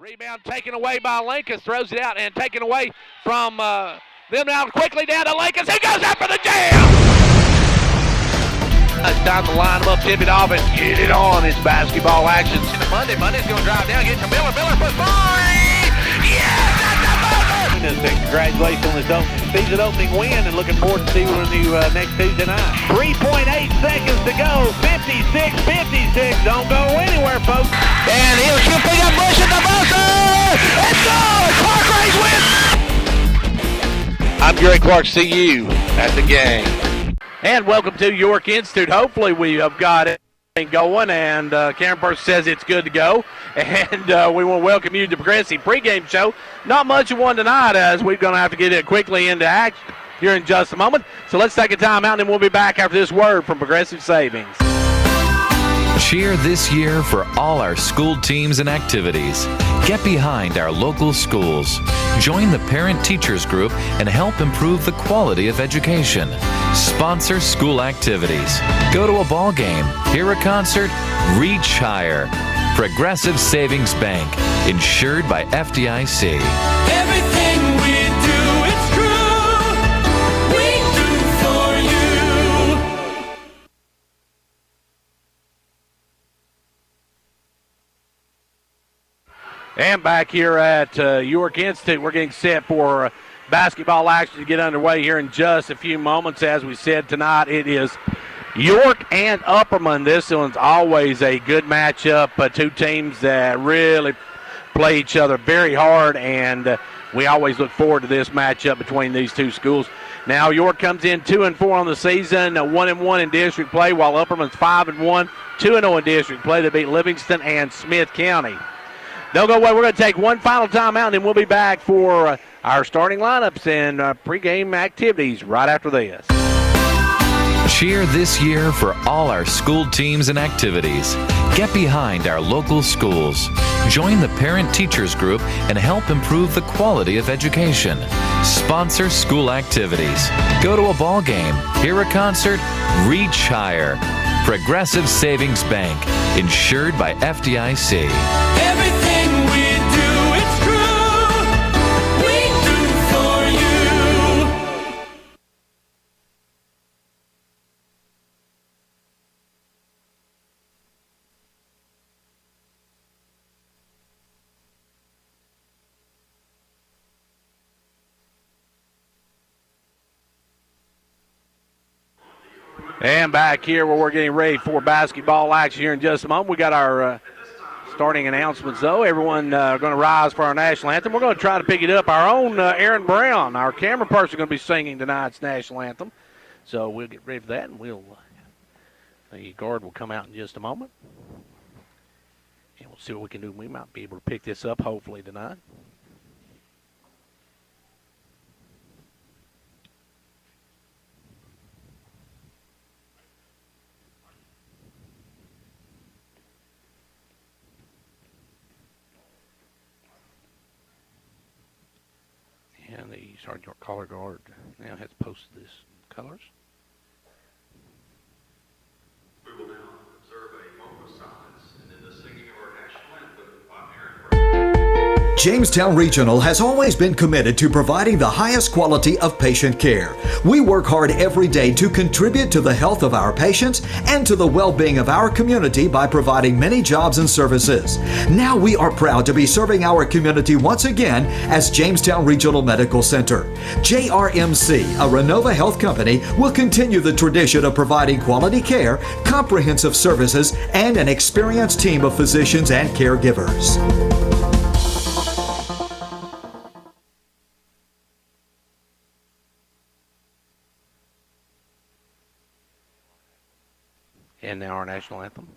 Rebound taken away by Lincoln. Throws it out and taken away from them now quickly down to Lincoln. He goes after the jam! It's time to line them up, tip it off, and get it on. It's basketball action. Monday's going to drive down, get to Miller. Miller for three! Yes, that's the buzzer! Congratulations on this season opening win, and looking forward to seeing you next Tuesday night. 3.8 seconds to go. 56. Don't go anywhere, folks. And he'll shoot pick up Bush at the buzzer! It's good! Clark Rays wins! I'm Gary Clark. See you at the game. And welcome to York Institute. Hopefully we have got it going, and Cameron Purse says it's good to go. And we want to welcome you to the Progressive pregame show. Not much of one tonight, as we're going to have to get it quickly into action here in just a moment. So let's take a time out, and then we'll be back after this word from Progressive Savings. Cheer this year for all our school teams and activities. Get behind our local schools. Join the parent-teachers group and help improve the quality of education. Sponsor school activities. Go to a ball game, hear a concert, reach higher. Progressive Savings Bank, insured by FDIC. Everything we do, it's true. We do for you. And back here at York Institute, we're getting set for basketball action to get underway here in just a few moments. As we said tonight, it is York and Upperman. This one's always a good matchup. Two teams that really play each other very hard, and we always look forward to this matchup between these two schools. Now York comes in 2-4 on the season, 1-1 in district play, while Upperman's 5-1, 2-0 in district play. They beat Livingston and Smith County. Don't go away. We're going to take one final timeout, and then we'll be back for our starting lineups and pregame activities right after this. Cheer this year for all our school teams and activities. Get behind our local schools. Join the parent-teachers group and help improve the quality of education. Sponsor school activities. Go to a ball game, hear a concert, reach higher. Progressive Savings Bank, insured by FDIC. Everything we do, it's true. We do for you. And back here where we're getting ready for basketball action here in just a moment. We got our starting announcements, though. Everyone going to rise for our national anthem. We're going to try to pick it up. Our own Aaron Brown, our camera person, going to be singing tonight's national anthem. So we'll get ready for that, and the guard will come out in just a moment. And we'll see what we can do. We might be able to pick this up, hopefully, tonight. And the Sergeant Collar Guard now has posted this colors. We will now observe a moment of silence and then the singing of our national anthem by Aaron. Jamestown Regional has always been committed to providing the highest quality of patient care. We work hard every day to contribute to the health of our patients and to the well-being of our community by providing many jobs and services. Now we are proud to be serving our community once again as Jamestown Regional Medical Center. JRMC, a Renova Health company, will continue the tradition of providing quality care, comprehensive services, and an experienced team of physicians and caregivers. And now our national anthem.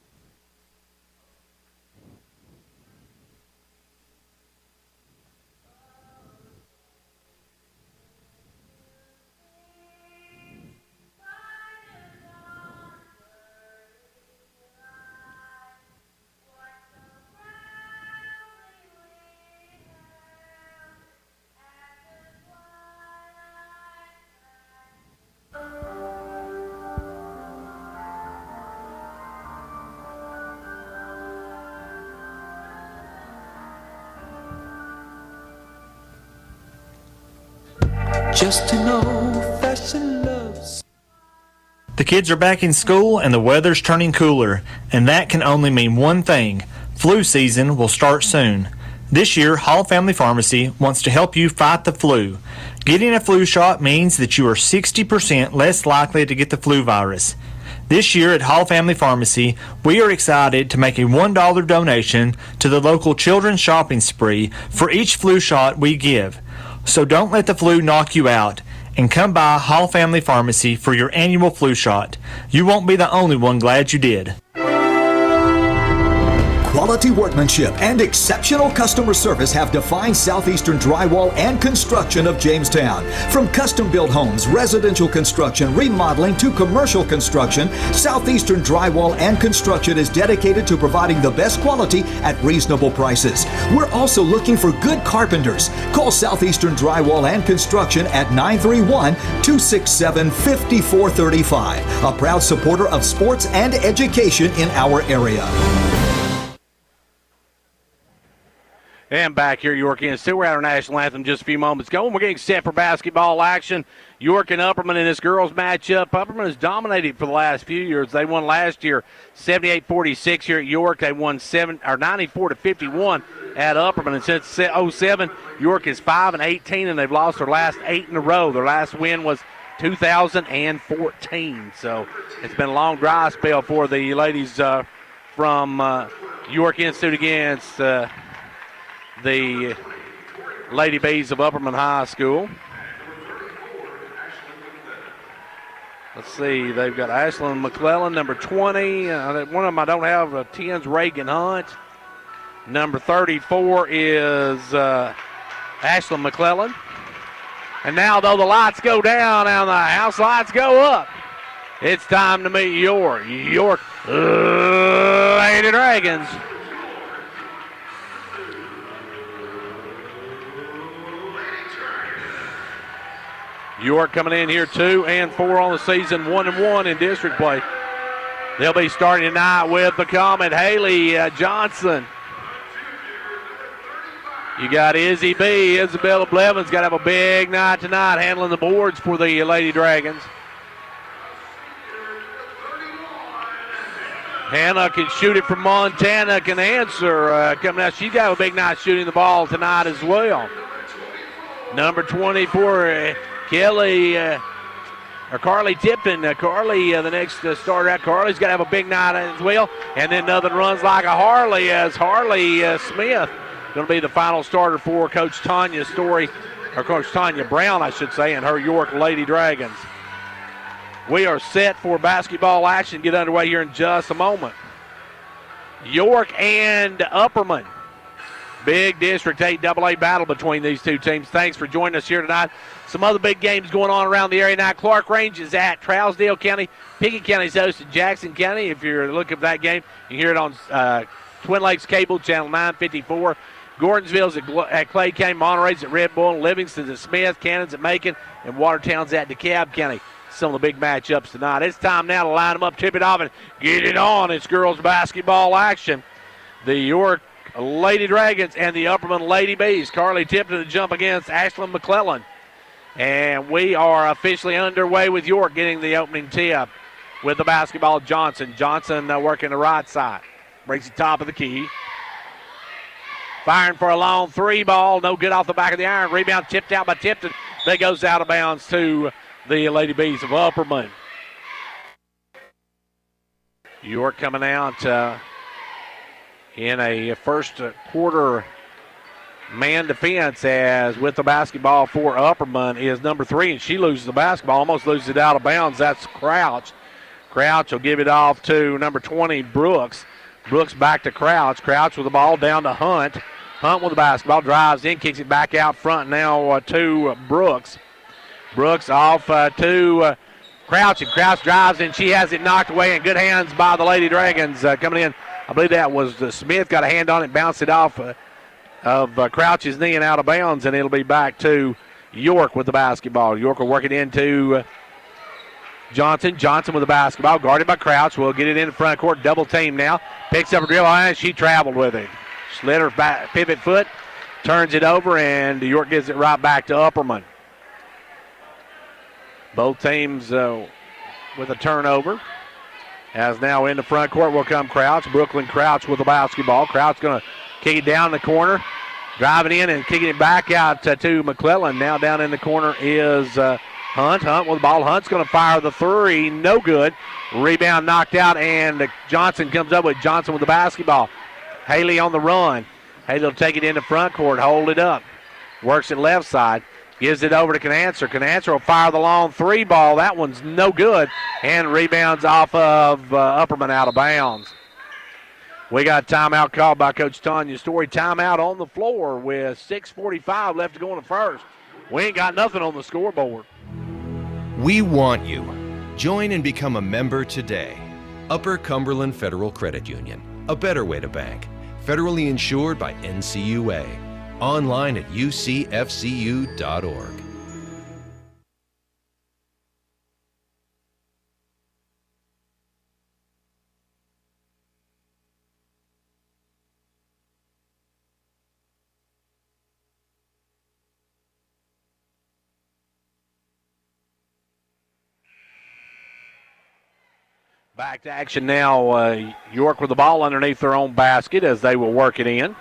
just to know fashion loves. The kids are back in school and the weather's turning cooler, and that can only mean one thing. Flu season will start soon. This year, Hall Family Pharmacy wants to help you fight the flu. Getting a flu shot means that you are 60% less likely to get the flu virus. This year at Hall Family Pharmacy, we are excited to make a $1 donation to the local children's shopping spree for each flu shot we give. So don't let the flu knock you out, and come by Hall Family Pharmacy for your annual flu shot. You won't be the only one glad you did. Quality workmanship and exceptional customer service have defined Southeastern Drywall and Construction of Jamestown. From custom-built homes, residential construction, remodeling to commercial construction, Southeastern Drywall and Construction is dedicated to providing the best quality at reasonable prices. We're also looking for good carpenters. Call Southeastern Drywall and Construction at 931-267-5435, a proud supporter of sports and education in our area. And back here, York in. Still, we're at our national anthem just a few moments ago, and we're getting set for basketball action. York and Upperman in this girls' matchup. Upperman has dominated for the last few years. They won last year 78-46 here at York. They won 94-51 at Upperman. And since 07, York is 5-18, and they've lost their last 8 in a row. Their last win was 2014. So it's been a long dry spell for the ladies from York Institute against the Lady Bees of Upperman High School. Let's see, they've got Ashlyn McClellan, number 20. One of them I don't have, 10's Reagan Hunt. Number 34 is Ashlyn McClellan. And now, though the lights go down and the house lights go up, it's time to meet York Lady Dragons. York coming in here 2-4 on the season, 1-1 in district play. They'll be starting tonight with the Comet, Haley Johnson. You got Izzy B. Isabella Blevins got to have a big night tonight handling the boards for the Lady Dragons. Hannah can shoot it from Montana, can answer coming out. She's got a big night shooting the ball tonight as well. Number 24, Carly Tipton. Carly, the next starter out. Carly's got to have a big night as well. And then nothing runs like a Harley, as Harley Smith going to be the final starter for Coach Tanya Story, or Coach Tanya Brown, I should say, and her York Lady Dragons. We are set for basketball action. Get underway here in just a moment. York and Upperman. Big District 8 AA battle between these two teams. Thanks for joining us here tonight. Some other big games going on around the area now. Clark Range is at Trousdale County. Pickett County is hosting Jackson County. If you're looking for that game, you can hear it on Twin Lakes Cable, channel 954. Gordonsville's at Clay County. Monterey's at Red Bull. Livingston's at Smith. Cannon's at Macon. And Watertown's at DeKalb County. Some of the big matchups tonight. It's time now to line them up, tip it off, and get it on. It's girls basketball action. The York Lady Dragons and the Upperman Lady Bees. Carly Tipton to jump against Ashlyn McClellan. And we are officially underway with York getting the opening tip with the basketball. Johnson working the right side. Brings the top of the key. Firing for a long three ball. No good off the back of the iron. Rebound tipped out by Tipton. That goes out of bounds to the Lady Bees of Upperman. York coming out in a first quarter man defense, as with the basketball for Upperman is number 3, and she loses the basketball, almost loses it out of bounds. That's Crouch. Crouch will give it off to number 20, Brooks. Brooks back to Crouch. Crouch with the ball down to Hunt. Hunt with the basketball, drives in, kicks it back out front now to Brooks. Brooks off to Crouch, and Crouch drives, and she has it knocked away in good hands by the Lady Dragons coming in. I believe that was Smith, got a hand on it, bounced it off of Crouch's knee and out of bounds, and it'll be back to York with the basketball. York will work it into Johnson. Johnson with the basketball, guarded by Crouch. Will get it in the front court, double team now. Picks up a dribble, and she traveled with it. Slid her back, pivot foot, turns it over, and York gives it right back to Upperman. Both teams with a turnover. As now in the front court will come Crouch. Brooklyn Crouch with the basketball. Crouch going to kick it down the corner. Driving in and kicking it back out to McClellan. Now down in the corner is Hunt. Hunt with the ball. Hunt's going to fire the three. No good. Rebound knocked out, and Johnson comes up with Johnson with the basketball. Haley on the run. Haley will take it in the front court. Hold it up. Works it left side. Gives it over to Canancer. Canancer will fire the long three ball. That one's no good. And rebounds off of Upperman out of bounds. We got timeout called by Coach Tanya Story. Timeout on the floor with 6:45 left to go in the first. We ain't got nothing on the scoreboard. We want you. Join and become a member today. Upper Cumberland Federal Credit Union. A better way to bank. Federally insured by NCUA. Online at ucfcu.org. Back to action now. York with the ball underneath their own basket as they will work it in.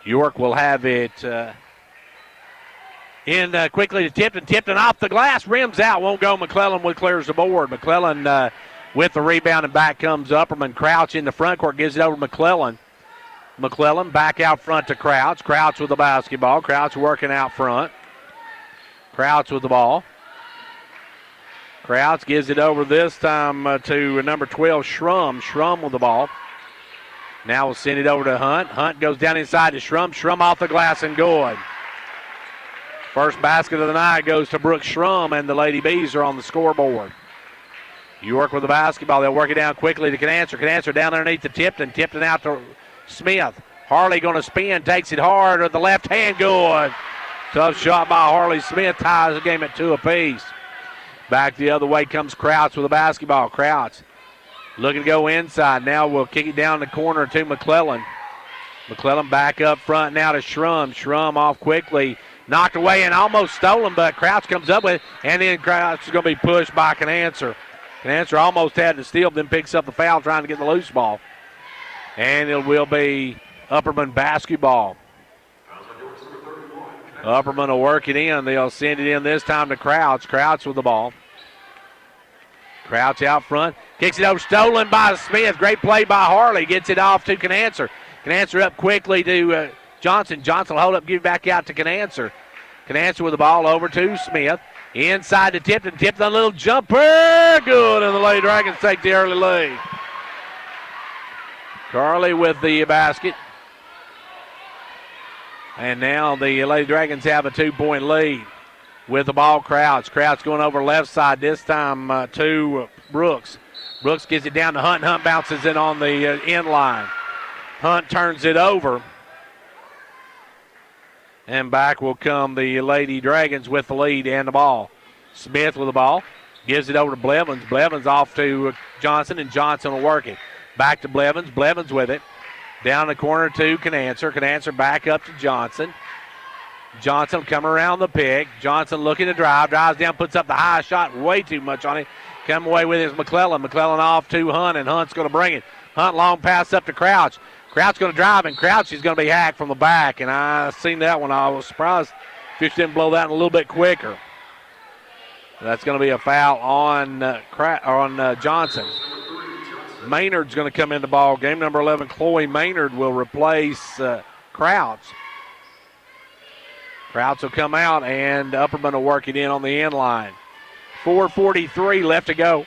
York will have it in quickly to Tipton. Tipton off the glass, rims out, won't go. McClellan clears the board. McClellan with the rebound, and back comes Upperman. Crouch in the front court, gives it over to McClellan. McClellan back out front to Crouch. Crouch with the basketball. Crouch working out front. Crouch with the ball. Crouch gives it over this time to number 12, Schrum. Schrum with the ball. Now we'll send it over to Hunt. Hunt goes down inside to Schrum. Schrum off the glass and good. First basket of the night goes to Brooke Schrum, and the Lady Bees are on the scoreboard. York with the basketball. They'll work it down quickly to Canancer. Canancer down underneath to Tipton. Tipton out to Smith. Harley going to spin, takes it hard with the left hand, good. Tough shot by Harley Smith, ties the game at 2 apiece. Back the other way comes Crouch with the basketball. Crouch looking to go inside. Now we'll kick it down the corner to McClellan. McClellan back up front now to Schrum. Schrum off quickly. Knocked away and almost stolen, but Crouch comes up with it, and then Crouch is going to be pushed by Canancer. Canancer almost had to steal, then picks up the foul trying to get the loose ball. And it will be Upperman basketball. Upperman will work it in. They'll send it in this time to Crouch. Crouch with the ball. Crouch out front. Kicks it over. Stolen by Smith. Great play by Harley. Gets it off to Canancer. Canancer up quickly to Johnson. Johnson will hold up, give it back out to Canancer. Canancer with the ball over to Smith. Inside to Tipton. Tipton a little jumper. Good. And the Lady Dragons take the early lead. Carly with the basket. And now the Lady Dragons have a 2-point lead with the ball. Crouch. Crouch going over left side this time to Brooks. Brooks gets it down to Hunt. Hunt bounces it on the end line. Hunt turns it over. And back will come the Lady Dragons with the lead and the ball. Smith with the ball. Gives it over to Blevins. Blevins off to Johnson, and Johnson will work it. Back to Blevins. Blevins with it. Down the corner to Canancer. Canancer back up to Johnson. Johnson coming around the pick. Johnson looking to drive. Drives down, puts up the high shot. Way too much on it. Come away with it is McClellan. McClellan off to Hunt, and Hunt's going to bring it. Hunt long pass up to Crouch. Crouch going to drive, and Crouch is going to be hacked from the back. And I seen that one. I was surprised Fish didn't blow that a little bit quicker. That's going to be a foul on Johnson. Maynard's going to come in the ball game. Number 11, Chloe Maynard, will replace Crouch. Crouch will come out, and Upperman will work it in on the end line. 4:43 left to go.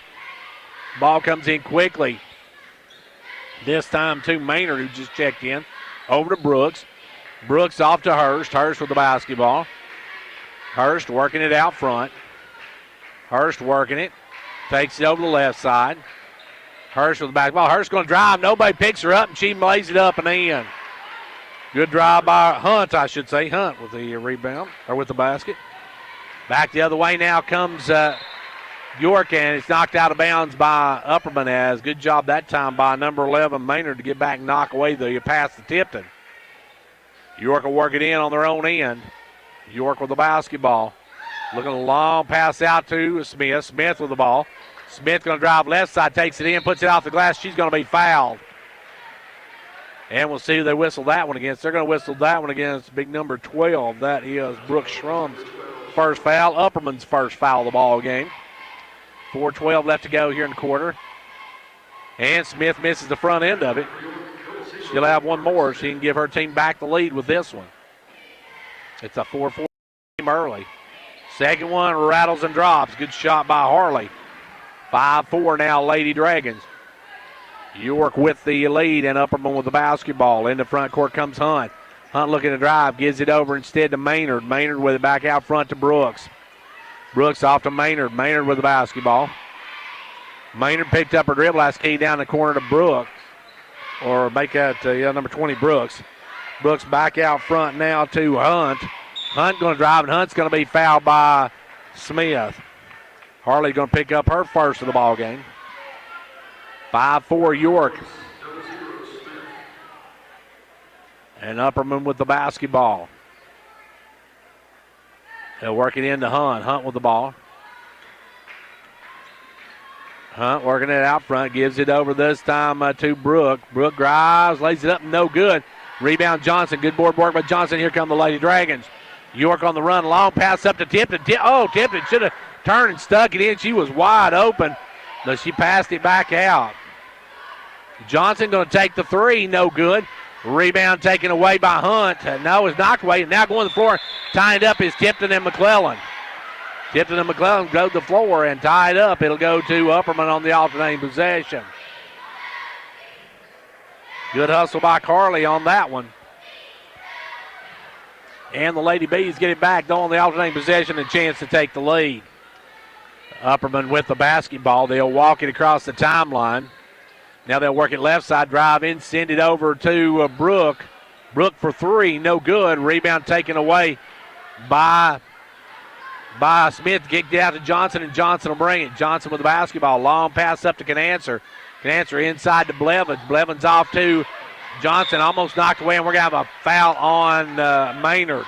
Ball comes in quickly. This time to Maynard, who just checked in. Over to Brooks. Brooks off to Hurst. Hurst with the basketball. Hurst working it out front. Hurst working it. Takes it over the left side. Hurst with the basketball. Hurst going to drive. Nobody picks her up, and she lays it up and in. Good drive by Hunt, I should say. Hunt with the rebound, or with the basket. Back the other way now comes York, and it's knocked out of bounds by Upperman. As good job that time by number 11, Maynard, to get back and knock away the pass to Tipton. York will work it in on their own end. York with the basketball. Looking a long pass out to Smith. Smith with the ball. Smith going to drive left side, takes it in, puts it off the glass. She's going to be fouled. And we'll see who they whistle that one against. They're going to whistle that one against big number 12. That is Brooke Schrum's first foul. Upperman's first foul of the ball game. 4:12 left to go here in the quarter. And Smith misses the front end of it. She'll have one more. She can give her team back the lead with this one. It's a 4-4 game early. Second one rattles and drops. Good shot by Harley. 5-4 now, Lady Dragons. York with the lead and Upperman with the basketball. In the front court comes Hunt. Hunt looking to drive. Gives it over instead to Maynard. Maynard with it back out front to Brooks. Brooks off to Maynard. Maynard with the basketball. Maynard picked up her dribble. Last key down the corner to Brooks. Or make that number 20, Brooks. Brooks back out front now to Hunt. Hunt going to drive, and Hunt's going to be fouled by Smith. Harley going to pick up her first of the ball game. 5-4 York. And Upperman with the basketball. They'll work it into Hunt. Hunt with the ball. Hunt working it out front. Gives it over this time to Brooke. Brooke drives, lays it up, no good. Rebound Johnson. Good board work by Johnson. Here come the Lady Dragons. York on the run. Long pass up to Tipton. Tipton should have turned and stuck it in. She was wide open, but she passed it back out. Johnson going to take the three. No good. Rebound taken away by Hunt. No, it's knocked away. Now going to the floor. Tying up is Tipton and McClellan. Tipton and McClellan go to the floor and tied up. It'll go to Upperman on the alternating possession. Good hustle by Carly on that one. And the Lady Bees get it back, though, on the alternating possession, and a chance to take the lead. Upperman with the basketball. They'll walk it across the timeline. Now they'll work it left side, drive in, send it over to Brooke. Brooke for three, no good. Rebound taken away by Smith. Kicked out to Johnson, and Johnson will bring it. Johnson with the basketball. Long pass up to Canancer. Canancer inside to Blevins. Blevins off to Johnson, almost knocked away, and we're going to have a foul on Maynard.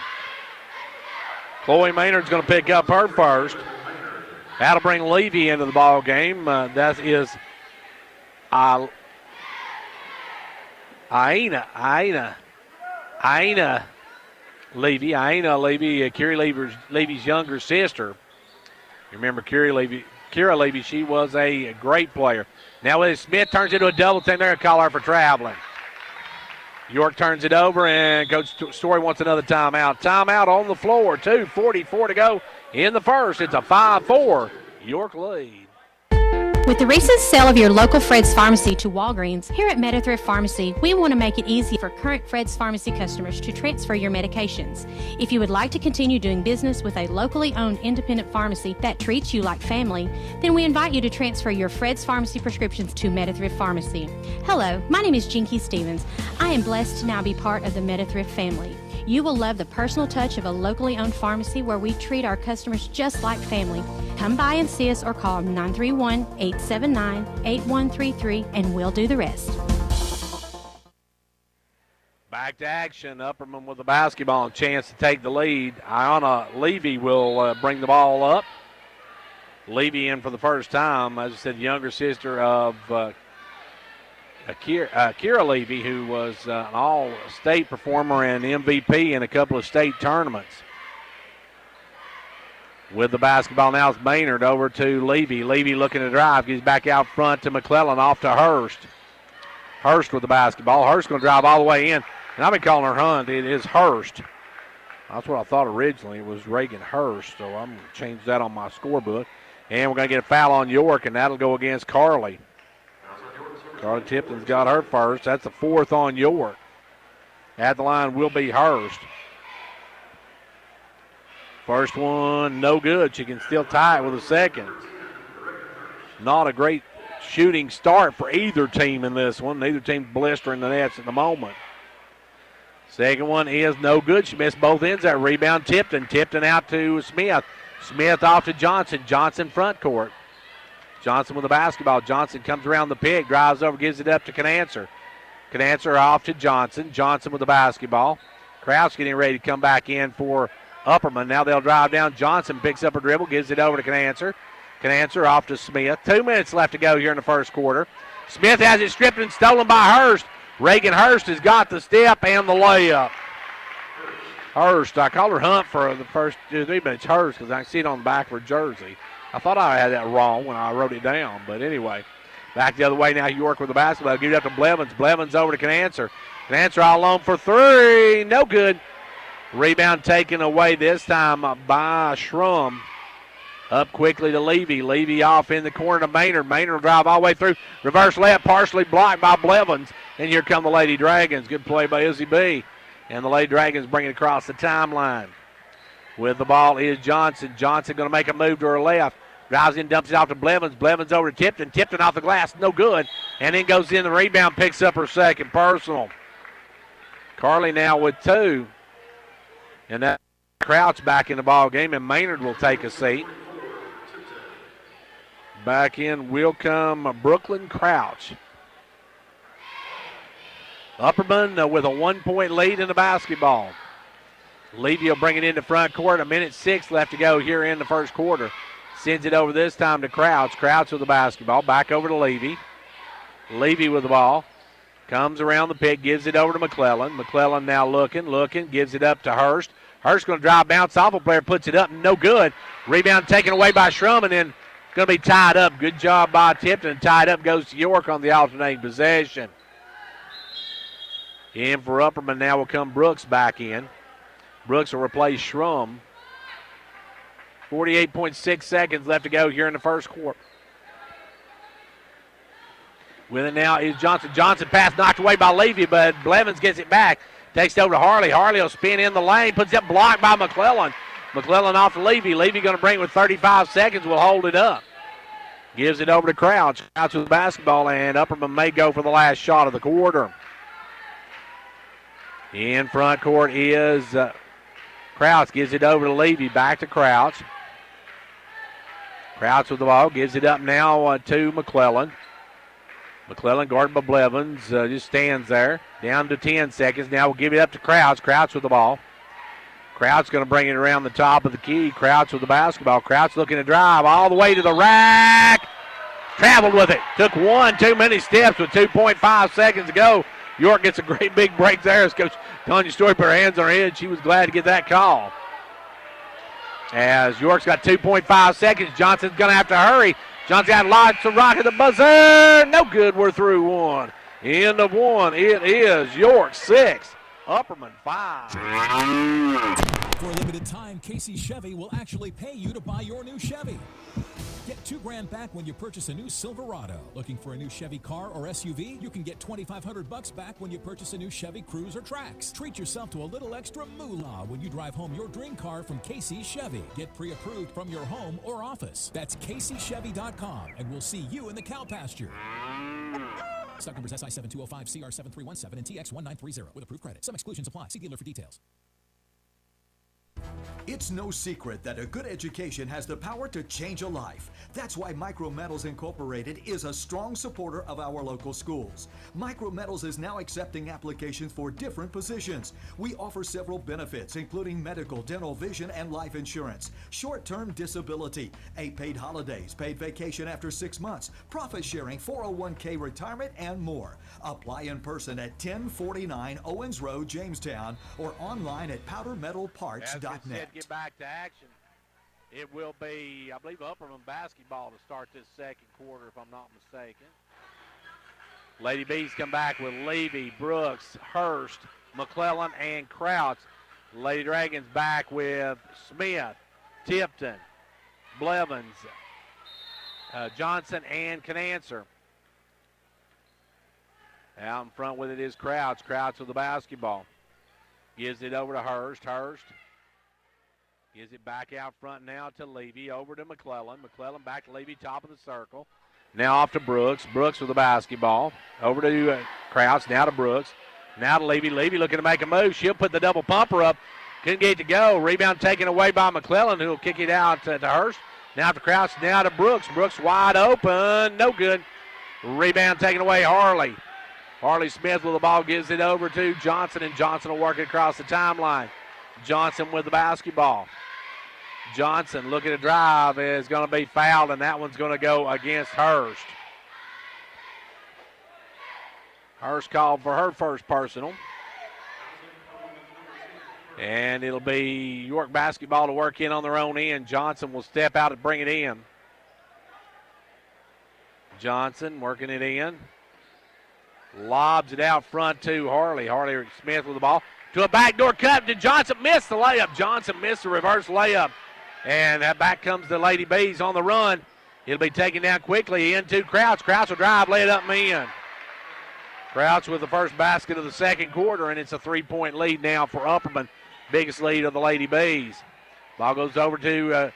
Chloe Maynard's going to pick up her first. That'll bring Levy into the ball game. That is Aina Levy, Kira Levy's younger sister. You remember Kira Levy, she was a great player. Now with Smith turns into a double team. They're going to call her for traveling. York turns it over, and Coach Story wants another timeout. Timeout on the floor, 2:44 to go in the first. It's a 5-4 York lead. With the recent sale of your local Fred's Pharmacy to Walgreens, here at MetaThrift Pharmacy, we want to make it easy for current Fred's Pharmacy customers to transfer your medications. If you would like to continue doing business with a locally owned independent pharmacy that treats you like family, then we invite you to transfer your Fred's Pharmacy prescriptions to MetaThrift Pharmacy. Hello, my name is Jinky Stevens. I am blessed to now be part of the MetaThrift family. You will love the personal touch of a locally owned pharmacy where we treat our customers just like family. Come by and see us or call 931-879-8133 and we'll do the rest. Back to action. Upperman with the basketball. Chance to take the lead. Iona Levy will bring the ball up. Levy in for the first time. As I said, younger sister of Kira Levy, who was an all-state performer and MVP in a couple of state tournaments. With the basketball now is Maynard over to Levy. Levy looking to drive. He's back out front to McClellan, off to Hurst. Hurst with the basketball. Hurst going to drive all the way in. And I've been calling her Hunt. It is Hurst. That's what I thought originally. It was Reagan Hurst. So I'm going to change that on my scorebook. And we're going to get a foul on York, and that'll go against Carly. Carly Tipton's got her first. That's the fourth on York. At the line will be Hurst. First one, no good. She can still tie it with a second. Not a great shooting start for either team in this one. Neither team blistering the nets at the moment. Second one is no good. She missed both ends. That rebound, Tipton. Tipton out to Smith. Smith off to Johnson. Johnson front court. Johnson with the basketball. Johnson comes around the pick, drives over, gives it up to Canancer. Canancer off to Johnson. Johnson with the basketball. Kraus getting ready to come back in for Upperman. Now they'll drive down. Johnson picks up a dribble, gives it over to Canancer. Canancer off to Smith. 2 minutes left to go here in the first quarter. Smith has it stripped and stolen by Hurst. Reagan Hurst has got the step and the layup. Hurst, I called her Hunt for the first 2 or 3 minutes. Hurst, because I can see it on the back of her jersey. I thought I had that wrong when I wrote it down, but anyway. Back the other way now, York with the basketball. Give it up to Blevins. Blevins over to Canancer. Canancer all alone for 3. No good. Rebound taken away this time by Schrum. Up quickly to Levy. Levy off in the corner to Maynard. Maynard will drive all the way through. Reverse layup partially blocked by Blevins. And here come the Lady Dragons. Good play by Izzy B. And the Lady Dragons bring it across the timeline. With the ball is Johnson. Johnson going to make a move to her left. Drives in, dumps it off to Blevins. Blevins over to Tipton. Tipton off the glass. No good. And then goes in the rebound. Picks up her second personal. Carly now with 2. And that Crouch back in the ball game. And Maynard will take a seat. Back in will come Brooklyn Crouch. Upperman with a 1-point lead in the basketball. Levy will bring it into front court. 1:06 left to go here in the first quarter. Sends it over this time to Crouch. Crouch with the basketball. Back over to Levy. Levy with the ball. Comes around the pick. Gives it over to McClellan. McClellan now looking. Gives it up to Hurst. Hurst going to drive, bounce off a player. Puts it up. No good. Rebound taken away by Schrum. And then going to be tied up. Good job by Tipton. Tied up goes to York on the alternating possession. In for Upperman now will come Brooks back in. Brooks will replace Schrum. 48.6 seconds left to go here in the first quarter. With it now is Johnson. Johnson pass knocked away by Levy, but Blevins gets it back. Takes it over to Harley. Harley will spin in the lane. Puts it blocked by McClellan. McClellan off to Levy. Levy going to bring it with 35 seconds. Will hold it up. Gives it over to Crouch. Crouch with the basketball, and Upperman may go for the last shot of the quarter. In front court is Crouch. Gives it over to Levy. Back to Crouch. Crouch with the ball. Gives it up now to McClellan. McClellan guarded by Blevins. Just stands there. Down to 10 seconds. Now we'll give it up to Crouch. Crouch with the ball. Crouch going to bring it around the top of the key. Crouch with the basketball. Crouch looking to drive all the way to the rack. Traveled with it. Took 1 too many steps with 2.5 seconds to go. York gets a great big break there as Coach Tanya Story put her hands on her head. She was glad to get that call. As York's got 2.5 seconds, Johnson's going to have to hurry. Johnson got lots of rock at the buzzer. No good. We're through 1. End of 1. It is York 6, Upperman 5. For a limited time, Casey Chevy will actually pay you to buy your new Chevy. Get $2,000 back when you purchase a new Silverado. Looking for a new Chevy car or SUV? You can get $2,500 back when you purchase a new Chevy Cruze or Trax. Treat yourself to a little extra moolah when you drive home your dream car from Casey Chevy. Get pre-approved from your home or office. That's CaseyChevy.com, and we'll see you in the cow pasture. Stock numbers SI7205, CR7317, and TX1930 with approved credit. Some exclusions apply. See dealer for details. It's no secret that a good education has the power to change a life. That's why Micro Metals Incorporated is a strong supporter of our local schools. Micro Metals is now accepting applications for different positions. We offer several benefits, including medical, dental, vision, and life insurance, short-term disability, 8 paid holidays, paid vacation after 6 months, profit sharing, 401k retirement, and more. Apply in person at 1049 Owens Road, Jamestown, or online at powdermetalparts.net. Get back to action. It will be, I believe, Upperman basketball to start this second quarter, if I'm not mistaken. Lady Bees come back with Levy, Brooks, Hurst, McClellan, and Crouch. Lady Dragons back with Smith, Tipton, Blevins, Johnson, and Canancer. Out in front with it is Crouch. Crouch with the basketball. Gives it over to Hurst. Hurst gives it back out front now to Levy. Over to McClellan. McClellan back to Levy, top of the circle. Now off to Brooks. Brooks with the basketball. Over to Crouch. Now to Brooks. Now to Levy. Levy looking to make a move. She'll put the double pumper up. Couldn't get it to go. Rebound taken away by McClellan, who will kick it out to Hurst. Now to Crouch. Now to Brooks. Brooks wide open. No good. Rebound taken away, Harley. Harley Smith with the ball gives it over to Johnson, and Johnson will work it across the timeline. Johnson with the basketball. Johnson looking to drive is going to be fouled, and that one's going to go against Hurst. Hurst called for her first personal. And it'll be York basketball to work in on their own end. Johnson will step out and bring it in. Johnson working it in. Lobs it out front to Harley. Harley Smith with the ball. To a backdoor cut. Did Johnson miss the layup? Johnson missed the reverse layup. And back comes the Lady Bees on the run. It'll be taken down quickly into Crouch. Crouch will drive, lay it up and in. Crouch with the first basket of the second quarter, and it's a 3-point lead now for Upperman. Biggest lead of the Lady Bees. Ball goes over to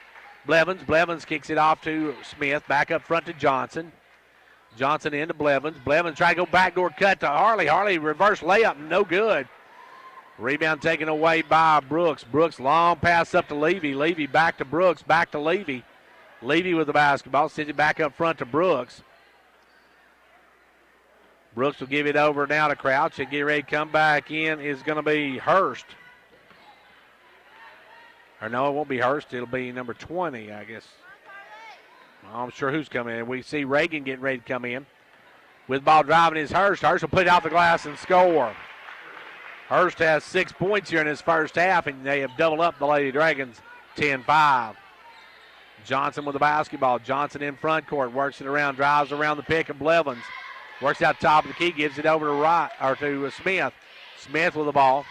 Blevins. Blevins kicks it off to Smith. Back up front to Johnson. Johnson into Blevins. Blevins try to go backdoor cut to Harley. Harley reverse layup, no good. Rebound taken away by Brooks. Brooks long pass up to Levy. Levy back to Brooks, back to Levy. Levy with the basketball, sends it back up front to Brooks. Brooks will give it over now to Crouch and get ready to come back in is going to be Hurst. Or no, it won't be Hurst. It'll be number 20, I guess. I'm sure who's coming in. We see Reagan getting ready to come in. With ball driving is Hurst. Hurst will put it off the glass and score. Hurst has 6 points here in his first half, and they have doubled up the Lady Dragons 10-5. Johnson with the basketball. Johnson in front court, works it around, drives around the pick of Blevins. Works out top of the key, gives it over to Smith. Smith with the ball.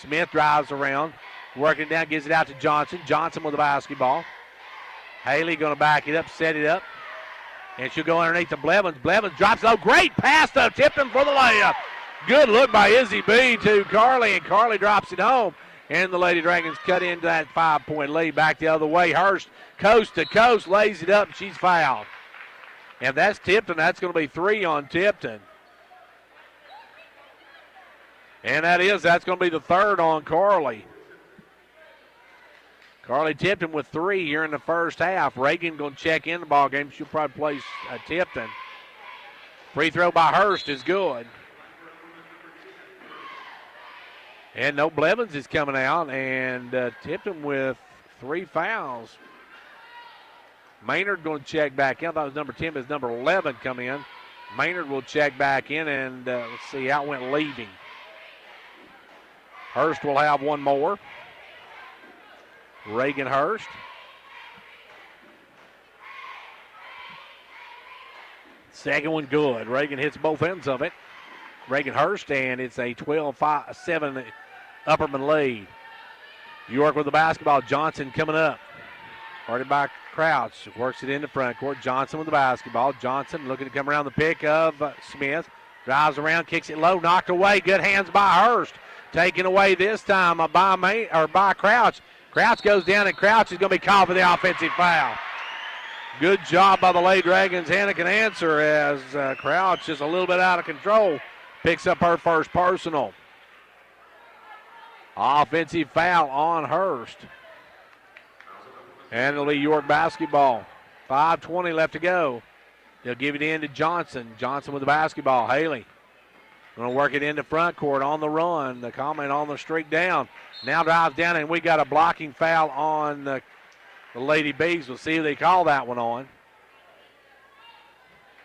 Smith drives around, working it down, gives it out to Johnson. Johnson with the basketball. Haley going to back it up, set it up, and she'll go underneath to Blevins. Blevins drops low. Great pass to Tipton for the layup. Good look by Izzy B to Carly, and Carly drops it home. And the Lady Dragons cut into that 5-point lead. Back the other way. Hurst, coast to coast, lays it up, and she's fouled. And that's Tipton. That's going to be 3 on Tipton. And that's going to be the 3rd on Carly. Carly Tipton with 3 here in the first half. Reagan going to check in the ball game. She'll probably place Tipton. Free throw by Hurst is good. And no Blevins is coming out, and Tipton with 3 fouls. Maynard going to check back in. I thought it was number 10, but it's number 11 come in. Maynard will check back in, and let's see, out went Leaving. Hurst will have one more. Reagan Hurst. Second one good. Reagan hits both ends of it. Reagan Hurst, and it's a 12-7 Upperman lead. York with the basketball. Johnson coming up. Guarded by Crouch. Works it in the front court. Johnson with the basketball. Johnson looking to come around the pick of Smith. Drives around, kicks it low, knocked away. Good hands by Hurst. Taken away this time by Crouch. Crouch goes down, and Crouch is going to be called for the offensive foul. Good job by the Lady Dragons. Hannah can answer as Crouch is a little bit out of control. Picks up her first personal. Offensive foul on Hurst. And it'll be York basketball. 5:20 left to go. They'll give it in to Johnson. Johnson with the basketball. Haley going to work it into front court on the run. The comment on the streak down. Now drives down, and we got a blocking foul on the Lady Bees. We'll see if they call that one on.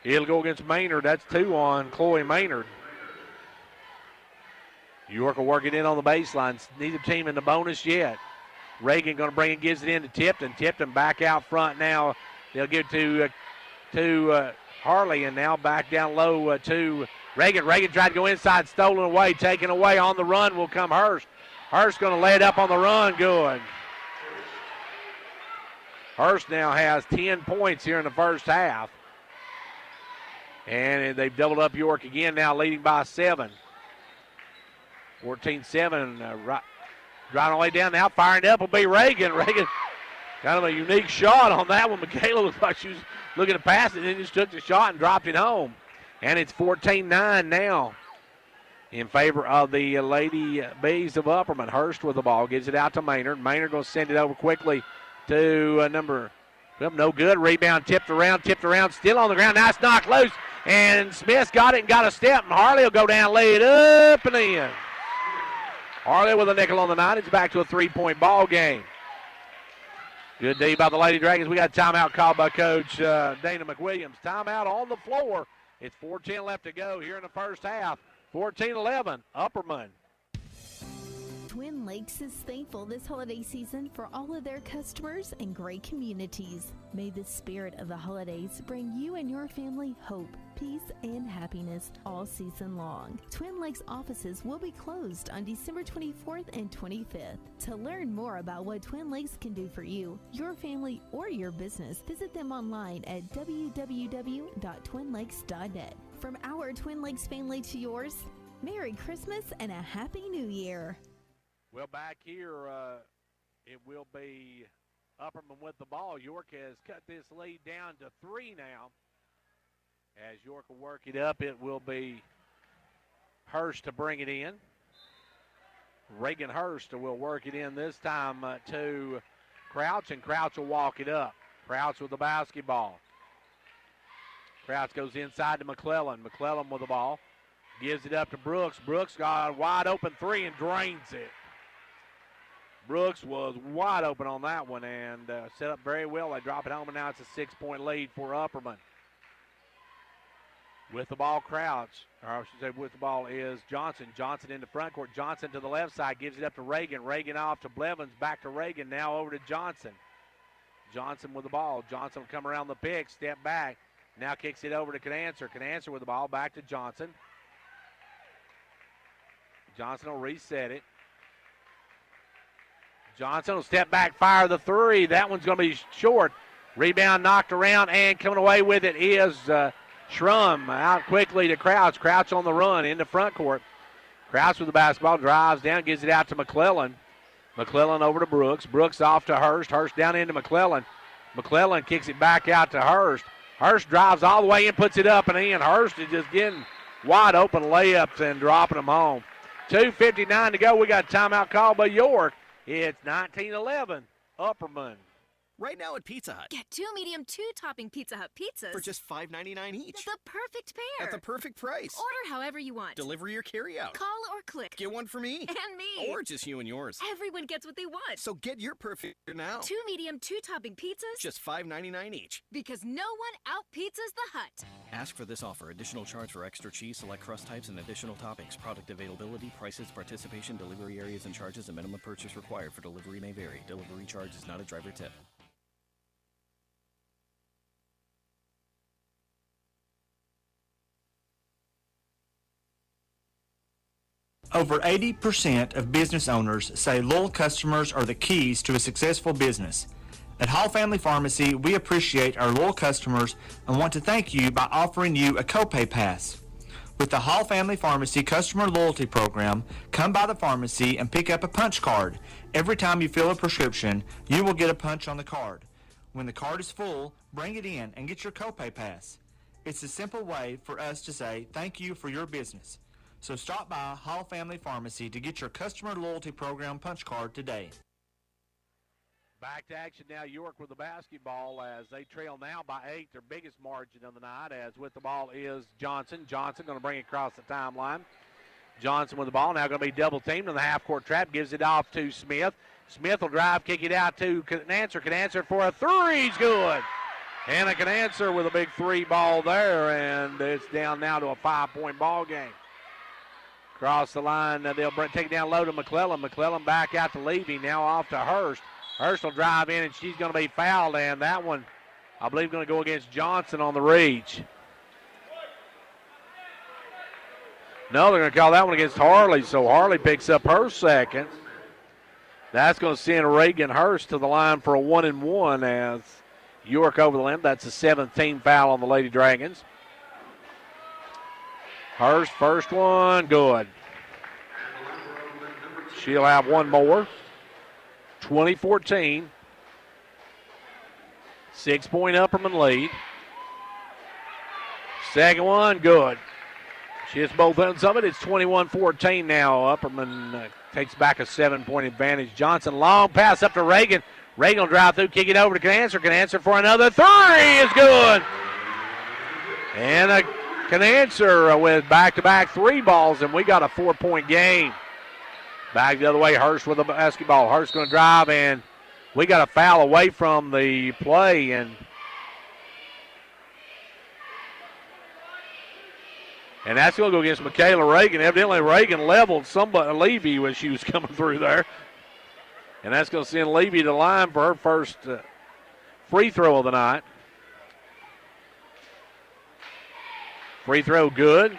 It'll go against Maynard. That's 2 on Chloe Maynard. York will work it in on the baseline. Neither team in the bonus yet. Reagan going to bring it, gives it in to Tipton. Tipton back out front now. They'll give it to Harley, and now back down low to Reagan. Reagan tried to go inside, stolen away, taken away. On the run will come Hurst. Hurst going to lay it up on the run. Good. Hurst now has 10 points here in the first half. And they've doubled up York again, now leading by 7. 14-7. Right on the way down now. Firing it up will be Reagan. Reagan, kind of a unique shot on that one. Michaela looked like she was looking to pass it, and then just took the shot and dropped it home. And it's 14-9 now in favor of the Lady Bees of Upperman. Hurst with the ball. Gives it out to Maynard. Maynard going to send it over quickly to no good. Rebound tipped around, still on the ground. Nice knock loose. And Smith got it and got a step. And Harley will go down, lay it up and in. Harley with a nickel on the 9. It's back to a 3-point ball game. Good D by the Lady Dragons. We got a timeout called by Coach Dana McWilliams. Timeout on the floor. It's 4:10 left to go here in the first half. 14-11, Upperman. Twin Lakes is thankful this holiday season for all of their customers and great communities. May the spirit of the holidays bring you and your family hope, peace, and happiness all season long. Twin Lakes offices will be closed on December 24th and 25th. To learn more about what Twin Lakes can do for you, your family, or your business, visit them online at www.twinlakes.net. From our Twin Lakes family to yours, Merry Christmas and a Happy New Year. Well, back here, it will be Upperman with the ball. York has cut this lead down to 3 now. As York will work it up, it will be Hurst to bring it in. Reagan Hurst will work it in this time to Crouch, and Crouch will walk it up. Crouch with the basketball. Crouch goes inside to McClellan. McClellan with the ball. Gives it up to Brooks. Brooks got a wide open 3 and drains it. Brooks was wide open on that one and set up very well. They drop it home, and now it's a 6-point lead for Upperman. With the ball, Crouch, or I should say with the ball is Johnson. Johnson into front court. Johnson to the left side, gives it up to Reagan. Reagan off to Blevins, back to Reagan, now over to Johnson. Johnson with the ball. Johnson will come around the pick, step back. Now kicks it over to Canancer. Canancer with the ball, back to Johnson. Johnson will reset it. Johnson will step back, fire the 3. That one's going to be short. Rebound knocked around, and coming away with it is Schrum. Out quickly to Crouch. Crouch on the run into front court. Crouch with the basketball, drives down, gives it out to McClellan. McClellan over to Brooks. Brooks off to Hurst. Hurst down into McClellan. McClellan kicks it back out to Hurst. Hurst drives all the way in, puts it up and in. Hurst is just getting wide open layups and dropping them home. 2:59 to go. We got a timeout call by York. It's 19-11, Upperman. Right now at Pizza Hut. Get 2 medium 2-topping Pizza Hut pizzas. For just $5.99 each. The perfect pair. At the perfect price. Order however you want. Delivery or carry out. Call or click. Get one for me. And me. Or just you and yours. Everyone gets what they want. So get your perfect now. 2 medium 2-topping pizzas. Just $5.99 each. Because no one out-pizzas the Hut. Ask for this offer. Additional charge for extra cheese, select crust types, and additional toppings. Product availability, prices, participation, delivery areas, and charges. A minimum purchase required for delivery may vary. Delivery charge is not a driver tip. Over 80% of business owners say loyal customers are the keys to a successful business. At Hall Family Pharmacy, we appreciate our loyal customers and want to thank you by offering you a copay pass. With the Hall Family Pharmacy Customer Loyalty Program, come by the pharmacy and pick up a punch card. Every time you fill a prescription, you will get a punch on the card. When the card is full, bring it in and get your copay pass. It's a simple way for us to say thank you for your business. So stop by Hall Family Pharmacy to get your Customer Loyalty Program punch card today. Back to action now, York with the basketball as they trail now by 8, their biggest margin of the night, as with the ball is Johnson. Johnson going to bring it across the timeline. Johnson with the ball, now going to be double teamed in the half-court trap, gives it off to Smith. Smith will drive, kick it out to Canancer. Canancer for a 3, he's good. And a Canancer with a big 3 ball there, and it's down now to a 5-point ball game. Across the line, they'll take it down low to McClellan. McClellan back out to Levy, now off to Hurst. Hurst will drive in, and she's going to be fouled, and that one, I believe, going to go against Johnson on the reach. No, they're going to call that one against Harley, so Harley picks up her second. That's going to send Reagan Hurst to the line for a 1-and-1 as York over the limb. That's a 17th foul on the Lady Dragons. Hurst, first one, good. She'll have one more. 20-14. 6-point Upperman lead. Second one, good. She hits both ends of it. It's 21-14 now. Upperman takes back a 7-point advantage. Johnson, long pass up to Reagan. Reagan will drive through, kick it over to Canancer. Canancer for another 3 is good. And a Canancer with back-to-back 3 balls, and we got a 4-point game. Back the other way, Hurst with the basketball. Hurst going to drive, and we got a foul away from the play, and that's going to go against Michaela Reagan. Evidently, Reagan leveled Levy when she was coming through there. And that's going to send Levy to the line for her first free throw of the night. Free throw good.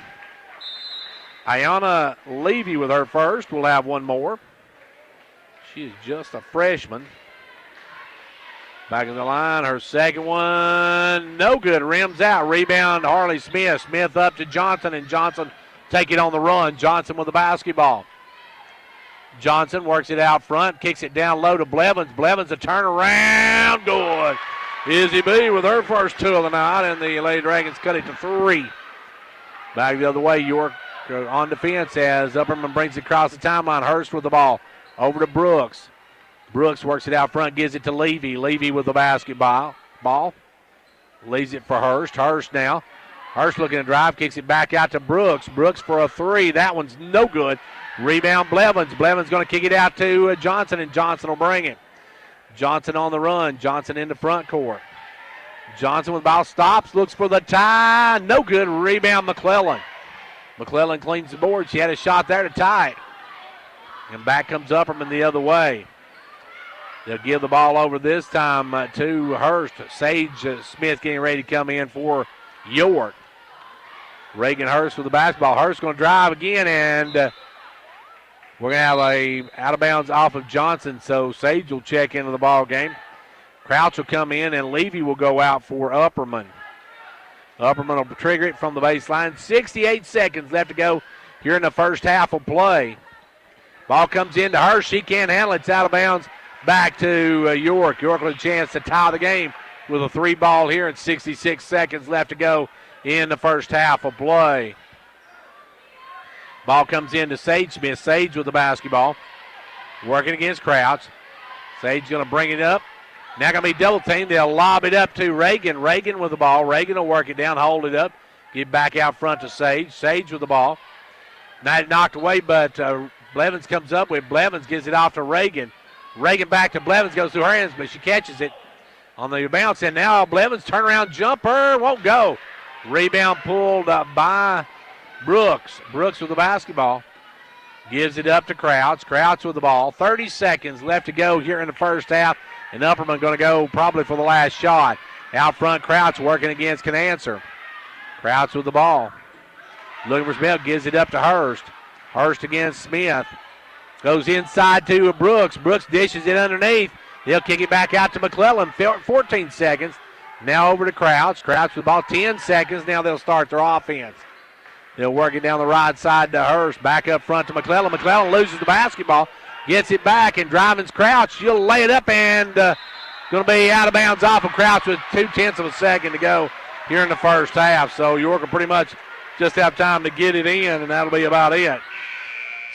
Ayana Levy with her first. We'll have one more. She is just a freshman. Back in the line, her second one, no good. Rims out. Rebound, Harley Smith. Smith up to Johnson, and Johnson take it on the run. Johnson with the basketball. Johnson works it out front, kicks it down low to Blevins. Blevins a turnaround, good. Izzy B with her first two of the night, and the Lady Dragons cut it to 3. Back the other way, York on defense as Upperman brings it across the timeline. Hurst with the ball. Over to Brooks. Brooks works it out front, gives it to Levy. Levy with the basketball. Leaves it for Hurst. Hurst now. Hurst looking to drive, kicks it back out to Brooks. Brooks for a 3. That one's no good. Rebound Blevins. Blevins going to kick it out to Johnson, and Johnson will bring it. Johnson on the run. Johnson in the front court. Johnson with the ball, stops, looks for the tie. No good. Rebound McClellan. McClellan cleans the board. She had a shot there to tie it. And back comes Upperman the other way. They'll give the ball over this time to Hurst. Sage Smith getting ready to come in for York. Reagan Hurst with the basketball. Hurst going to drive again, and we're going to have a out of bounds off of Johnson, so Sage will check into the ball game. Crouch will come in, and Levy will go out for Upperman. Upperman will trigger it from the baseline. 68 seconds left to go here in the first half of play. Ball comes into Hurst. She can't handle it. It's out of bounds back to York. York with a chance to tie the game with a 3 ball here, and 66 seconds left to go in the first half of play. Ball comes in to Sage Smith. Sage with the basketball. Working against Crouch. Sage going to bring it up. Now going to be double teamed. They'll lob it up to Reagan. Reagan with the ball. Reagan will work it down, hold it up. Get back out front to Sage. Sage with the ball. Not knocked away, but Blevins comes up with. Blevins gives it off to Reagan. Reagan back to Blevins, goes through her hands, but she catches it on the bounce. And now Blevins turnaround jumper won't go. Rebound pulled by Brooks. Brooks with the basketball. Gives it up to Crouch. Crouch with the ball. 30 seconds left to go here in the first half. And Upperman going to go probably for the last shot. Out front, Crouch working against Canancer. Crouch with the ball. Looking for Smith. Gives it up to Hurst. Hurst against Smith. Goes inside to Brooks. Brooks dishes it underneath. He'll kick it back out to McClellan. 14 seconds. Now over to Crouch. Crouch with the ball. 10 seconds. Now they'll start their offense. They'll work it down the right side to Hurst. Back up front to McClellan. McClellan loses the basketball. Gets it back, and driving's Crouch. She'll lay it up, and going to be out of bounds off of Crouch with 0.2 of a second to go here in the first half. So York will pretty much just have time to get it in, and that'll be about it.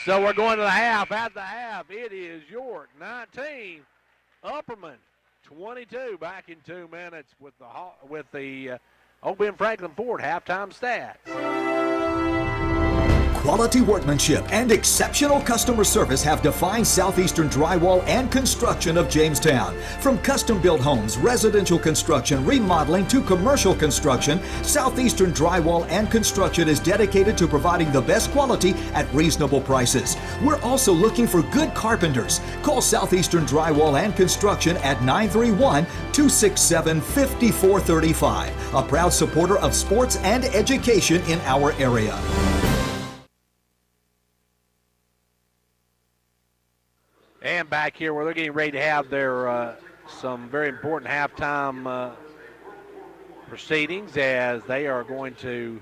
So we're going to the half. At the half, it is York 19, Upperman 22. Back in 2 minutes with the Old Ben Franklin Ford halftime stats. Quality workmanship and exceptional customer service have defined Southeastern Drywall and Construction of Jamestown. From custom-built homes, residential construction, remodeling to commercial construction, Southeastern Drywall and Construction is dedicated to providing the best quality at reasonable prices. We're also looking for good carpenters. Call Southeastern Drywall and Construction at 931-267-5435, a proud supporter of sports and education in our area. And back here where they're getting ready to have their some very important halftime proceedings, as they are going to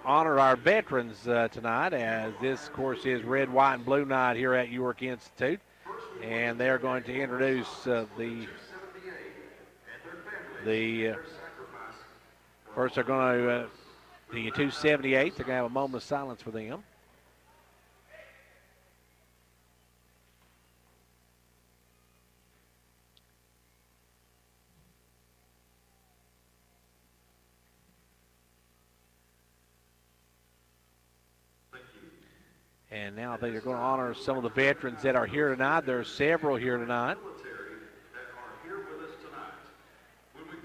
honor our veterans tonight, as this, of course, is red, white, and blue night here at York Institute. And they're going to introduce the first they're going to the 278. They're going to have a moment of silence for them. And now they are going to honor some of the veterans that are here tonight. There are several here tonight.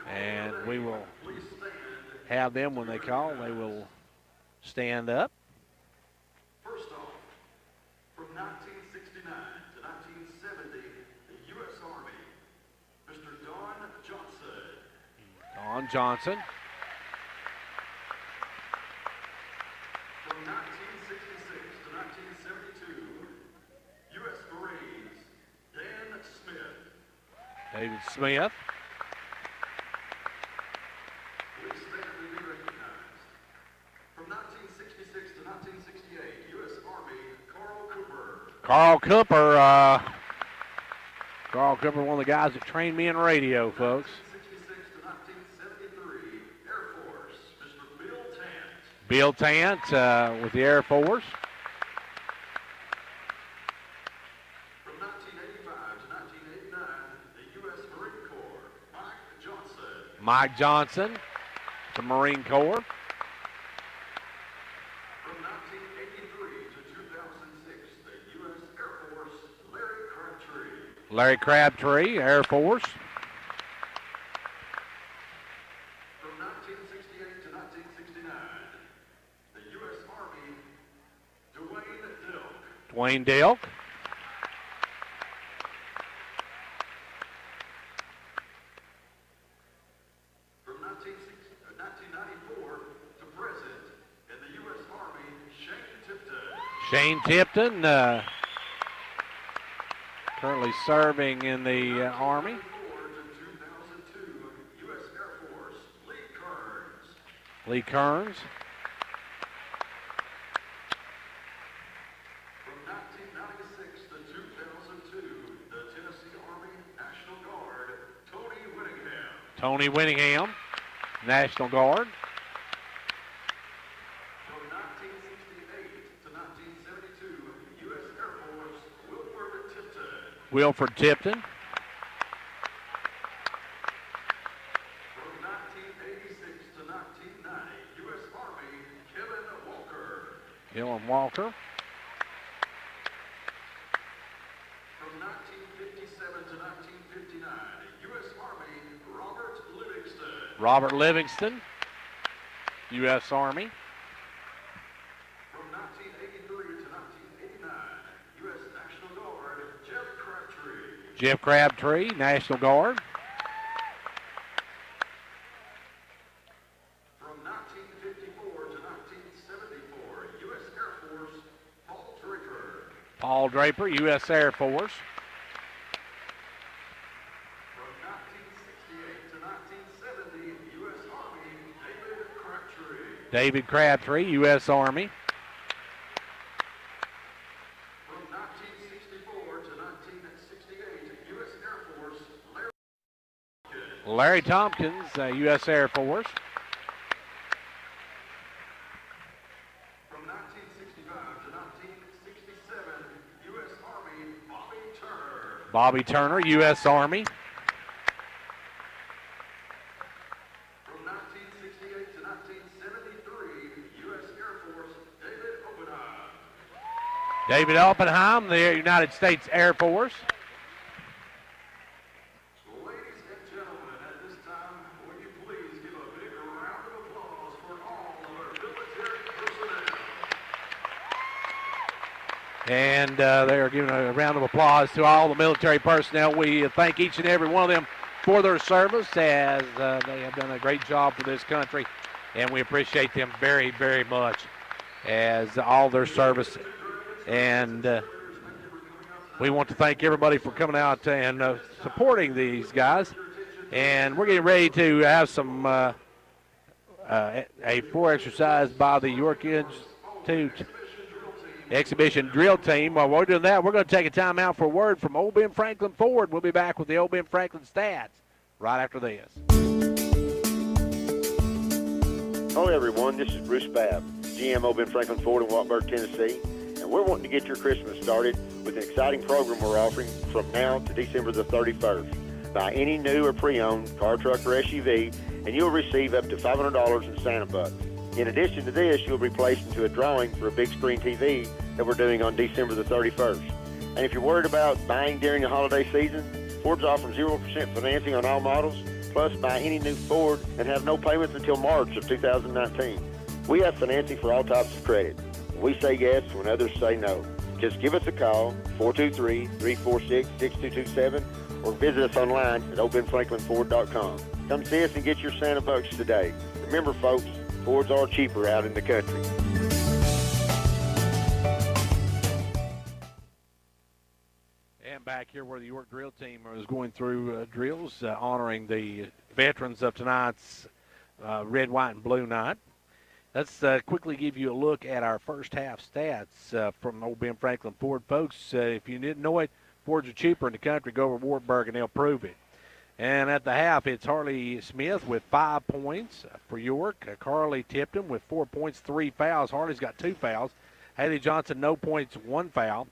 And we will have them when they call. They will stand up. First off, from 1969 to 1970, the U.S. Army, Mr. Don Johnson. Don Johnson. From 1966 to 1972, U.S. Marines, Dan Smith. David Smith. Please stand and be recognized. From 1966 to 1968, U.S. Army, Carl Cooper. Carl Cooper, one of the guys that trained me in radio, folks. 1966 to 1973, Air Force, Mr. Bill Tant. Bill Tant with the Air Force. From 1985 to 1989, the U.S. Marine Corps, Mike Johnson. Mike Johnson, the Marine Corps. From 1983 to 2006, the U.S. Air Force, Larry Crabtree. Larry Crabtree, Air Force. From 1968 to 1969, the U.S. Army, Dwayne Dilk. Dwayne Dilk. From 1994 to present, in the U.S. Army, Shane Tipton. Shane Tipton, currently serving in the Army. 2002, U.S. Air Force, Lee Kearns. Lee Kearns. From 1996 to 2002, the Tennessee Army National Guard, Tony Whittingham. Tony Whittingham, National Guard. From 1968 to 1972, U.S. Air Force, Wilford Tipton. Wilford Tipton. From 1986 to 1990, U.S. Army, Kevin Walker. Dylan Walker. From 1957 to 1959, U.S. Army, Robert Livingston. Robert Livingston, U.S. Army. From 1983 to 1989, U.S. National Guard, Jeff Crabtree. Jeff Crabtree, National Guard. From 1954 to 1974, U.S. Air Force, Paul Draper. Paul Draper, U.S. Air Force. From 1968 to 1970, U.S. Army, David Crabtree. David Crabtree, U.S. Army. From 1964 to 1968, U.S. Air Force, Larry Tompkins, U.S. Air Force. From 1965 to 1967, U.S. Army, Bobby Turner. Bobby Turner, U.S. Army. From 1968 to 1973, U.S. Air Force, David Oppenheim. David Oppenheim, the United States Air Force. Ladies and gentlemen, at this time, would you please give a big round of applause for all of our military personnel. And they are giving a round of applause to all the military personnel. We thank each and every one of them for their service, as they have done a great job for this country. And we appreciate them very, very much as all their service. And we want to thank everybody for coming out and supporting these guys. And we're getting ready to have some a floor exercise by the York Institute Exhibition Drill Team. While we're doing that, we're going to take a time out for a word from Old Ben Franklin Ford. We'll be back with the Old Ben Franklin stats right after this. Hello, everyone. This is Bruce Babb, GM Old Ben Franklin Ford in Wartburg, Tennessee. And we're wanting to get your Christmas started with an exciting program we're offering from now to December the 31st. Buy any new or pre-owned car, truck, or SUV, and you'll receive up to $500 in Santa bucks. In addition to this, you'll be placed into a drawing for a big screen TV that we're doing on December the 31st. And if you're worried about buying during the holiday season, Ford's offering 0% financing on all models, plus buy any new Ford and have no payments until March of 2019. We have financing for all types of credit. We say yes when others say no. Just give us a call, 423-346-6227, or visit us online at oldbenfranklinford.com. Come see us and get your Santa bucks today. Remember, folks, Fords are cheaper out in the country. And back here where the York drill team is going through drills, honoring the veterans of tonight's red, white, and blue night. Let's quickly give you a look at our first half stats from Old Ben Franklin Ford. Folks, if you didn't know it, Fords are cheaper in the country. Go over Wartburg and they'll prove it. And at the half, it's Harley Smith with 5 points for York. Carly Tipton with 4 points, 3 fouls. Harley's got 2 fouls. Haley Johnson, no points, 1 foul.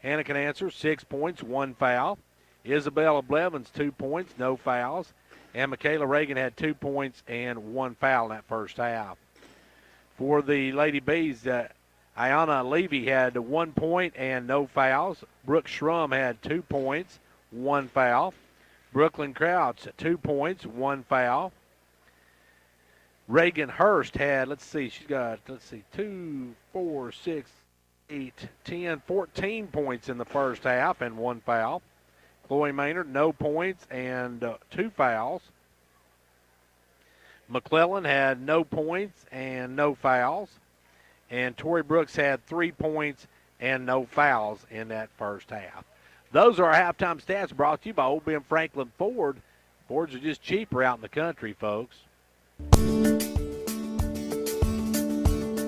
Hannah Canancer, 6 points, 1 foul. Isabella Blevins, 2 points, no fouls. And Michaela Reagan had 2 points and 1 foul in that first half. For the Lady Bees, Ayana Levy had 1 point and no fouls. Brooke Schrum had 2 points, 1 foul. Brooklyn Crouch, 2 points, 1 foul. Reagan Hurst had, she's got 2, 4, 6, 8, 10, 14 points in the first half and 1 foul. Chloe Maynard, no points and 2 fouls. McClellan had no points and no fouls. And Tori Brooks had 3 points and no fouls in that first half. Those are our halftime stats brought to you by Old Ben Franklin Ford. Fords are just cheaper out in the country, folks.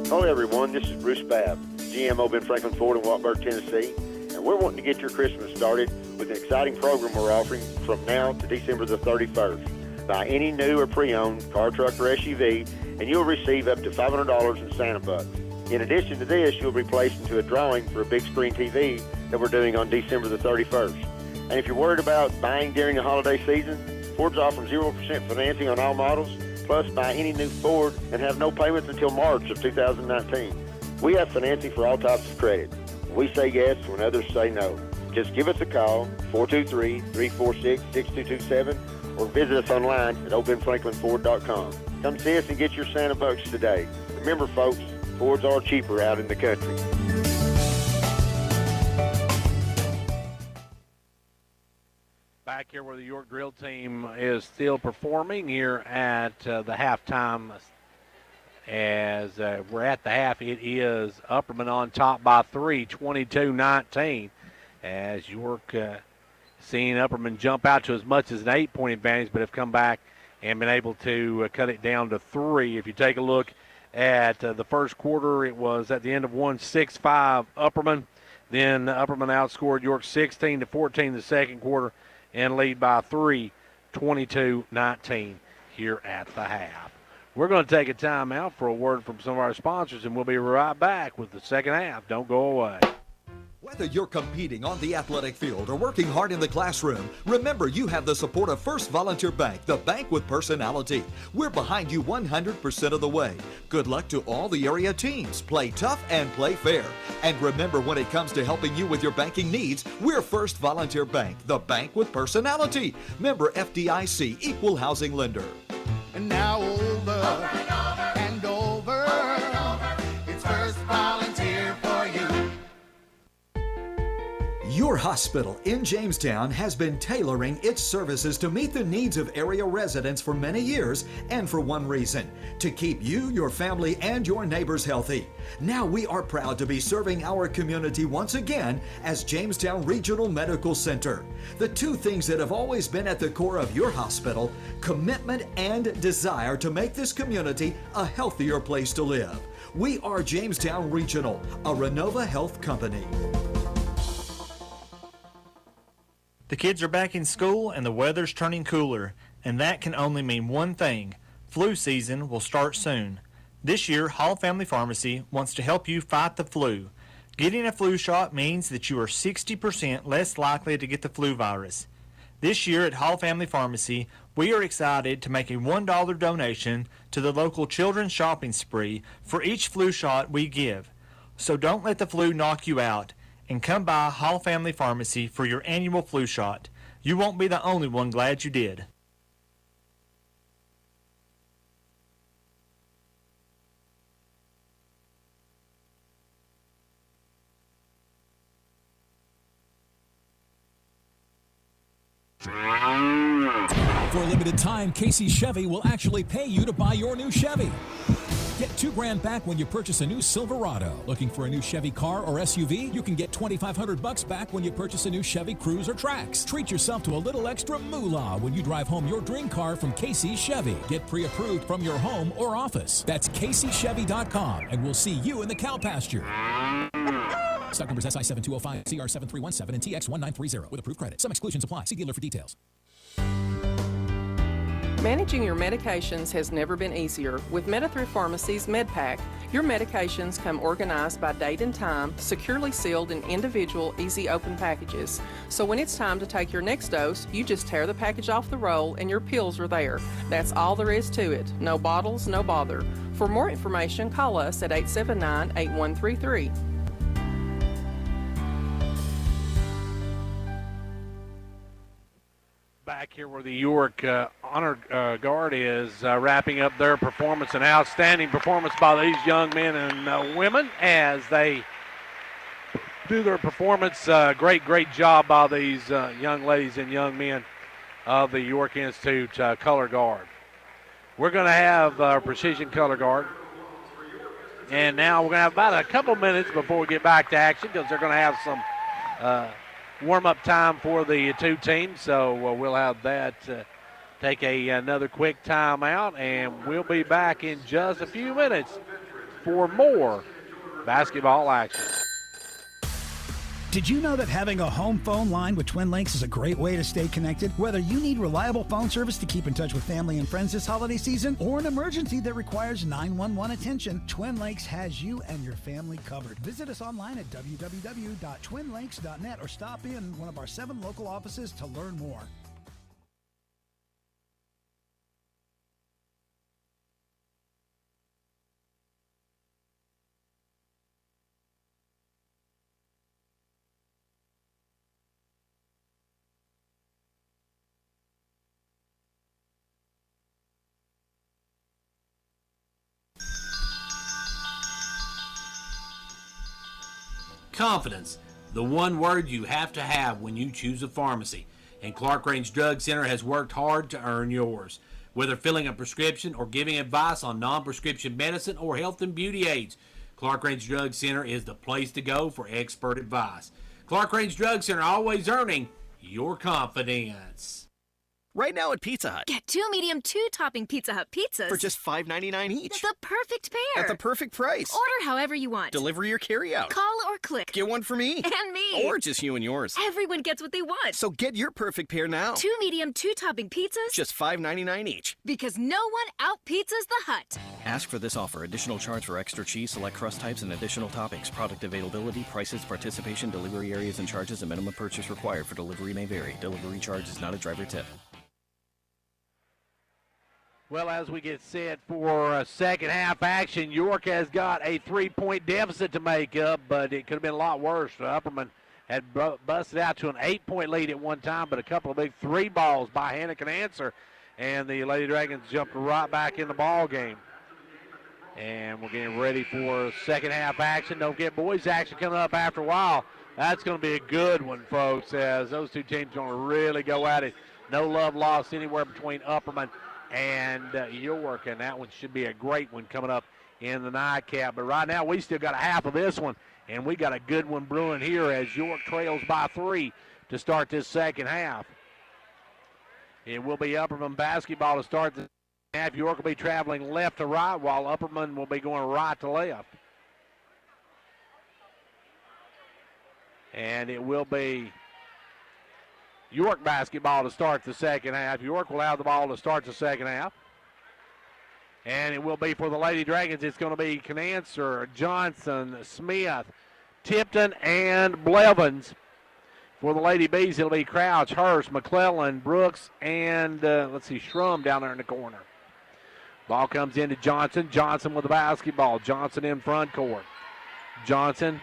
Hello, everyone. This is Bruce Babb, GM Old Ben Franklin Ford in Wartburg, Tennessee. And we're wanting to get your Christmas started with an exciting program we're offering from now to December the 31st. Buy any new or pre-owned car, truck, or SUV, and you'll receive up to $500 in Santa bucks. In addition to this, you'll be placed into a drawing for a big screen TV that we're doing on December the 31st. And if you're worried about buying during the holiday season, Ford's offering 0% financing on all models, plus buy any new Ford and have no payments until March of 2019. We have financing for all types of credit. We say yes when others say no. Just give us a call, 423-346-6227, or visit us online at oldbenfranklinford.com. Come see us and get your Santa bucks today. Remember, folks, Fords are cheaper out in the country. Back here where the York drill team is still performing here at the halftime. As we're at the half, it is Upperman on top by 3, 22-19. As York seeing Upperman jump out to as much as an 8-point advantage, but have come back and been able to cut it down to 3. If you take a look at the first quarter, it was at the end of 1-6-5 Upperman. Then Upperman outscored York 16-14 the second quarter and lead by 3, 22-19 here at the half. We're going to take a timeout for a word from some of our sponsors, and we'll be right back with the second half. Don't go away. Whether you're competing on the athletic field or working hard in the classroom, remember you have the support of First Volunteer Bank, the bank with personality. We're behind you 100% of the way. Good luck to all the area teams. Play tough and play fair. And remember, when it comes to helping you with your banking needs, we're First Volunteer Bank, the bank with personality. Member FDIC, Equal Housing Lender. And now over and over, it's First Volunteer for you. Your hospital in Jamestown has been tailoring its services to meet the needs of area residents for many years, and for one reason: to keep you, your family, and your neighbors healthy. Now we are proud to be serving our community once again as Jamestown Regional Medical Center. The two things that have always been at the core of your hospital: commitment and desire to make this community a healthier place to live. We are Jamestown Regional, a Renova Health company. The kids are back in school and the weather's turning cooler, and that can only mean one thing: flu season will start soon. This year, Hall Family Pharmacy wants to help you fight the flu. Getting a flu shot means that you are 60% less likely to get the flu virus. This year at Hall Family Pharmacy, we are excited to make a $1 donation to the local children's shopping spree for each flu shot we give. So don't let the flu knock you out, and come by Hall Family Pharmacy for your annual flu shot. You won't be the only one glad you did. For a limited time, Casey Chevy will actually pay you to buy your new Chevy. Get $2,000 back when you purchase a new Silverado. Looking for a new Chevy car or SUV? You can get $2,500 back when you purchase a new Chevy Cruze or Trax. Treat yourself to a little extra moolah when you drive home your dream car from Casey Chevy. Get pre-approved from your home or office. That's CaseyChevy.com, and we'll see you in the cow pasture. Stock numbers SI7205, CR7317, and TX1930 with approved credit. Some exclusions apply. See dealer for details. Managing your medications has never been easier. With Metathrift Pharmacy's MedPack, your medications come organized by date and time, securely sealed in individual, easy open packages. So when it's time to take your next dose, you just tear the package off the roll and your pills are there. That's all there is to it. No bottles, no bother. For more information, call us at 879-8133. Back here where the York Honor Guard is wrapping up their performance. An outstanding performance by these young men and women as they do their performance. Great job by these young ladies and young men of the York Institute Color Guard. We're going to have our Precision Color Guard. And now we're going to have about a couple minutes before we get back to action because they're going to have some warm-up time for the two teams, so we'll have that. Take another quick timeout, and we'll be back in just a few minutes for more basketball action. Did you know that having a home phone line with Twin Links is a great way to stay connected? Whether you need reliable phone service to keep in touch with family and friends this holiday season or an emergency that requires 911 attention, Twin Links has you and your family covered. Visit us online at www.twinlinks.net or stop in one of our 7 local offices to learn more. Confidence, the one word you have to have when you choose a pharmacy, and Clark Range Drug Center has worked hard to earn yours. Whether filling a prescription or giving advice on non-prescription medicine or health and beauty aids, Clark Range Drug Center is the place to go for expert advice. Clark Range Drug Center, always earning your confidence. Right now at Pizza Hut. Get 2 medium 2-topping Pizza Hut pizzas. For just $5.99 each. The perfect pair. At the perfect price. Order however you want. Delivery or carryout. Call or click. Get one for me. And me. Or just you and yours. Everyone gets what they want. So get your perfect pair now. 2 medium 2-topping pizzas. Just $5.99 each. Because no one out-pizzas the Hut. Ask for this offer. Additional charge for extra cheese, select crust types, and additional toppings. Product availability, prices, participation, delivery areas, and charges. A minimum purchase required for delivery may vary. Delivery charge is not a driver tip. Well, as we get set for second half action, York has got a 3-point deficit to make up, but it could have been a lot worse. Upperman had busted out to an 8-point lead at one time, but a couple of big 3 balls by Hennick and Answer, and the Lady Dragons jumped right back in the ball game. And we're getting ready for second half action. Don't get boys action coming up after a while. That's going to be a good one, folks, as those two teams are going to really go at it. No love lost anywhere between Upperman and York, and that one should be a great one coming up in the nightcap. But right now, we still got a half of this one, and we got a good one brewing here as York trails by 3 to start this second half. It will be Upperman basketball to start the half. York will be traveling left to right, while Upperman will be going right to left. And it will be York basketball to start the second half. York will have the ball to start the second half. And it will be for the Lady Dragons. It's going to be Canancer, Johnson, Smith, Tipton, and Blevins. For the Lady Bees, it'll be Crouch, Hurst, McClellan, Brooks, and Shrum down there in the corner. Ball comes into Johnson. Johnson with the basketball. Johnson in front court. Johnson.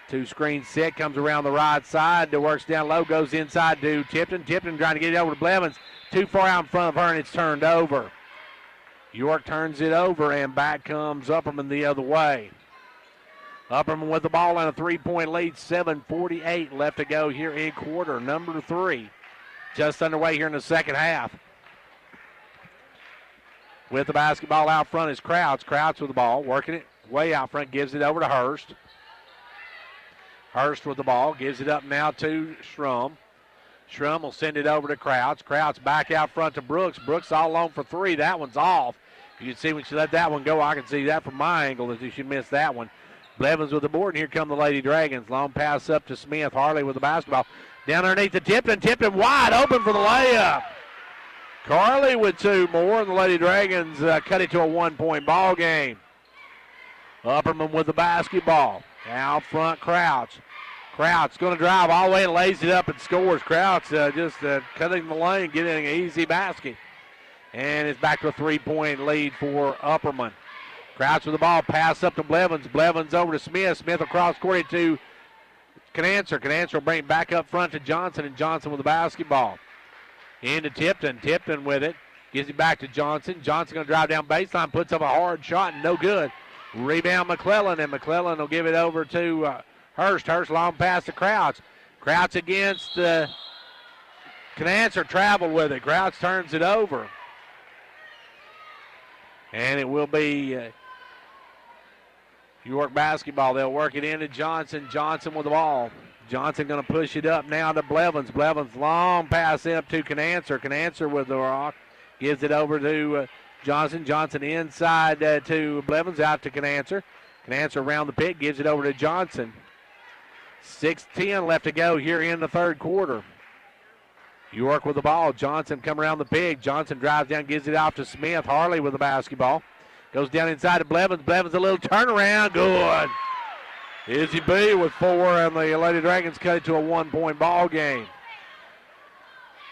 Two screen set, comes around the right side, works down low, goes inside to Tipton. Tipton trying to get it over to Blevins. Too far out in front of her, and it's turned over. York turns it over, and back comes Upperman the other way. Upperman with the ball and a 3-point lead, 7:48 left to go here in quarter number 3. Just underway here in the second half. With the basketball out front is Crouch. Crouch with the ball, working it way out front, gives it over to Hurst. Hurst with the ball, gives it up now to Schrum. Schrum will send it over to Crouch. Crouch back out front to Brooks. Brooks all alone for 3. That one's off. You can see when she let that one go, I can see that from my angle that she missed that one. Blevins with the board, and here come the Lady Dragons. Long pass up to Smith. Harley with the basketball. Down underneath the Tipton. Tipton wide open for the layup. Carly with 2 more, and the Lady Dragons cut it to a 1-point ball game. Upperman with the basketball. Out front, Crouch. Crouch going to drive all the way and lays it up and scores. Crouch just cutting the lane, getting an easy basket. And it's back to a 3-point lead for Upperman. Crouch with the ball, pass up to Blevins. Blevins over to Smith. Smith across court to Canancer. Canancer will bring it back up front to Johnson, and Johnson with the basketball. Into Tipton. Tipton with it. Gives it back to Johnson. Johnson going to drive down baseline, puts up a hard shot, and no good. Rebound McClellan, and McClellan will give it over to Hurst. Hurst long pass to Crouch. Crouch against Canancer, traveled with it. Crouch turns it over. And it will be York basketball. They'll work it into Johnson. Johnson with the ball. Johnson going to push it up now to Blevins. Blevins long pass up to Canancer. Canancer with the rock. Gives it over to Johnson. Johnson inside to Blevins, out to Canancer. Canancer around the pick, gives it over to Johnson. 6:10 left to go here in the third quarter. York with the ball. Johnson come around the pick. Johnson drives down, gives it off to Smith. Harley with the basketball. Goes down inside to Blevins. Blevins a little turnaround. Good. Izzy B with 4, and the Lady Dragons cut it to a 1-point ball game.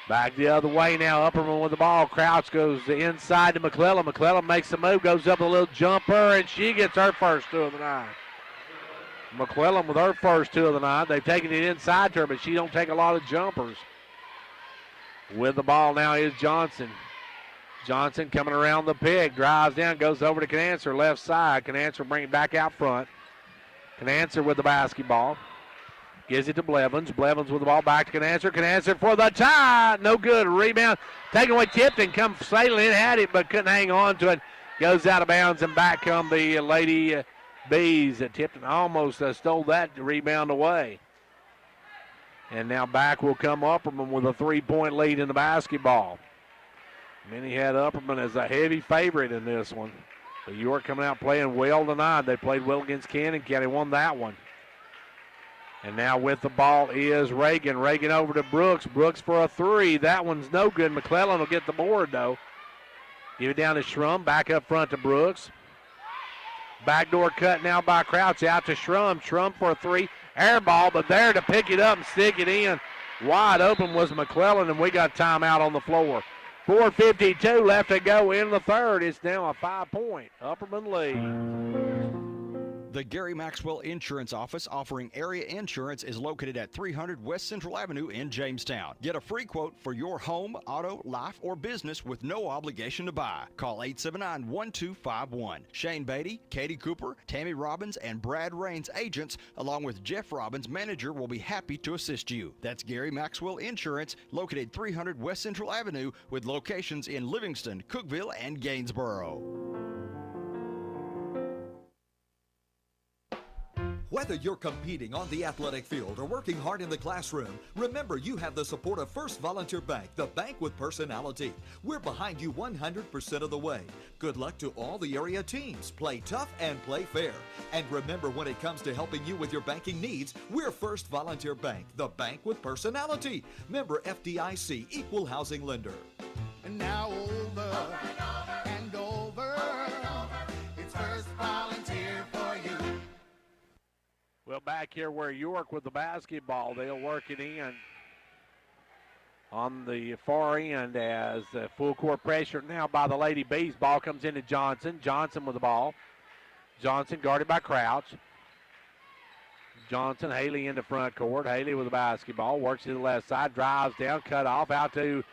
Back the other way now. Upperman with the ball. Crouch goes inside to McClellan. McClellan makes the move, goes up a little jumper, and she gets her first 2 of the night. McClellan with her first 2 of the night. They've taken it inside to her, but she don't take a lot of jumpers. With the ball now is Johnson. Johnson coming around the pick, drives down, goes over to Canancer, left side. Canancer bring it back out front. Canancer with the basketball. Gives it to Blevins. Blevins with the ball back to Canancer. Canancer for the tie. No good. Rebound. Taken away. Tipton come sailing in, had it, but couldn't hang on to it. Goes out of bounds, and back come the Lady Bees. Tipton almost stole that rebound away. And now back will come Upperman with a 3-point lead in the basketball. Many had Upperman as a heavy favorite in this one. But York coming out playing well tonight. They played well against Cannon County, won that one. And now with the ball is Reagan. Reagan over to Brooks. Brooks for a 3. That one's no good. McClellan will get the board, though. Give it down to Schrum. Back up front to Brooks. Backdoor cut now by Crouch. Out to Schrum. Schrum for a 3. Air ball, but there to pick it up and stick it in. Wide open was McClellan, and we got timeout on the floor. 4:52 left to go in the third. It's now a 5-point Upperman lead. The Gary Maxwell Insurance Office offering area insurance is located at 300 West Central Avenue in Jamestown. Get a free quote for your home, auto, life, or business with no obligation to buy. Call 879-1251. Shane Beatty, Katie Cooper, Tammy Robbins, and Brad Raines agents, along with Jeff Robbins, manager, will be happy to assist you. That's Gary Maxwell Insurance, located 300 West Central Avenue, with locations in Livingston, Cookeville, and Gainsboro. Whether you're competing on the athletic field or working hard in the classroom, remember you have the support of First Volunteer Bank, the bank with personality. We're behind you 100% of the way. Good luck to all the area teams. Play tough and play fair. And remember, when it comes to helping you with your banking needs, we're First Volunteer Bank, the bank with personality. Member FDIC, equal housing lender. And now over and over, it's First Volunteer for you. Well, back here where York with the basketball, they'll work it in on the far end as full court pressure now by the Lady Bees. Ball comes into Johnson. Johnson with the ball. Johnson guarded by Crouch. Johnson, Haley into front court. Haley with the basketball, works to the left side, drives down, cut off, out to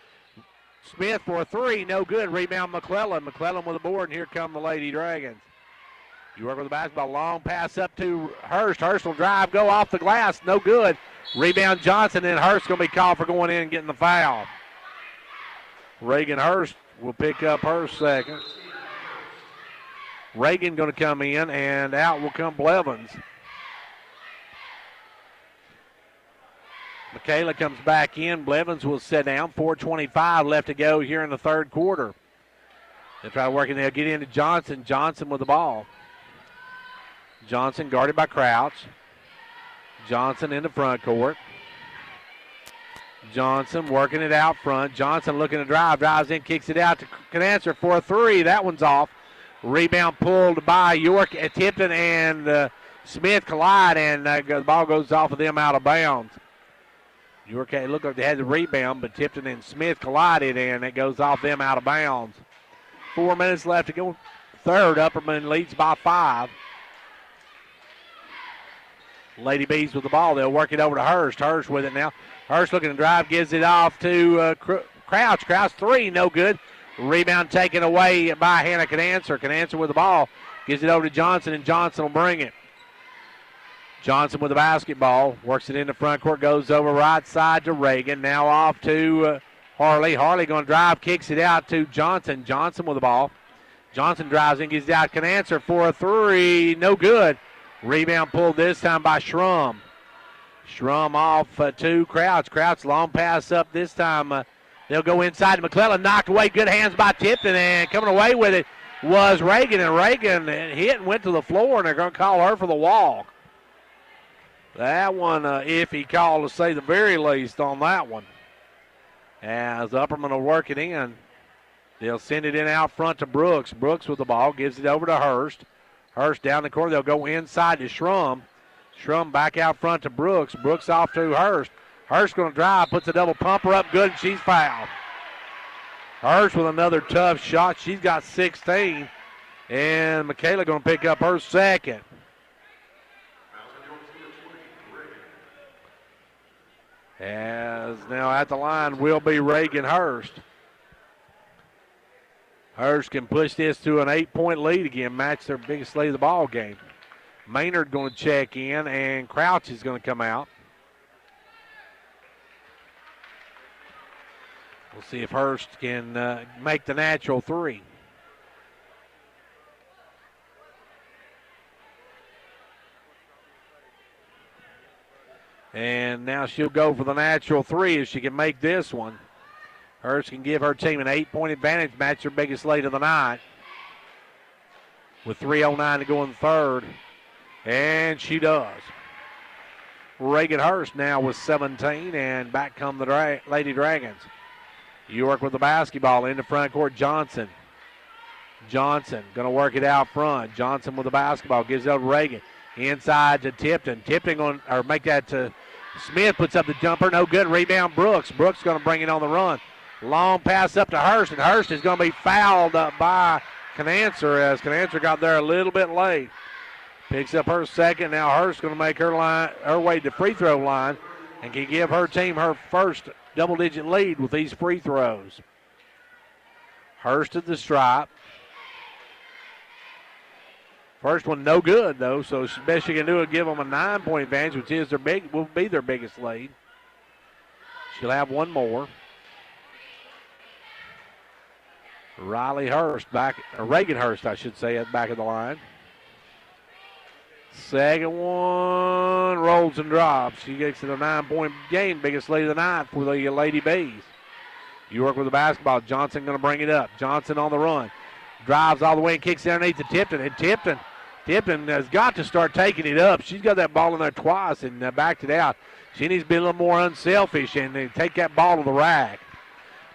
Smith for a three, no good. Rebound McClellan. McClellan with the board, and here come the Lady Dragons. You work with the basketball, long pass up to Hurst. Hurst will drive, go off the glass, no good. Rebound Johnson, and Hurst going to be called for going in and getting the foul. Reagan Hurst will pick up her second. Reagan going to come in, and out will come Blevins. Michaela comes back in. Blevins will sit down. 4:25 left to go here in the third quarter. They try working. They'll get into Johnson. Johnson with the ball. Johnson guarded by Crouch. Johnson in the front court. Johnson working it out front. Johnson looking to drive. Drives in, kicks it out to Canancer for a three. That one's off. Rebound pulled by York at Tipton, and Smith collide, and the ball goes off of them out of bounds. York looked like they had the rebound, but Tipton and Smith collided, and it goes off them out of bounds. 4 minutes left to go. Third, Upperman leads by 5. Lady Bees with the ball. They'll work it over to Hurst. Hurst with it now. Hurst looking to drive, gives it off to Crouch. Crouch three, no good. Rebound taken away by Hannah Canancer. Canancer with the ball. Gives it over to Johnson, and Johnson will bring it. Johnson with the basketball. Works it in the front court. Goes over right side to Reagan. Now off to Harley. Harley going to drive. Kicks it out to Johnson. Johnson with the ball. Johnson drives in. Gives it out Canancer for a three. No good. Rebound pulled this time by Schrum. Schrum off to Crouch. Crouch long pass up this time. They'll go inside. McClellan knocked away. Good hands by Tipton, and coming away with it was Reagan. And Reagan hit and went to the floor, and they're going to call her for the walk. That one, iffy call to say the very least on that one. As Upperman will work it in. They'll send it in out front to Brooks. Brooks with the ball. Gives it over to Hurst. Hurst down the corner. They'll go inside to Schrum. Schrum back out front to Brooks. Brooks off to Hurst. Hurst going to drive. Puts a double pumper up good, and she's fouled. Hurst with another tough shot. She's got 16. And Michaela going to pick up her second. As now at the line will be Reagan Hurst. Hurst can push this to an 8-point lead again, match their biggest lead of the ball game. Maynard going to check in, and Crouch is going to come out. We'll see if Hurst can make the natural three. And now she'll go for the natural three if she can make this one. Hurst can give her team an 8-point advantage, match her biggest lead of the night. With 3:09 to go in the third. And she does. Reagan Hurst now with 17, and back come the Lady Dragons. York with the basketball in the front court. Johnson. Johnson going to work it out front. Johnson with the basketball. Gives it over to Reagan. Inside to Tipton. Tipton going to make that to Smith. Puts up the jumper. No good. Rebound Brooks. Brooks going to bring it on the run. Long pass up to Hurst, and Hurst is going to be fouled up by Canancer as Canancer got there a little bit late. Picks up her second. Now Hurst going to make her way to the free throw line and can give her team her first double-digit lead with these free throws. Hurst at the stripe. First one no good, though, so best she can do is give them a 9-point advantage, which is will be their biggest lead. She'll have one more. Riley Hurst Reagan Hurst, I should say, at the back of the line. Second one rolls and drops. She gets to the 9-point game, biggest lead of the night for the Lady Bees. You work with the basketball. Johnson going to bring it up. Johnson on the run. Drives all the way and kicks it underneath to Tipton. And Tipton has got to start taking it up. She's got that ball in there twice and backed it out. She needs to be a little more unselfish and take that ball to the rack.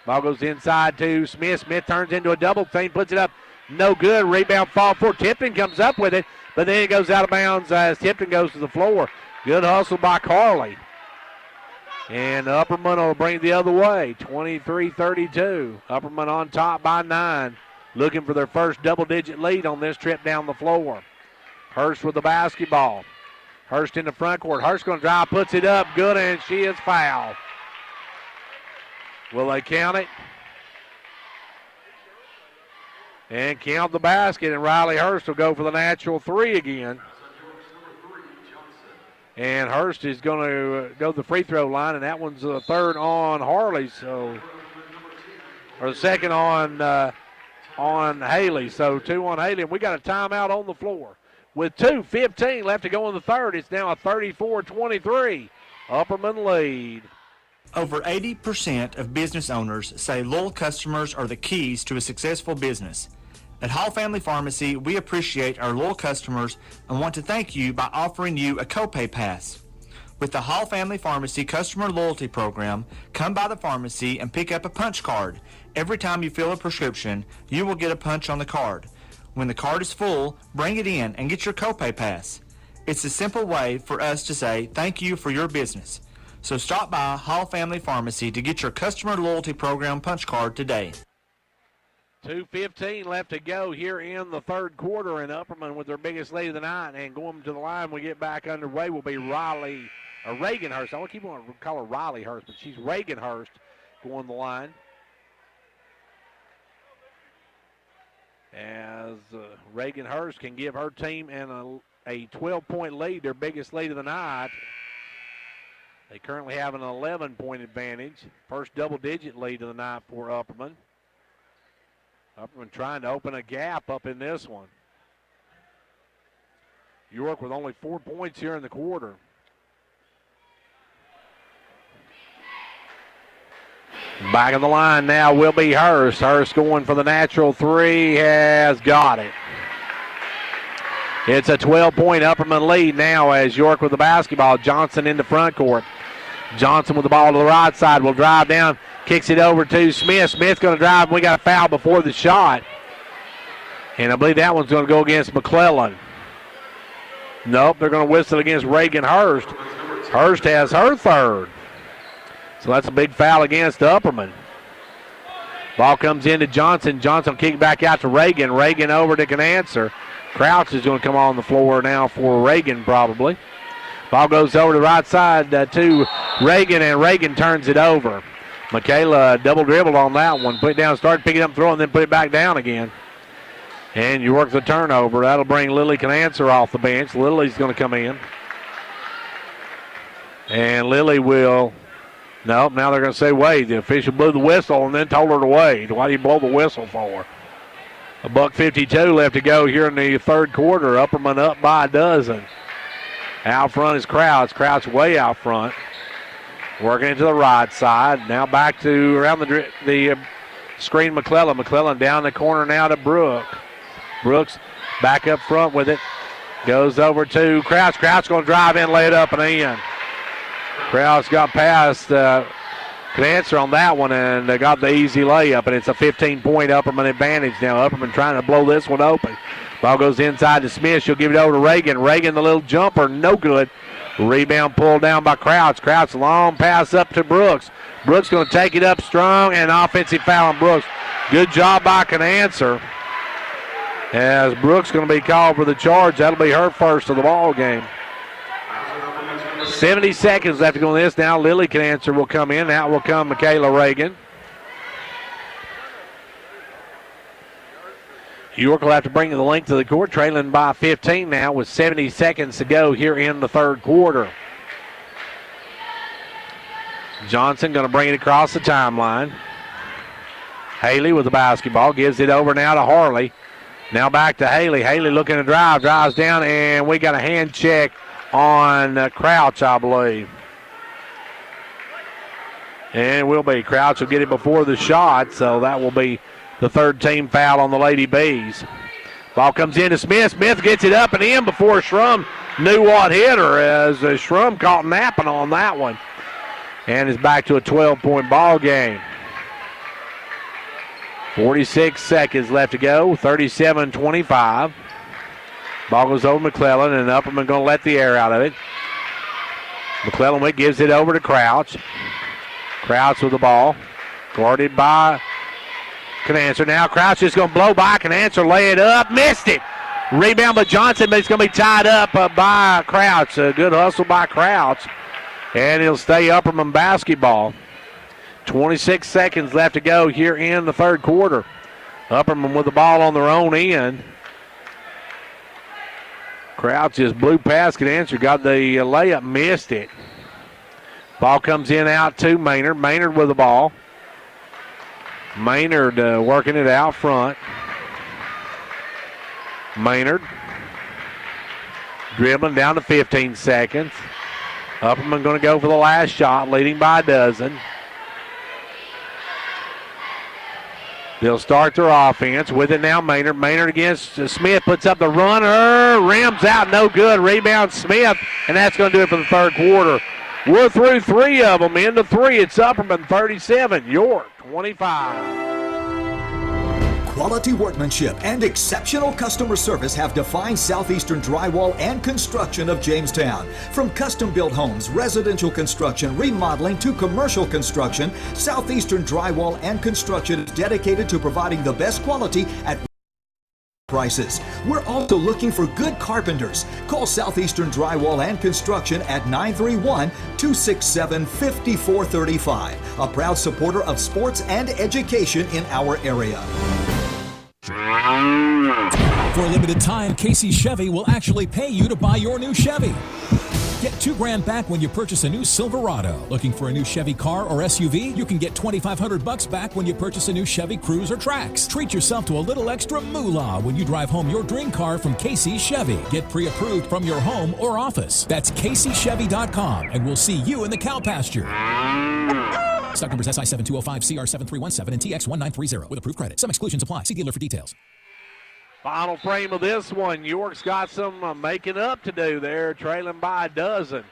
Ball goes inside to Smith. Smith turns into a double team, puts it up. No good. Rebound fall for Tipton. Comes up with it, but then it goes out of bounds as Tipton goes to the floor. Good hustle by Carly. And Upperman will bring it the other way. 23-32. Upperman on top by 9. Looking for their first double-digit lead on this trip down the floor. Hurst with the basketball. Hurst in the front court. Hurst going to drive, puts it up, good, and she is fouled. Will they count it? And count the basket, and Riley Hurst will go for the natural three again. And Hurst is going to go to the free throw line, and that one's the third on Harley, or the second on Haley. So 2 on Haley, and we got a timeout on the floor. With 2:15 left to go in the third, it's now a 34-23 Upperman lead. Over 80% of business owners say loyal customers are the keys to a successful business. At Hall Family Pharmacy, we appreciate our loyal customers and want to thank you by offering you a copay pass. With the Hall Family Pharmacy Customer Loyalty Program, come by the pharmacy and pick up a punch card. Every time you fill a prescription, you will get a punch on the card. When the card is full, bring it in and get your copay pass. It's a simple way for us to say thank you for your business. So stop by Hall Family Pharmacy to get your Customer Loyalty Program punch card today. 2:15 left to go here in the third quarter, and Upperman with their biggest lead of the night. And going to the line, we get back underway, will be Reagan Hurst. I want to keep on call her Riley Hurst, but she's Reagan Hurst going the line. As Reagan Hurst can give her team a 12-point lead, their biggest lead of the night. They currently have an 11-point advantage. First double-digit lead of the night for Upperman. Upperman trying to open a gap up in this one. York with only 4 points here in the quarter. Back of the line now will be Hurst. Hurst going for the natural three, has got it. It's a 12-point Upperman lead now as York with the basketball. Johnson in the front court. Johnson with the ball to the right side will drive down, kicks it over to Smith. Smith's going to drive, and we got a foul before the shot. And I believe that one's going to go against McClellan. Nope, they're going to whistle against Reagan Hurst. Hurst has her third. So that's a big foul against Upperman. Ball comes into Johnson. Johnson kick back out to Reagan. Reagan over to Canancer. Crouch is going to come on the floor now for Reagan probably. Ball goes over to the right side to Reagan, and Reagan turns it over. Michaela double dribbled on that one. Put it down, started picking up, throwing, then put it back down again. And you work the turnover. That'll bring Lily Canancer off the bench. Lily's going to come in. And Lily will... Nope, now they're going to say wait. The official blew the whistle and then told her to wait. Why do you blow the whistle for? $1:52 left to go here in the third quarter. Upperman up by a dozen. Out front is Crouch. Crouch way out front. Working into the right side. Now back to around the screen McClellan. McClellan down the corner now to Brooks. Brooks back up front with it. Goes over to Crouch. Crouch going to drive in, lay it up and in. Crouch got past Canancer on that one, and they got the easy layup, and it's a 15-point Upperman advantage now. Upperman trying to blow this one open. Ball goes inside to Smith. She'll give it over to Reagan. Reagan, the little jumper, no good. Rebound pulled down by Crouch. Crouch, long pass up to Brooks. Brooks going to take it up strong, and offensive foul on Brooks. Good job by Canancer. As Brooks going to be called for the charge. That'll be her first of the ball game. 70 seconds left to go in this. Now Lily Canancer will come in. Out will come Michaela Reagan. York will have to bring the length to the court, trailing by 15 now with 70 seconds to go here in the third quarter. Johnson going to bring it across the timeline. Haley with the basketball, gives it over now to Harley. Now back to Haley. Haley looking to drive, drives down, and we got a hand check on Crouch, I believe. And will be. Crouch will get it before the shot, so that will be the third team foul on the Lady Bees. Ball comes in to Smith. Smith gets it up and in before Schrum knew what hit her, as Schrum caught napping on that one. And is back to a 12-point ball game. 46 seconds left to go, 37-25. Ball goes over McClellan, and Upperman going to let the air out of it. McClellan gives it over to Crouch. Crouch with the ball, guarded by Canancer. Now Crouch is going to blow by Canancer, lay it up, missed it. Rebound by Johnson, but it's going to be tied up by Crouch. A good hustle by Crouch. And he'll stay Upperman basketball. 26 seconds left to go here in the third quarter. Upperman with the ball on their own end. Crouch just blew past Canancer, got the layup, missed it. Ball comes in out to Maynard. Maynard with the ball. Maynard working it out front. Maynard dribbling down to 15 seconds. Upperman going to go for the last shot, leading by a dozen. They'll start their offense with it now. Maynard. Maynard against Smith, puts up the runner, rims out, no good. Rebound Smith, and that's going to do it for the third quarter. We're through three of them. Into three, it's Upperman 37, York 25. Quality workmanship and exceptional customer service have defined Southeastern Drywall and Construction of Jamestown. From custom-built homes, residential construction, remodeling to commercial construction, Southeastern Drywall and Construction is dedicated to providing the best quality at prices. We're also looking for good carpenters. Call Southeastern Drywall and Construction at 931-267-5435. A proud supporter of sports and education in our area. For a limited time, Casey Chevy will actually pay you to buy your new Chevy. Get $2,000 back when you purchase a new Silverado. Looking for a new Chevy car or SUV? You can get $2,500 back when you purchase a new Chevy Cruze or Trax. Treat yourself to a little extra moolah when you drive home your dream car from Casey Chevy. Get pre-approved from your home or office. That's CaseyChevy.com, and we'll see you in the cow pasture. Stock numbers SI7205, CR7317, and TX1930 with approved credit. Some exclusions apply. See dealer for details. Final frame of this one. York's got some making up to do there, trailing by a dozen.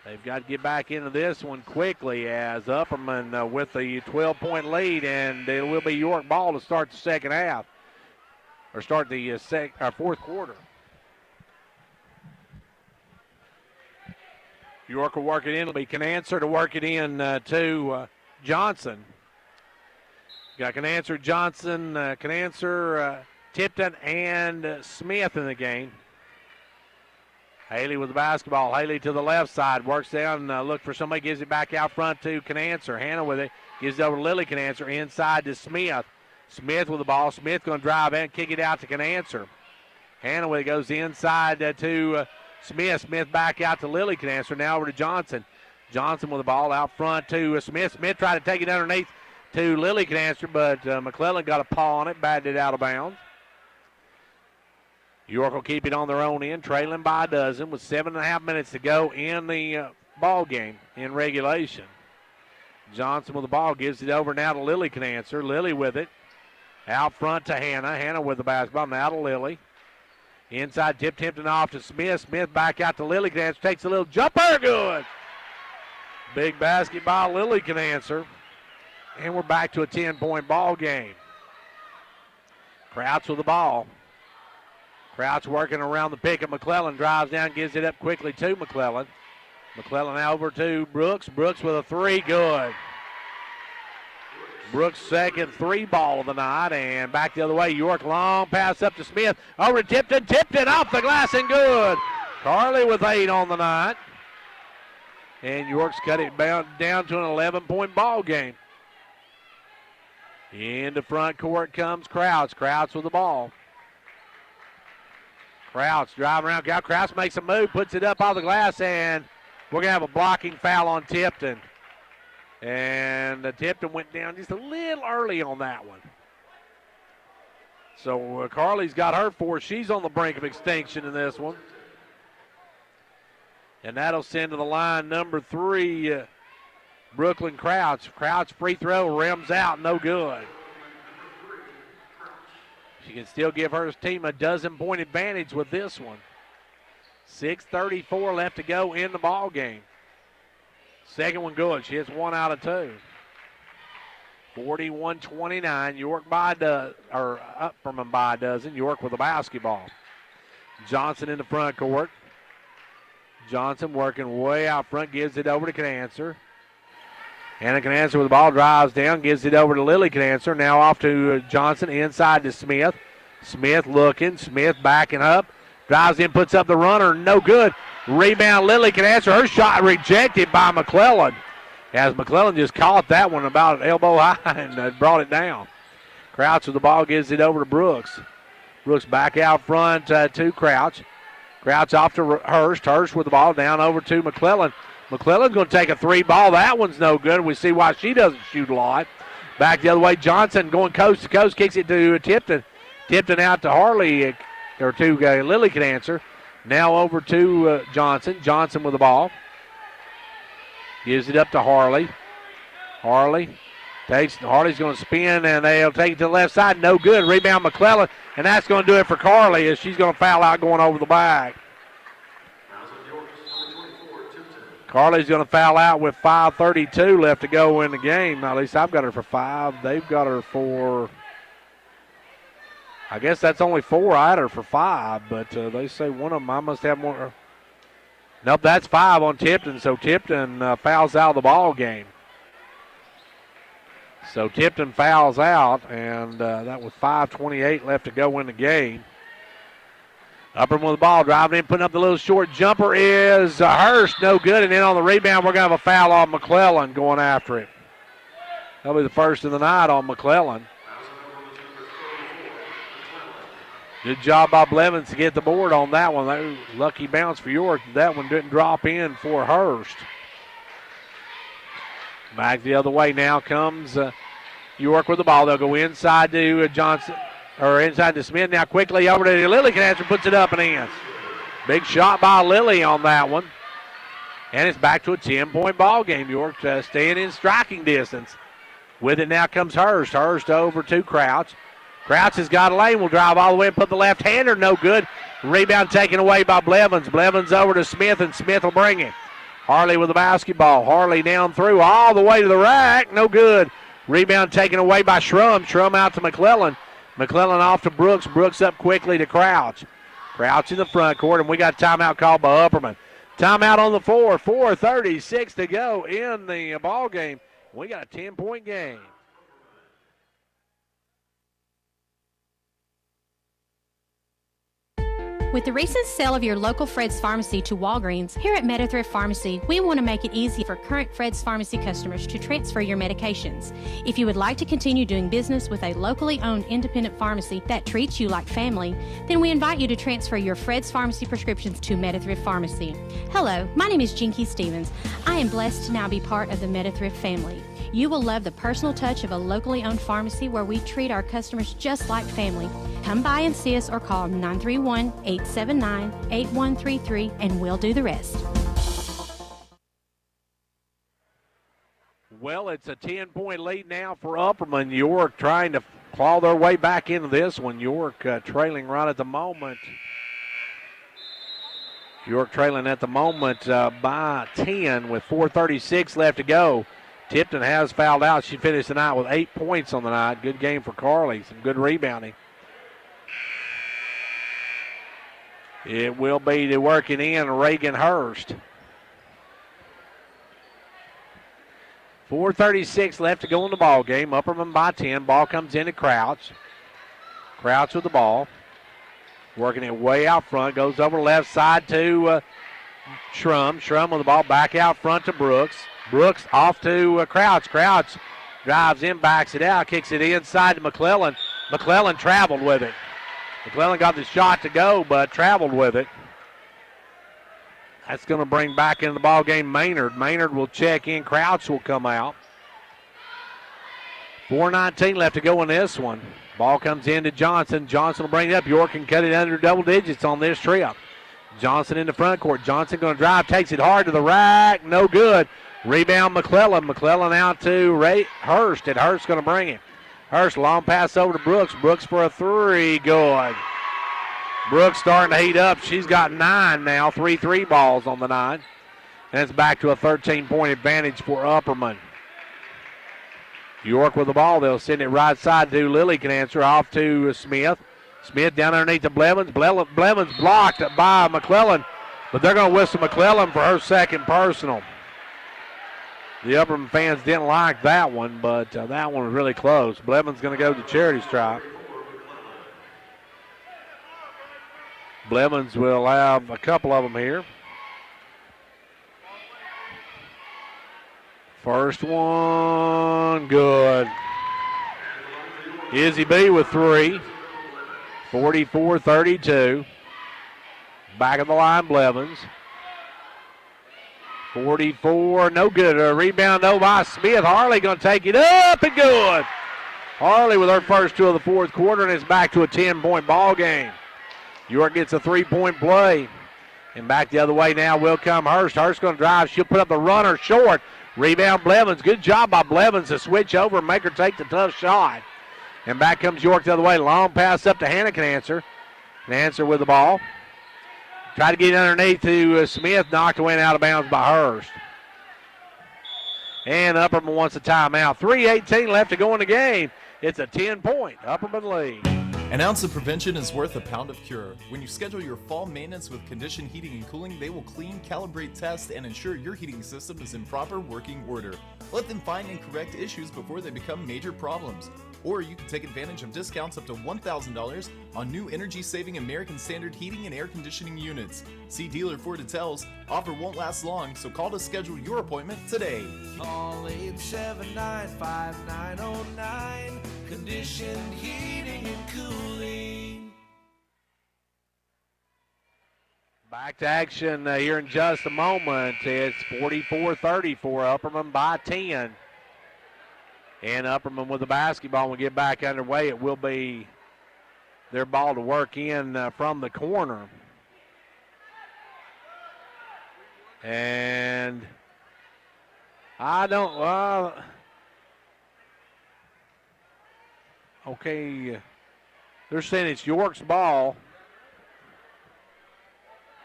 They've got to get back into this one quickly as Upperman with the 12-point lead, and it will be York ball to start the second half, or start the fourth quarter. York will work it in. It'll be Canancer to work it in to Johnson. Got Canancer, Johnson, Tipton, and Smith in the game. Haley with the basketball. Haley to the left side. Works down, look for somebody, gives it back out front to Canancer. Hannah with it. Gives it over to Lily Canancer. Inside to Smith. Smith with the ball. Smith going to drive and kick it out to Canancer. Hannah with it goes inside to Smith. Smith back out to Lily Canancer. Now over to Johnson. Johnson with the ball out front to Smith. Smith tried to take it underneath to Lily Canancer, but McClellan got a paw on it, batted it out of bounds. York will keep it on their own end, trailing by a dozen with 7.5 minutes to go in the ball game in regulation. Johnson with the ball, gives it over now to Lily Canancer. Lily with it. Out front to Hannah. Hannah with the basketball, now to Lily. Inside tip, Tipton off to Smith. Smith back out to Lily Canancer, takes a little jumper, good. Big basketball, Lily Canancer. And we're back to a 10-point ball game. Crouch with the ball. Crouch working around the pick of McClellan. Drives down, gives it up quickly to McClellan. McClellan now over to Brooks. Brooks with a three, good. Brooks' second three ball of the night, and back the other way. York long pass up to Smith. Over to Tipton. Tipton off the glass and good. Carly with 8 on the night. And York's cut it down to an 11-point ball game. Into front court comes Crouch. Crouch with the ball. Crouch driving around. Crouch makes a move, puts it up off the glass, and we're going to have a blocking foul on Tipton. And Tipton went down just a little early on that one. So Carly's got her 4. She's on the brink of extinction in this one. And that'll send to the line number 3, Brooklyn Crouch. Crouch free throw, rims out, no good. She can still give her team a 12-point advantage with this one. 6:34 left to go in the ball game. Second one good. She hits 1 out of 2. 41-29. York by Upperman by a dozen. York with the basketball. Johnson in the front court. Johnson working way out front, gives it over to Canancer. Hannah Canancer with the ball, drives down, gives it over to Lily Canancer. Now off to Johnson, inside to Smith. Smith looking. Smith backing up. Drives in, puts up the runner. No good. Rebound, Lily can answer. Her shot rejected by McClellan. As McClellan just caught that one about elbow high and brought it down. Crouch with the ball, gives it over to Brooks. Brooks back out front to Crouch. Crouch off to Hurst. Hurst with the ball down over to McClellan. McClellan's going to take a three ball. That one's no good. We see why she doesn't shoot a lot. Back the other way, Johnson going coast to coast, kicks it to Tipton. Tipton out to Harley, or to Lily can answer. Now over to Johnson. Johnson with the ball. Gives it up to Harley. Harley's going to spin, and they'll take it to the left side. No good. Rebound McClellan, and that's going to do it for Carly as she's going to foul out going over the back. Carly's going to foul out with 5:32 left to go in the game. Now, at least I've got her for 5. They've got her for, I guess that's only 4. I had her for 5, but they say one of them, I must have more. Nope, that's 5 on Tipton, so Tipton fouls out of the ball game. So Tipton fouls out, and that was 5:28 left to go in the game. Upperman with the ball, driving in, putting up the little short jumper is Hurst, no good. And then on the rebound, we're going to have a foul on McClellan going after it. That'll be the first of the night on McClellan. Good job by Blevins to get the board on that one. That was a lucky bounce for York. That one didn't drop in for Hurst. Back the other way now comes York with the ball. They'll go inside to Johnson. Or inside to Smith. Now quickly over to Lily Cancer, puts it up and in. Big shot by Lily on that one. And it's back to a 10-point ball game. York staying in striking distance. With it now comes Hurst. Hurst over to Crouch. Crouch has got a lane. Will drive all the way and put the left-hander. No good. Rebound taken away by Blevins. Blevins over to Smith, and Smith will bring it. Harley with the basketball. Harley down through all the way to the rack. No good. Rebound taken away by Shrum. Shrum out to McClellan. McClellan off to Brooks. Brooks up quickly to Crouch. Crouch in the front court, and we got a timeout called by Upperman. Timeout on the floor. 4:36 to go in the ball game. We got a 10-point game. With the recent sale of your local Fred's Pharmacy to Walgreens, here at MetaThrift Pharmacy, we want to make it easy for current Fred's Pharmacy customers to transfer your medications. If you would like to continue doing business with a locally owned independent pharmacy that treats you like family, then we invite you to transfer your Fred's Pharmacy prescriptions to MetaThrift Pharmacy. Hello, my name is Jinky Stevens. I am blessed to now be part of the MetaThrift family. You will love the personal touch of a locally owned pharmacy where we treat our customers just like family. Come by and see us or call 931-879-8133 and we'll do the rest. Well, it's a 10-point lead now for Upperman. York trying to claw their way back into this one. York trailing right at the moment. York trailing at the moment by 10 with 4:36 left to go. Tipton has fouled out. She finished the night with 8 points on the night. Good game for Carly. Some good rebounding. It will be to working in Reagan Hurst. 4:36 left to go in the ball game. Upperman by 10. Ball comes in to Crouch. Crouch with the ball. Working it way out front. Goes over left side to Shrum. Shrum with the ball back out front to Brooks. Brooks off to Crouch. Crouch drives in, backs it out, kicks it inside to McClellan. McClellan traveled with it. McClellan got the shot to go, but traveled with it. That's going to bring back into the ball game Maynard. Maynard will check in. Crouch will come out. 4:19 left to go in this one. Ball comes in to Johnson. Johnson will bring it up. York can cut it under double digits on this trip. Johnson in the front court. Johnson going to drive, takes it hard to the rack. No good. Rebound McClellan. McClellan out to Hurst, and Hurst going to bring it. Hurst, long pass over to Brooks. Brooks for a three. Good. Brooks starting to heat up. She's got 9 now. 3 balls on the night. And it's back to a 13-point advantage for Upperman. York with the ball. They'll send it right side to Lily can answer. Off to Smith. Smith down underneath to Blevins. Blevins blocked by McClellan, but they're going to whistle McClellan for her second personal. The Upperman fans didn't like that one, but that one was really close. Blevins going to go to charity stripe. Blevins will have a couple of them here. First one, good. Izzy B with 3. 44-32. Back of the line, Blevins. 44, no good. A rebound, though, by Smith. Harley going to take it up and good. Harley with her first 2 of the fourth quarter, and it's back to a 10-point ball game. York gets a 3-point play. And back the other way now will come Hurst. Hurst going to drive. She'll put up the runner short. Rebound, Blevins. Good job by Blevins to switch over and make her take the tough shot. And back comes York the other way. Long pass up to Hannah Canancer. Canancer with the ball. Try to get underneath to Smith. Knocked away and out of bounds by Hurst. And Upperman wants a timeout. 3:18 left to go in the game. It's a 10-point Upperman lead. An ounce of prevention is worth a pound of cure. When you schedule your fall maintenance with Condition Heating and Cooling, they will clean, calibrate, test, and ensure your heating system is in proper working order. Let them find and correct issues before they become major problems. Or you can take advantage of discounts up to $1,000 on new energy-saving American Standard heating and air conditioning units. See dealer for details. Offer won't last long, so call to schedule your appointment today. Call 879-5909. Conditioned heating and cooling. Back to action here in just a moment. It's 44-30 for Upperman by 10. And Upperman with the basketball will get back underway. It will be their ball to work in from the corner. And I don't, okay, they're saying it's York's ball.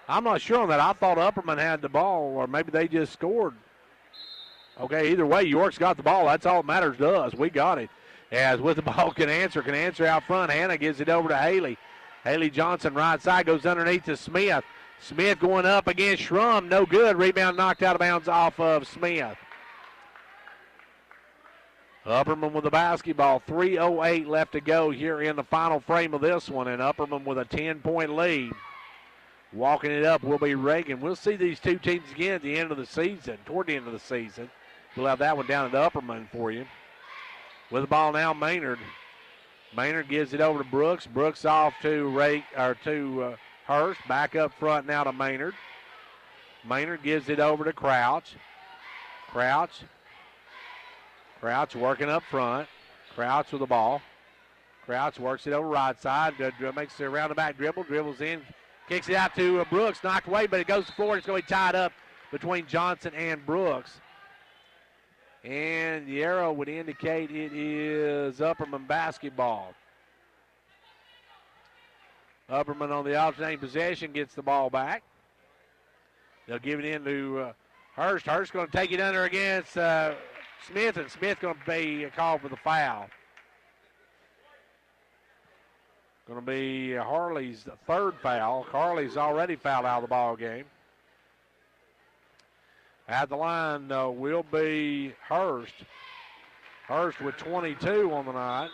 I'm not sure on that. I thought Upperman had the ball, or maybe they just scored. Okay, either way, York's got the ball. That's all that matters to us. We got it. As with the ball, can answer out front. Hannah gives it over to Haley. Haley Johnson, right side, goes underneath to Smith. Smith going up against Schrum. No good. Rebound knocked out of bounds off of Smith. Upperman with the basketball. 3:08 left to go here in the final frame of this one. And Upperman with a 10-point lead. Walking it up will be Reagan. We'll see these two teams again at the end of the season, toward the end of the season. We'll have that one down at Upperman for you. With the ball now, Maynard. Maynard gives it over to Brooks. Brooks off to Hurst. Back up front now to Maynard. Maynard gives it over to Crouch. Crouch working up front. Crouch with the ball. Crouch works it over right side. Makes a roundabout dribble. Dribbles in. Kicks it out to Brooks. Knocked away, but it goes to the floor. It's going to be tied up between Johnson and Brooks. And the arrow would indicate it is Upperman basketball. Upperman on the alternating possession gets the ball back. They'll give it in to Hurst. Hurst going to take it under against Smith, and Smith going to be called for the foul. Going to be Harley's third foul. Harley's already fouled out of the ball game. At the line will be Hurst. Hurst with 22 on the night.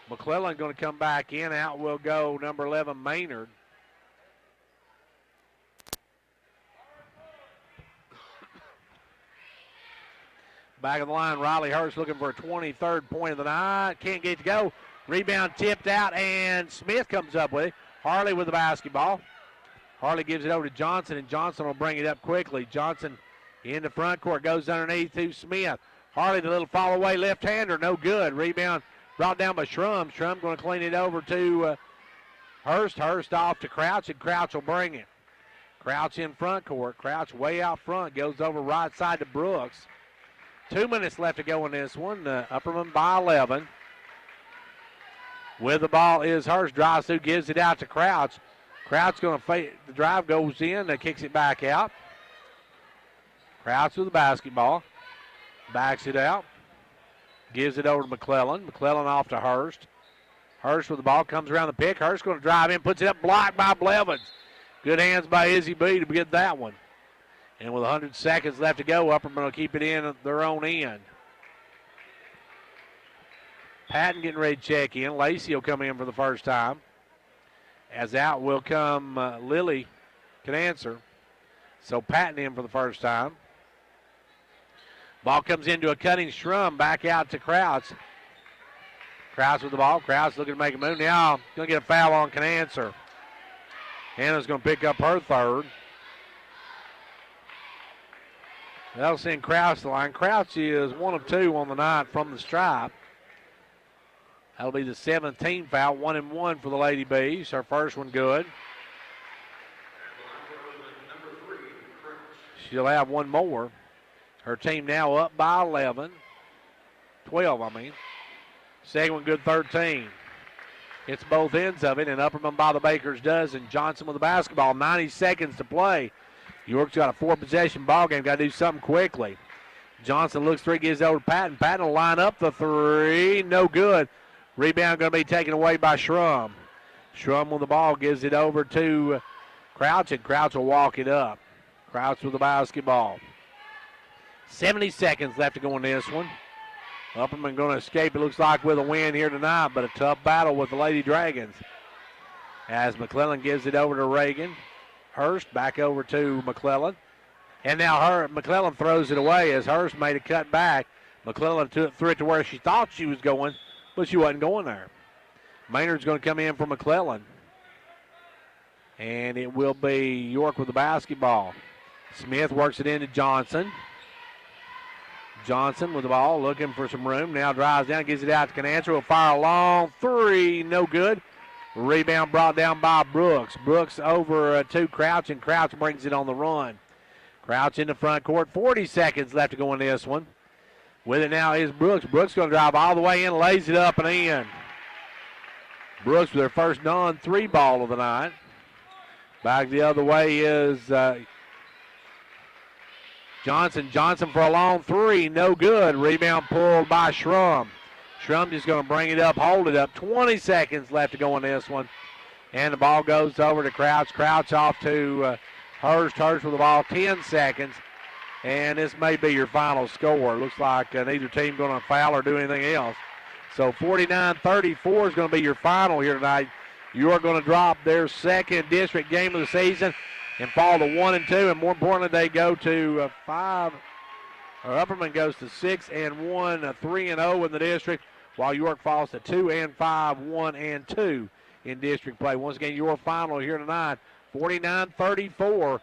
McClellan going to come back in. Out will go number 11, Maynard. Back of the line, Riley Hurst looking for a 23rd point of the night. Can't get it to go. Rebound tipped out, and Smith comes up with it. Harley with the basketball. Harley gives it over to Johnson, and Johnson will bring it up quickly. Johnson in the front court, goes underneath to Smith. Harley, the little fall away left-hander, no good. Rebound brought down by Schrum. Schrum going to clean it over to Hurst. Hurst off to Crouch, and Crouch will bring it. Crouch in front court. Crouch way out front, goes over right side to Brooks. 2 minutes left to go in this one. Upperman by 11. With the ball is Hurst. Drives through, gives it out to Crouch. Crouch going to fade. The drive goes in, kicks it back out. Crouch with the basketball. Backs it out. Gives it over to McClellan. McClellan off to Hurst. Hurst with the ball, comes around the pick. Hurst going to drive in, puts it up, blocked by Blevins. Good hands by Izzy B to get that one. And with 100 seconds left to go, Upperman will keep it in at their own end. Patton getting ready to check in. Lacey will come in for the first time. As out will come Lily can answer. So Patton in for the first time. Ball comes into a cutting Shrum, back out to Krause. Krause with the ball. Krause looking to make a move. Now going to get a foul on can answer. Hannah's going to pick up her third. That'll send Krause to the line. Krause is 1 of 2 on the night from the stripe. That'll be the 17th foul, 1 and 1 for the Lady Bees. Her first one good. She'll have one more. Her team now up by 12, I mean. Second one good, 13. It's both ends of it, and Upperman by the Baker's dozen. Johnson with the basketball, 90 seconds to play. York's got a 4-possession ball game. Got to do something quickly. Johnson looks three, gives it over to Patton. Patton will line up the three. No good. Rebound going to be taken away by Shrum. Shrum with the ball gives it over to Crouch, and Crouch will walk it up. Crouch with the basketball. 70 seconds left to go in this one. Upperman going to escape, it looks like, with a win here tonight, but a tough battle with the Lady Dragons. As McClellan gives it over to Reagan. Hurst back over to McClellan. And now McClellan throws it away as Hurst made a cut back. McClellan threw it to where she thought she was going, but she wasn't going there. Maynard's going to come in for McClellan. And it will be York with the basketball. Smith works it into Johnson. Johnson with the ball, looking for some room. Now drives down, gives it out to Canancer. Will fire a long three, no good. Rebound brought down by Brooks. Brooks over to Crouch, and Crouch brings it on the run. Crouch in the front court. 40 seconds left to go in this one. With it now is Brooks. Brooks going to drive all the way in, lays it up and in. Brooks with their first non-3 ball of the night. Back the other way is Johnson. Johnson for a long three, no good. Rebound pulled by Shrum. Shrum just going to bring it up, hold it up. 20 seconds left to go in this one. And the ball goes over to Crouch. Crouch off to Hurst. Hurst with the ball, 10 seconds. And this may be your final score. Looks like neither team going to foul or do anything else. So 49-34 is going to be your final here tonight. You are going to drop their second district game of the season and fall to 1 and 2. And more importantly, they go to 5. Or Upperman goes to 6 and 1, 3 and 0 in the district, while York falls to 2 and 5, 1 and 2 in district play. Once again, your final here tonight, 49-34.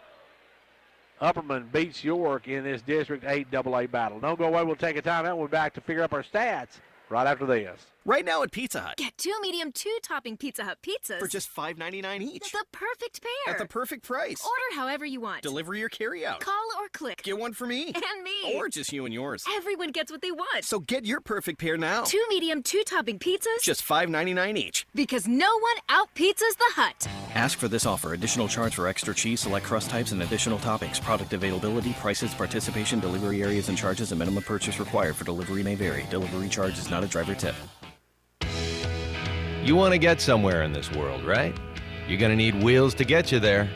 Upperman beats York in this District 8 AA battle. Don't go away. We'll take a timeout. We'll be back to figure up our stats right after this. Right now at Pizza Hut. Get 2 medium 2-topping Pizza Hut pizzas For just $5.99 each. The perfect pair. At the perfect price. Order however you want. Delivery or carry out. Call or click. Get one for me. And me. Or just you and yours. Everyone gets what they want. So get your perfect pair now. 2 medium 2-topping pizzas. Just $5.99 each. Because no one out-pizzas the Hut. Ask for this offer. Additional charge for extra cheese, select crust types, and additional toppings. Product availability, prices, participation, delivery areas, and charges. A minimum purchase required for delivery may vary. Delivery charge is not a driver tip. You want to get somewhere in this world, right? You're going to need wheels to get you there.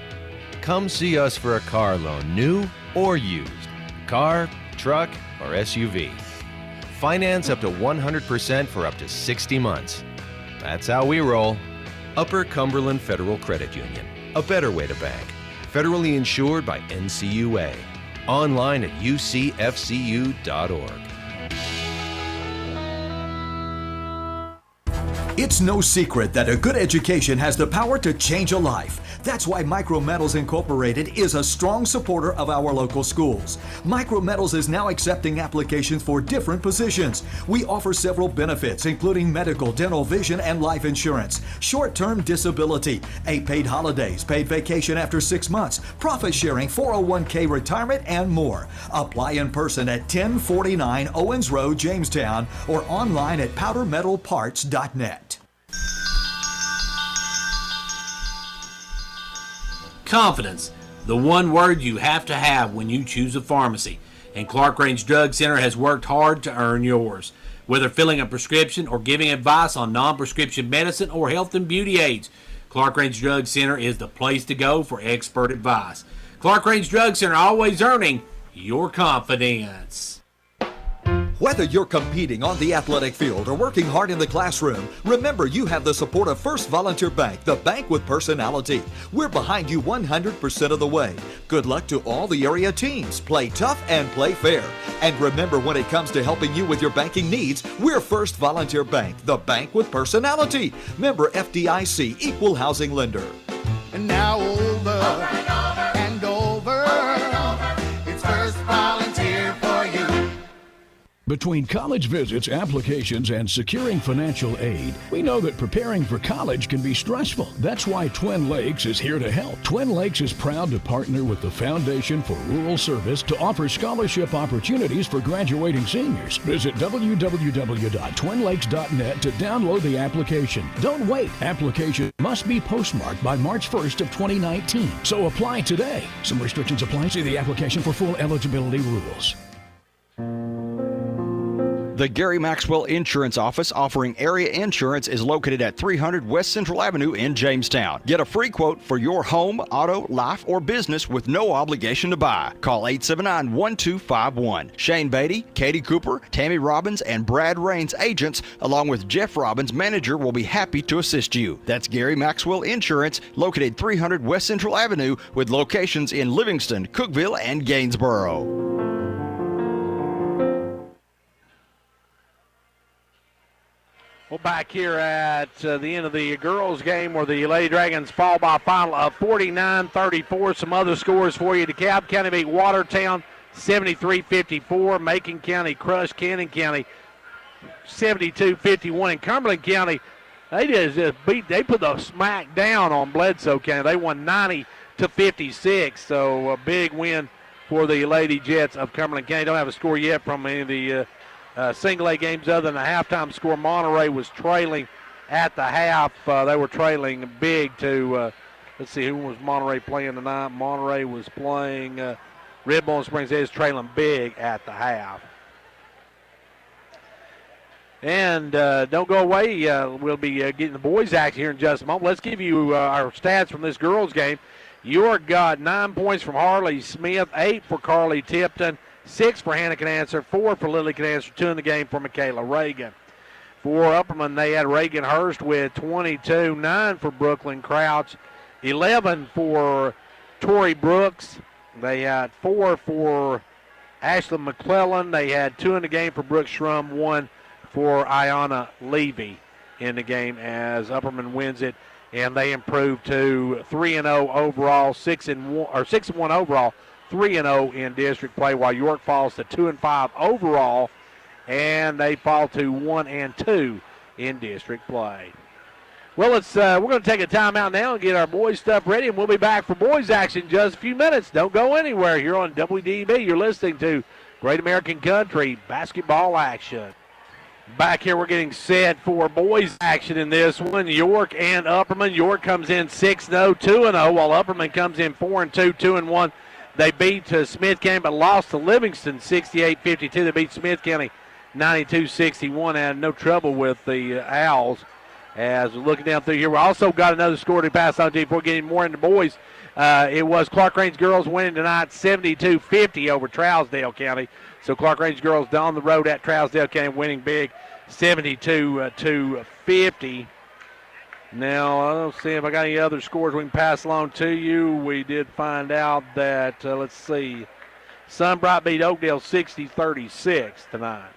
Come see us for a car loan, new or used. Car, truck, or SUV. Finance up to 100% for up to 60 months. That's how we roll. Upper Cumberland Federal Credit Union. A better way to bank. Federally insured by NCUA. Online at ucfcu.org. It's no secret that a good education has the power to change a life. That's why Micrometals Incorporated is a strong supporter of our local schools. Micrometals is now accepting applications for different positions. We offer several benefits, including medical, dental, vision, and life insurance, short-term disability, 8 paid holidays, paid vacation after 6 months, profit sharing, 401k retirement, and more. Apply in person at 1049 Owens Road, Jamestown, or online at powdermetalparts.net. Confidence, the one word you have to have when you choose a pharmacy. And Clark Range Drug Center has worked hard to earn yours. Whether filling a prescription or giving advice on non-prescription medicine or health and beauty aids, Clark Range Drug Center is the place to go for expert advice. Clark Range Drug Center, always earning your confidence. Whether you're competing on the athletic field or working hard in the classroom, remember you have the support of First Volunteer Bank, the bank with personality. We're behind you 100% of the way. Good luck to all the area teams. Play tough and play fair. And remember, when it comes to helping you with your banking needs, we're First Volunteer Bank, the bank with personality. Member FDIC, Equal Housing Lender. And now over and over, it's First Volunteer for you. Between college visits, applications, and securing financial aid, we know that preparing for college can be stressful. That's why Twin Lakes is here to help. Twin Lakes is proud to partner with the Foundation for Rural Service to offer scholarship opportunities for graduating seniors. Visit www.twinlakes.net to download the application. Don't wait. Application must be postmarked by March 1st of 2019. So apply today. Some restrictions apply. See the application for full eligibility rules. The Gary Maxwell Insurance Office offering area insurance is located at 300 West Central Avenue in Jamestown. Get a free quote for your home, auto, life, or business with no obligation to buy. Call 879-1251. Shane Beatty, Katie Cooper, Tammy Robbins, and Brad Rains agents, along with Jeff Robbins, manager, will be happy to assist you. That's Gary Maxwell Insurance, located 300 West Central Avenue with locations in Livingston, Cookeville, and Gainsboro. Well, back here at the end of the girls' game where the Lady Dragons fall by a final of 49-34. Some other scores for you. DeKalb County beat Watertown 73-54. Macon County crushed Cannon County 72-51. And Cumberland County, they put the smack down on Bledsoe County. They won 90-56. So a big win for the Lady Jets of Cumberland County. Don't have a score yet from any of the single A games other than the halftime score. Monterey was trailing at the half. They were trailing big to, let's see, who was Monterey playing tonight? Monterey was playing Red Bull Springs. They was trailing big at the half. And don't go away. We'll be getting the boys' action here in just a moment. Let's give you our stats from this girls' game. York got 9 points from Harley Smith, 8 for Carly Tipton, 6 for Hannah Canancer, 4 for Lily Canancer, 2 in the game for Michaela Reagan. For Upperman, they had Reagan Hurst with 22, 9 for Brooklyn Crouch, 11 for Tori Brooks. They had 4 for Ashley McClellan. They had 2 in the game for Brooke Schrum, 1 for Ayanna Levy in the game as Upperman wins it, and they improve to 3-0 overall, 6-1 overall. 3-0 in district play, while York falls to 2-5 overall, and they fall to 1-2 in district play. Well, we're going to take a timeout now and get our boys stuff ready, and we'll be back for boys action in just a few minutes. Don't go anywhere. Here on WDB, you're listening to Great American Country basketball action. Back here, we're getting set for boys action in this one. York and Upperman. York comes in 6-0, 2-0, while Upperman comes in 4-2, 2-1. They beat Smith County but lost to Livingston 68-52. They beat Smith County 92-61. Had no trouble with the Owls. As we're looking down through here, we also got another score to pass on to you before getting more into boys. It was Clark Range girls winning tonight 72-50 over Trousdale County. So Clark Range girls on the road at Trousdale County winning big 72-50. Now, I don't see if I got any other scores we can pass along to you. We did find out that, let's see, Sunbright beat Oakdale 60-36 tonight.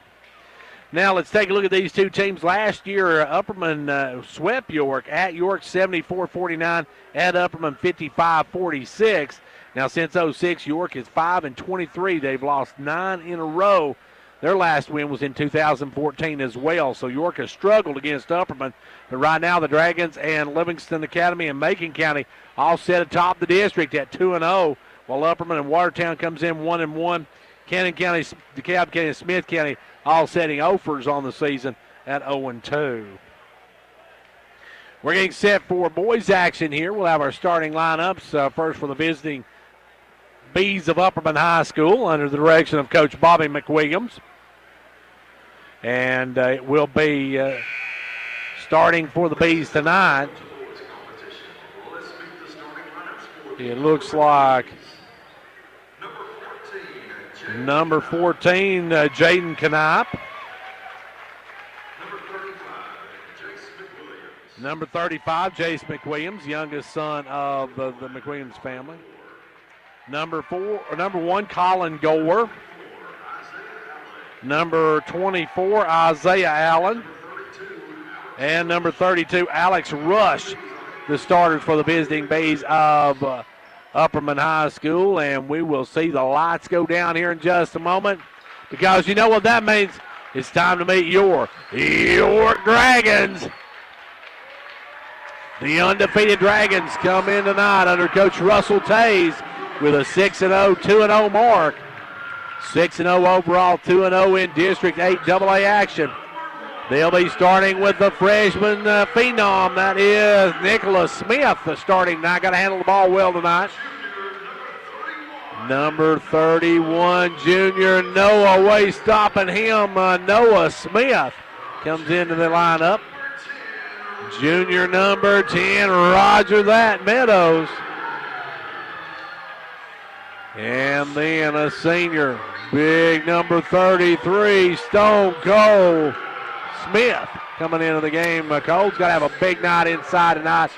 Now, let's take a look at these two teams. Last year, Upperman swept York at York 74-49, at Upperman 55-46. Now, since 06, York is 5-23. They've lost 9 in a row. Their last win was in 2014 as well. So York has struggled against Upperman. But right now the Dragons and Livingston Academy and Macon County all set atop the district at 2-0, while Upperman and Watertown comes in 1-1. Cannon County, DeKalb County, and Smith County all setting offers on the season at 0-2. We're getting set for boys action here. We'll have our starting lineups. First for the visiting Bees of Upperman High School under the direction of Coach Bobby McWilliams. And it will be starting for the Bees tonight. It looks like Number 14, Jaden Knapp. Number 35, Jace McWilliams, youngest son of the McWilliams family. Number 1, Colin Gore. Number 24, Isaiah Allen. And number 32, Alex Rush, the starters for the visiting Bays of Upperman High School. And we will see the lights go down here in just a moment, because you know what that means. It's time to meet your York Dragons. The undefeated Dragons come in tonight under Coach Russell Tays with a 6-0, 2-0 mark. 6-0 overall, 2-0 in District 8 AA action. They'll be starting with the freshman phenom. That is Nicholas Smith, the starting. Now got to handle the ball well tonight. Number 31, junior Noah Way, stopping him. Noah Smith comes into the lineup. Junior number 10, Roger that Meadows. And then a senior, big number 33, Stone Cold Smith coming into the game. Cole's got to have a big night inside tonight.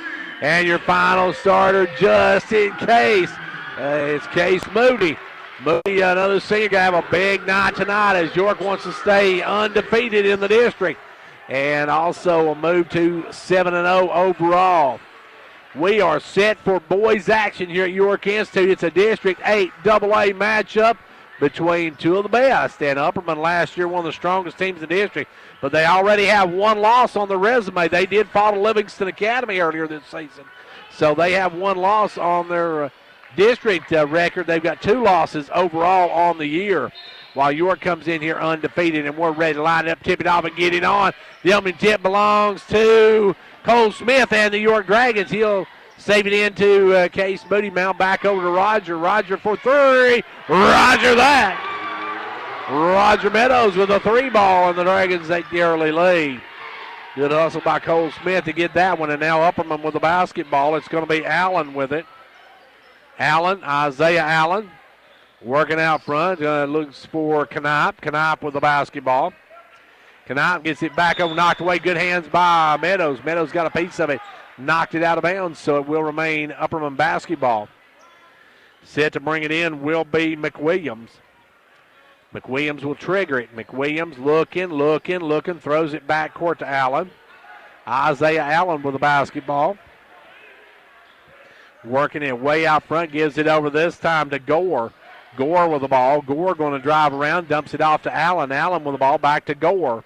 And your final starter, just in case, it's Case Moody. Moody, another senior, got to have a big night tonight as York wants to stay undefeated in the district. And also a move to 7-0 overall. We are set for boys action here at York Institute. It's a District 8 AA matchup between two of the best. And Upperman last year, one of the strongest teams in the district. But they already have one loss on the resume. They did fall to Livingston Academy earlier this season. So they have one loss on their district record. They've got 2 losses overall on the year. While York comes in here undefeated, and we're ready to line it up, tip it off, and get it on. The opening tip belongs to Cole Smith and the York Dragons. He'll save it into Case Moody. Mount back over to Roger. Roger for 3. Roger that. Roger Meadows with a 3 ball, and the Dragons take the early lead. Good hustle by Cole Smith to get that one, and now Upperman with the basketball. It's going to be Allen with it. Allen, Isaiah Allen. Working out front, looks for Knapp. Knapp with the basketball. Knapp gets it back over, knocked away. Good hands by Meadows. Meadows got a piece of it, knocked it out of bounds, so it will remain Upperman basketball. Set to bring it in will be McWilliams. McWilliams will trigger it. McWilliams looking, throws it back court to Allen. Isaiah Allen with the basketball. Working it way out front, gives it over this time to Gore. Gore with the ball. Gore going to drive around, dumps it off to Allen. Allen with the ball, back to Gore.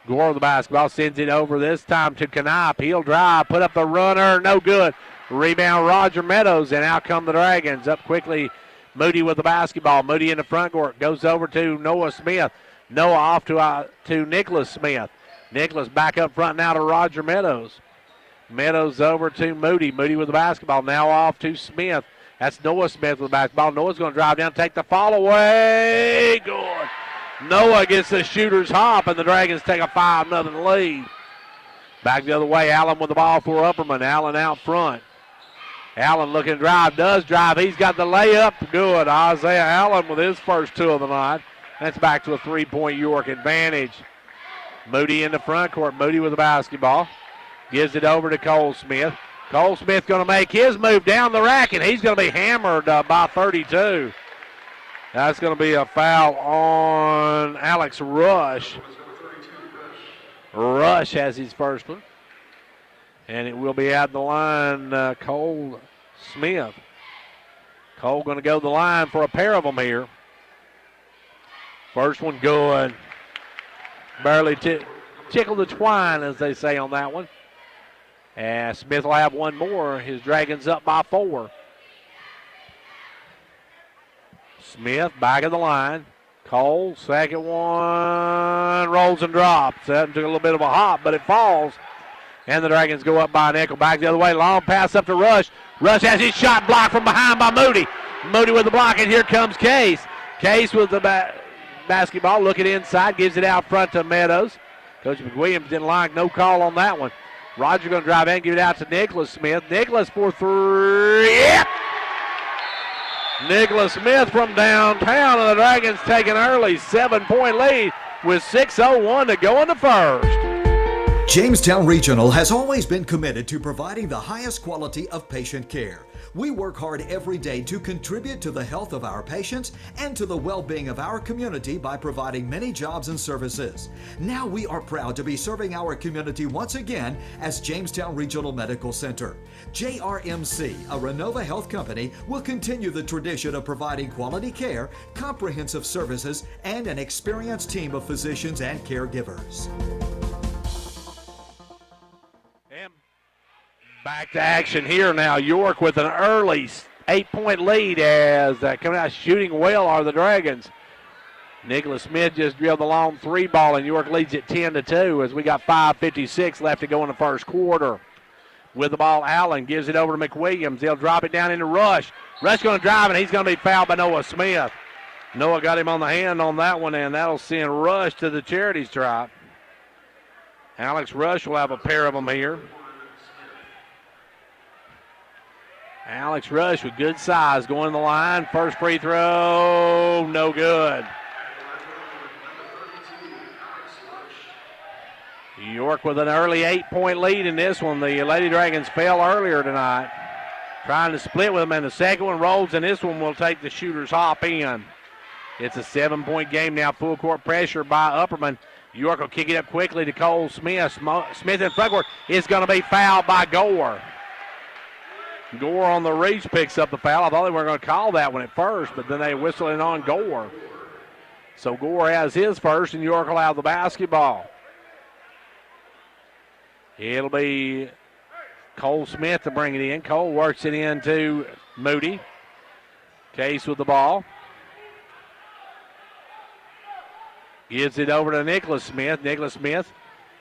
Gore with the basketball, sends it over this time to Knapp. He'll drive, put up the runner, no good. Rebound Roger Meadows, and out come the Dragons. Up quickly, Moody with the basketball. Moody in the front court, goes over to Noah Smith. Noah off to Nicholas Smith. Nicholas back up front now to Roger Meadows. Meadows over to Moody. Moody with the basketball, now off to Smith. That's Noah Smith with the basketball. Noah's going to drive down, take the fall away. Good. Noah gets the shooter's hop, and the Dragons take a 5-0 lead. Back the other way, Allen with the ball for Upperman. Allen out front. Allen looking to drive, does drive. He's got the layup. Good. Isaiah Allen with his first 2 of the night. That's back to a 3-point York advantage. Moody in the front court. Moody with the basketball. Gives it over to Cole Smith. Cole Smith going to make his move down the rack, and he's going to be hammered by 32. That's going to be a foul on Alex Rush. Rush has his first one. And it will be at the line, Cole Smith. Cole going to go to the line for a pair of them here. First one good. Barely tickled the twine, as they say on that one. And Smith will have one more. His Dragons up by 4. Smith back of the line. Cole, second one, rolls and drops. That took a little bit of a hop, but it falls. And the Dragons go up by a nickel. Back the other way. Long pass up to Rush. Rush has his shot blocked from behind by Moody. Moody with the block, and here comes Case. Case with the basketball, looking inside, gives it out front to Meadows. Coach McWilliams didn't like, no call on that one. Roger going to drive in, give it out to Nicholas Smith. Nicholas for 3. Yep! Nicholas Smith from downtown, and the Dragons take an early 7-point lead with 6:01 to go in the first. Jamestown Regional has always been committed to providing the highest quality of patient care. We work hard every day to contribute to the health of our patients and to the well-being of our community by providing many jobs and services. Now we are proud to be serving our community once again as Jamestown Regional Medical Center. JRMC, a Renova Health company, will continue the tradition of providing quality care, comprehensive services, and an experienced team of physicians and caregivers. Back to action here now. York with an early 8-point lead as coming out shooting well are the Dragons. Nicholas Smith just drilled the long 3 ball, and York leads it 10-2 as we got 5:56 left to go in the first quarter. With the ball, Allen gives it over to McWilliams. They'll drop it down into Rush. Rush going to drive, and he's going to be fouled by Noah Smith. Noah got him on the hand on that one, and that'll send Rush to the charity stripe. Alex Rush will have a pair of them here. Alex Rush with good size going to the line. First free throw, no good. York with an early 8-point lead in this one. The Lady Dragons fell earlier tonight. Trying to split with them, and the second one rolls, and this one will take the shooter's hop in. It's a 7-point game now. Full court pressure by Upperman. York will kick it up quickly to Cole Smith. Smith in front court is going to be fouled by Gore. Gore on the reach picks up the foul. I thought they were going to call that one at first, but then they whistled it on Gore. So Gore has his first, and York will have the basketball. It'll be Cole Smith to bring it in. Cole works it into Moody. Case with the ball. Gives it over to Nicholas Smith. Nicholas Smith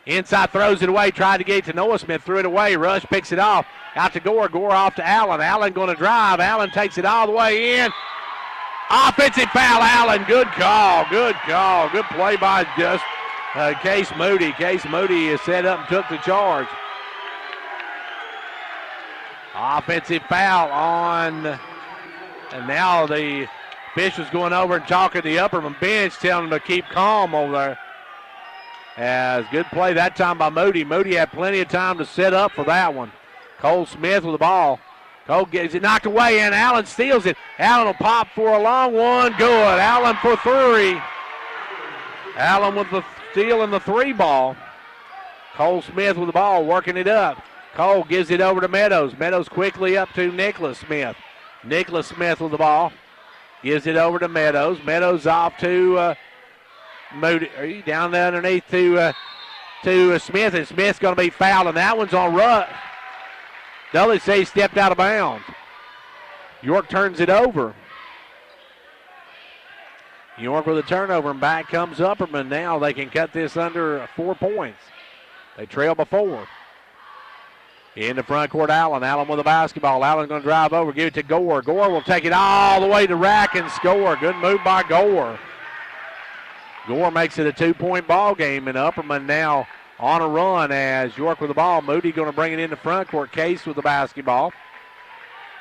inside throws it away. Tried to get it to Noah Smith. Threw it away. Rush picks it off. Out to Gore. Gore off to Allen. Allen going to drive. Allen takes it all the way in. Offensive foul, Allen. Good call. Good call. Good play by just Case Moody. Case Moody is set up and took the charge. Offensive foul on, and now the official's going over and talking to the Upperman bench, telling them to keep calm over there. As good play that time by Moody. Moody had plenty of time to set up for that one. Cole Smith with the ball. Cole gets it knocked away, and Allen steals it. Allen will pop for a long one. Good. Allen for 3. Allen with the steal and the 3 ball. Cole Smith with the ball, working it up. Cole gives it over to Meadows. Meadows quickly up to Nicholas Smith. Nicholas Smith with the ball. Gives it over to Meadows. Meadows off to Moody. Are you down there underneath to Smith? And Smith's going to be fouled, and that one's on Rush. Dudley say he stepped out of bounds. York turns it over. York with a turnover, and back comes Upperman. Now they can cut this under 4 points. They trail by 4. In the front court, Allen. Allen with the basketball. Allen going to drive over, give it to Gore. Gore will take it all the way to rack and score. Good move by Gore. Gore makes it a 2-point ball game, and Upperman now on a run as York with the ball. Moody going to bring it in the front court. Case with the basketball.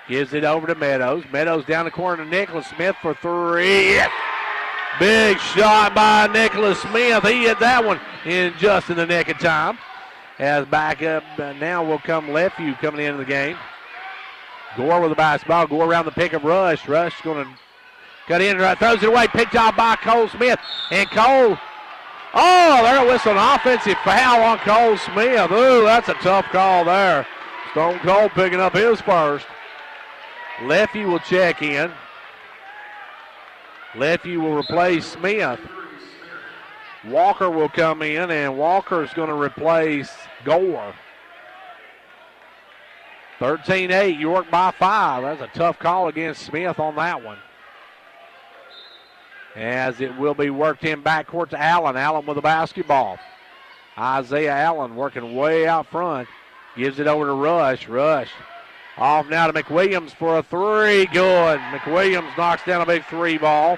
Gives it over to Meadows. Meadows down the corner to Nicholas Smith for 3. Big shot by Nicholas Smith. He hit that one in just in the nick of time. As back up now will come Lefevue coming into the game. Gore with the basketball. Gore around the pick of Rush. Rush going to cut in, throws it away. Picked off by Cole Smith. And Cole, they're whistling an offensive foul on Cole Smith. Ooh, that's a tough call there. Stone Cold picking up his first. Lefevue will check in. Lefevue will replace Smith. Walker will come in, and Walker's going to replace Gore. 13-8, York by 5. That's a tough call against Smith on that one. As it will be worked in backcourt to Allen. Allen with the basketball. Isaiah Allen working way out front. Gives it over to Rush. Rush off now to McWilliams for a 3. Good. McWilliams knocks down a big 3 ball.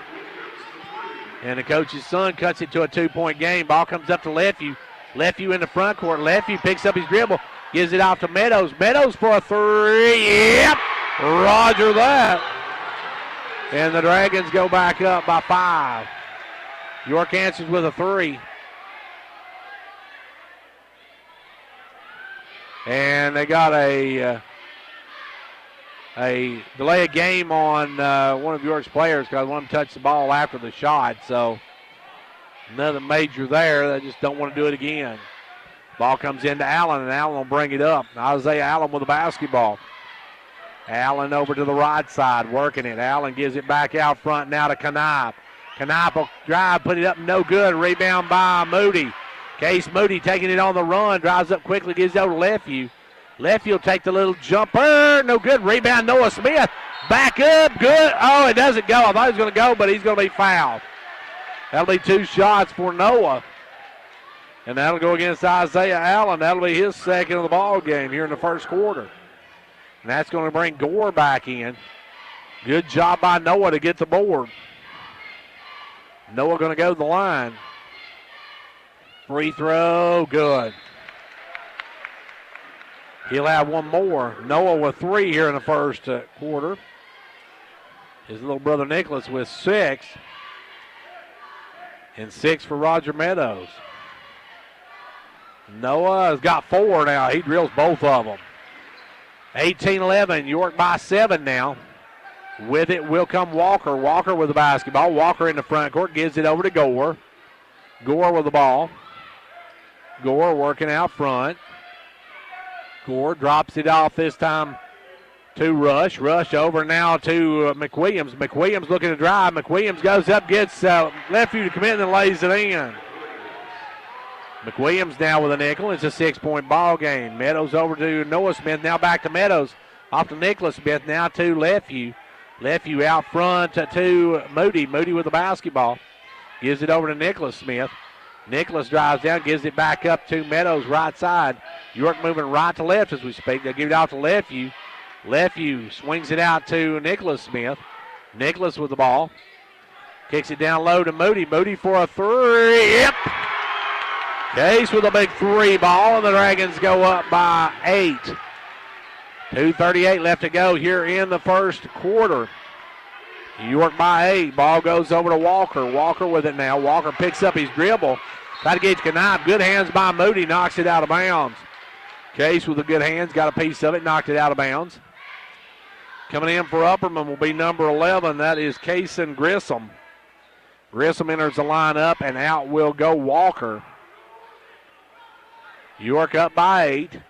And the coach's son cuts it to a 2-point game. Ball comes up to Lefevue. Lefevue in the front court. Lefevue picks up his dribble. Gives it off to Meadows. Meadows for a 3. Yep. Roger that. And the Dragons go back up by 5. York answers with a 3. And they got a delay of game on one of York's players because one of them touched the ball after the shot. So nothing major there. They just don't want to do it again. Ball comes into Allen, and Allen will bring it up. Isaiah Allen with the basketball. Allen over to the right side, working it. Allen gives it back out front now to Knipe. Knipe will drive, put it up, no good. Rebound by Moody. Case Moody taking it on the run, drives up quickly, gives it over to Lefevue. Lefevue will take the little jumper, no good. Rebound, Noah Smith. Back up, good. Oh, it doesn't go. I thought he was going to go, but he's going to be fouled. That'll be 2 shots for Noah. And that'll go against Isaiah Allen. That'll be his second of the ball game here in the first quarter. And that's going to bring Gore back in. Good job by Noah to get the board. Noah going to go to the line. Free throw, good. He'll have one more. Noah with 3 here in the first quarter. His little brother Nicholas with 6. And 6 for Roger Meadows. Noah has got 4 now. He drills both of them. 18-11, York by 7 now. With it will come Walker. Walker with the basketball. Walker in the front court, gives it over to Gore. Gore with the ball. Gore working out front. Gore drops it off this time to Rush. Rush over now to McWilliams. McWilliams looking to drive. McWilliams goes up, gets Lefevue to commit, and then lays it in. McWilliams now with a nickel. It's a 6-point ball game. Meadows over to Noah Smith. Now back to Meadows. Off to Nicholas Smith. Now to Lefevue. Lefevue out front to Moody. Moody with the basketball. Gives it over to Nicholas Smith. Nicholas drives down, gives it back up to Meadows, right side. York moving right to left as we speak. They'll give it out to Lefevue. Lefevue swings it out to Nicholas Smith. Nicholas with the ball. Kicks it down low to Moody. Moody for a 3. Yep. Case with a big 3 ball, and the Dragons go up by 8. 2:38 left to go here in the first quarter. York by 8. Ball goes over to Walker. Walker with it now. Walker picks up his dribble. Try to get Knipe. Good hands by Moody. Knocks it out of bounds. Case with the good hands. Got a piece of it. Knocked it out of bounds. Coming in for Upperman will be number 11. That is Kason Grissom. Grissom enters the lineup, and out will go Walker. York up by 8.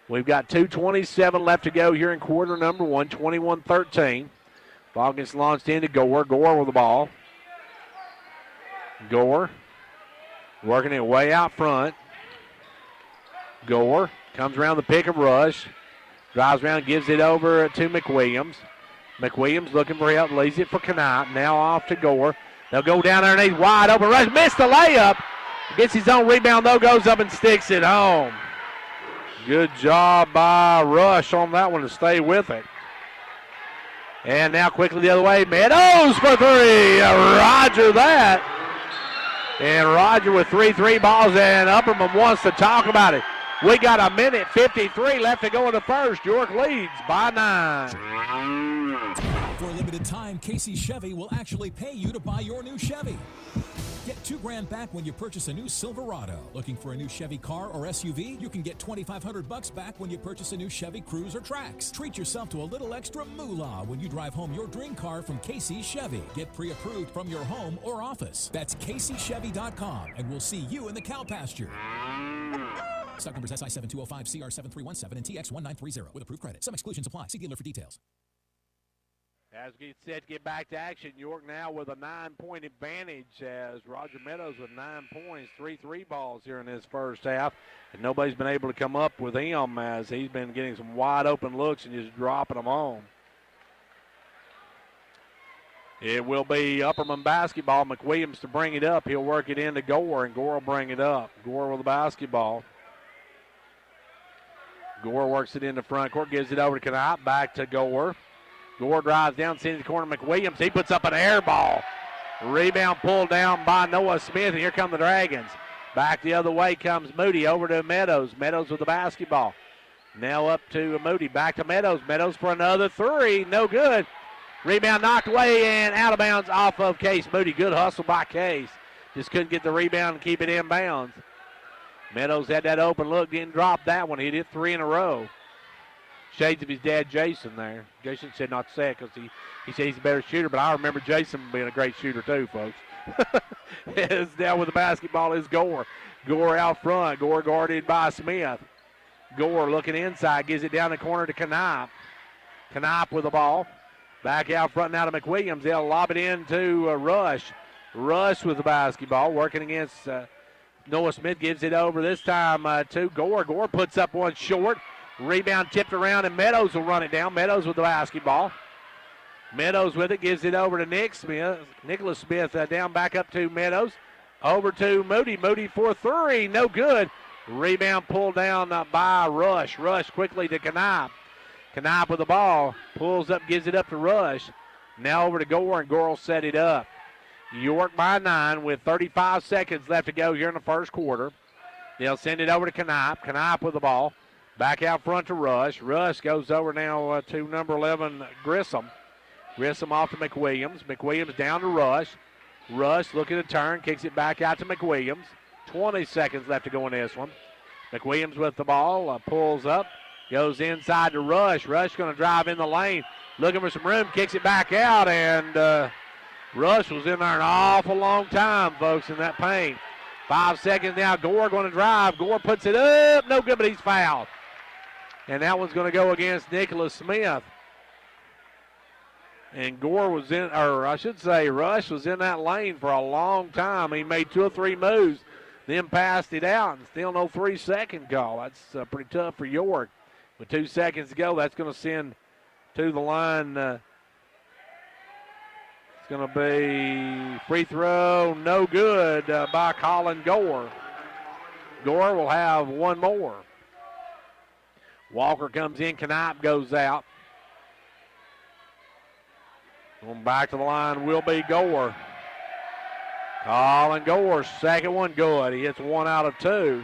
We've got 2:27 left to go here in quarter number 1, 21-13. Ball gets launched into Gore. Gore with the ball. Gore working it way out front. Gore comes around the pick and rush. Drives around, gives it over to McWilliams. McWilliams looking for help, lays it for Knipe. Now off to Gore. They'll go down underneath, wide open rush. Missed the layup. Gets his own rebound, though, goes up and sticks it home. Good job by Rush on that one to stay with it. And now quickly the other way. Meadows for 3. Roger that. And Roger with 3 balls, and Upperman wants to talk about it. We got 1:53 left to go in the first. York leads by 9. For a limited time, Casey Chevy will actually pay you to buy your new Chevy. Get $2,000 back when you purchase a new Silverado. Looking for a new Chevy car or SUV? You can get $2,500 back when you purchase a new Chevy Cruze or Trax. Treat yourself to a little extra moolah when you drive home your dream car from Casey Chevy. Get pre-approved from your home or office. That's CaseyChevy.com, and we'll see you in the cow pasture. Stock numbers SI7205, CR7317, and TX1930 with approved credit. Some exclusions apply. See dealer for details. As we get set to get back to action, York now with a 9-point advantage as Roger Meadows with 9 points, 3 balls here in his first half. And nobody's been able to come up with him as he's been getting some wide open looks and just dropping them home. It will be Upperman basketball. McWilliams to bring it up. He'll work it into Gore, and Gore will bring it up. Gore with the basketball. Gore works it in the front court, gives it over to Knipe, back to Gore. Gore drives down, sends the corner. McWilliams, he puts up an air ball. Rebound pulled down by Noah Smith, and here come the Dragons. Back the other way comes Moody over to Meadows. Meadows with the basketball. Now up to Moody, back to Meadows. Meadows for another 3, no good. Rebound knocked away and out of bounds off of Case Moody. Good hustle by Case. Just couldn't get the rebound and keep it in bounds. Meadows had that open look, didn't drop that one. He hit 3 in a row. Shades of his dad, Jason, there. Jason said not to say it because he said he's a better shooter, but I remember Jason being a great shooter too, folks. Is down with the basketball is Gore. Gore out front. Gore guarded by Smith. Gore looking inside, gives it down the corner to Knipe. Knipe with the ball. Back out front now to McWilliams. They'll lob it into Rush. Rush with the basketball, working against Noah Smith. Gives it over this time to Gore. Gore puts up one short. Rebound tipped around, and Meadows will run it down. Meadows with the basketball. Meadows with it, gives it over to Nicholas Smith down back up to Meadows. Over to Moody. Moody for 3, no good. Rebound pulled down by Rush. Rush quickly to Knipe. Knipe with the ball, pulls up, gives it up to Rush. Now over to Gore, and Gore will set it up. York by 9 with 35 seconds left to go here in the first quarter. They'll send it over to Knipe. Knipe with the ball. Back out front to Rush. Rush goes over now to number 11, Grissom. Grissom off to McWilliams. McWilliams down to Rush. Rush looking to turn, kicks it back out to McWilliams. 20 seconds left to go in this one. McWilliams with the ball, pulls up, goes inside to Rush. Rush going to drive in the lane, looking for some room, kicks it back out, and Rush was in there an awful long time, folks, in that paint. 5 seconds now. Gore going to drive. Gore puts it up. No good, but he's fouled. And that one's going to go against Nicholas Smith. And Gore was in, or I should say Rush was in that lane for a long time. He made 2 or 3 moves, then passed it out, and still no 3-second call. That's pretty tough for York. With 2 seconds to go, that's going to send to the line. It's going to be free throw, no good by Colin Gore. Gore will have one more. Walker comes in, Knipe goes out. Going back to the line will be Gore. Colin Gore, second one good. He hits 1 out of 2.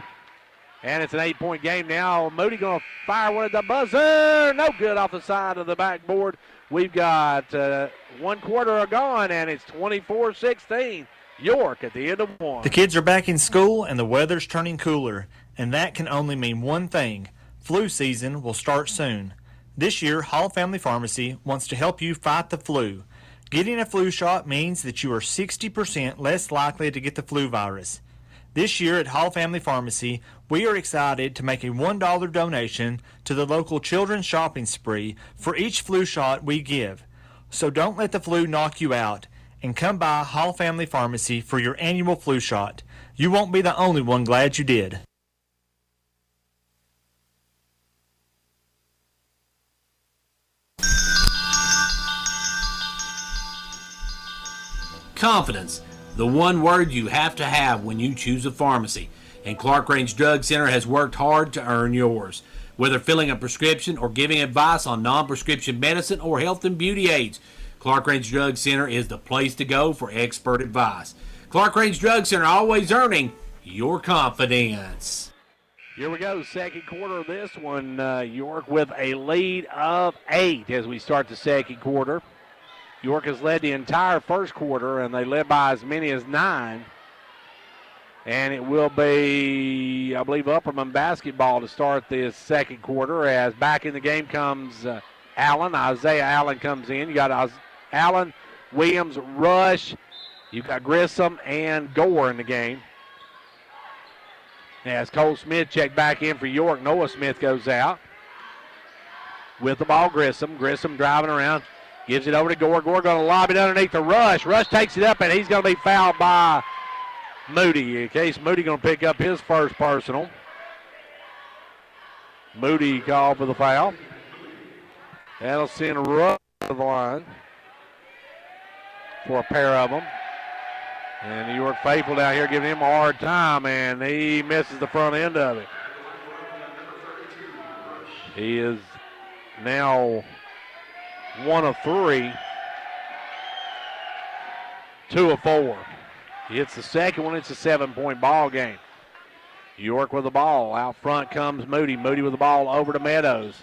And it's an 8-point game now. Moody going to fire one at the buzzer. No good off the side of the backboard. We've got 1 quarter gone, and it's 24-16. York at the end of 1. The kids are back in school, and the weather's turning cooler. And that can only mean one thing. Flu season will start soon. This year, Hall Family Pharmacy wants to help you fight the flu. Getting a flu shot means that you are 60% less likely to get the flu virus. This year at Hall Family Pharmacy, we are excited to make a $1 donation to the local children's shopping spree for each flu shot we give. So don't let the flu knock you out, and come by Hall Family Pharmacy for your annual flu shot. You won't be the only one glad you did. Confidence, the one word you have to have when you choose a pharmacy. And Clark Range Drug Center has worked hard to earn yours. Whether filling a prescription or giving advice on non-prescription medicine or health and beauty aids, Clark Range Drug Center is the place to go for expert advice. Clark Range Drug Center, always earning your confidence. Here we go, second quarter of this one. York with a lead of 8 as we start the second quarter. York has led the entire first quarter, and they led by as many as 9. And it will be, I believe, Upperman basketball to start this second quarter, as back in the game comes Allen. Isaiah Allen comes in. You got Allen, Williams, Rush. You've got Grissom and Gore in the game. As Cole Smith checked back in for York, Noah Smith goes out. With the ball, Grissom. Grissom driving around. Gives it over to Gore. Gore going to lob it underneath the Rush. Rush takes it up, and he's going to be fouled by Moody. In case Moody going to pick up his first personal. Moody called for the foul. That'll send Rush to the line for a pair of them. And New York faithful down here giving him a hard time, and he misses the front end of it. He is now 1 of 3, 2 of 4. He hits the second one. It's a 7-point ball game. York with the ball. Out front comes Moody. Moody with the ball over to Meadows.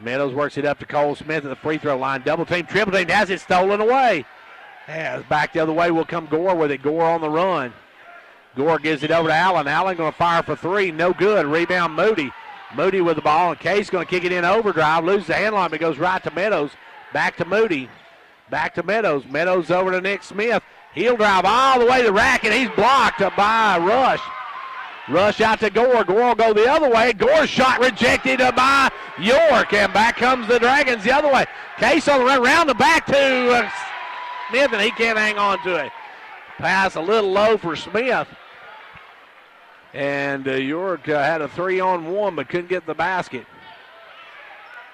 Meadows works it up to Cole Smith at the free throw line. Double team, triple team, has it stolen away. As back the other way will come Gore with it. Gore on the run. Gore gives it over to Allen. Allen going to fire for three. No good. Rebound Moody. Moody with the ball. And Case going to kick it in overdrive. Loses the handle on it, but goes right to Meadows. Back to Moody. Back to Meadows. Meadows over to Nick Smith. He'll drive all the way to the rack, and he's blocked by Rush. Rush out to Gore. Gore will go the other way. Gore's shot rejected by York, and back comes the Dragons the other way. Case on the run around the back to Smith, and he can't hang on to it. Pass a little low for Smith. And York had a 3-on-1 but couldn't get the basket.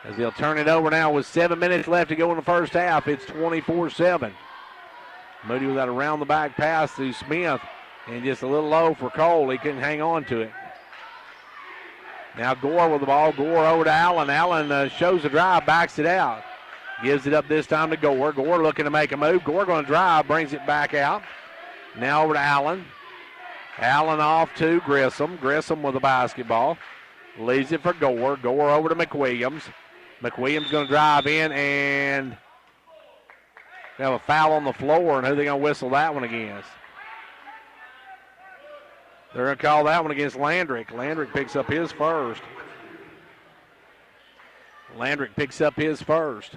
As he'll turn it over now with 7 minutes left to go in the first half. It's 24-7. Moody with that around the back pass to Smith. And just a little low for Cole. He couldn't hang on to it. Now Gore with the ball. Gore over to Allen. Allen shows the drive, backs it out. Gives it up this time to Gore. Gore looking to make a move. Gore going to drive, brings it back out. Now over to Allen. Allen off to Grissom. Grissom with the basketball. Leaves it for Gore. Gore over to McWilliams. McWilliams going to drive in and have a foul on the floor, and who they going to whistle that one against? They're going to call that one against Landrick. Landrick picks up his first. Landrick picks up his first.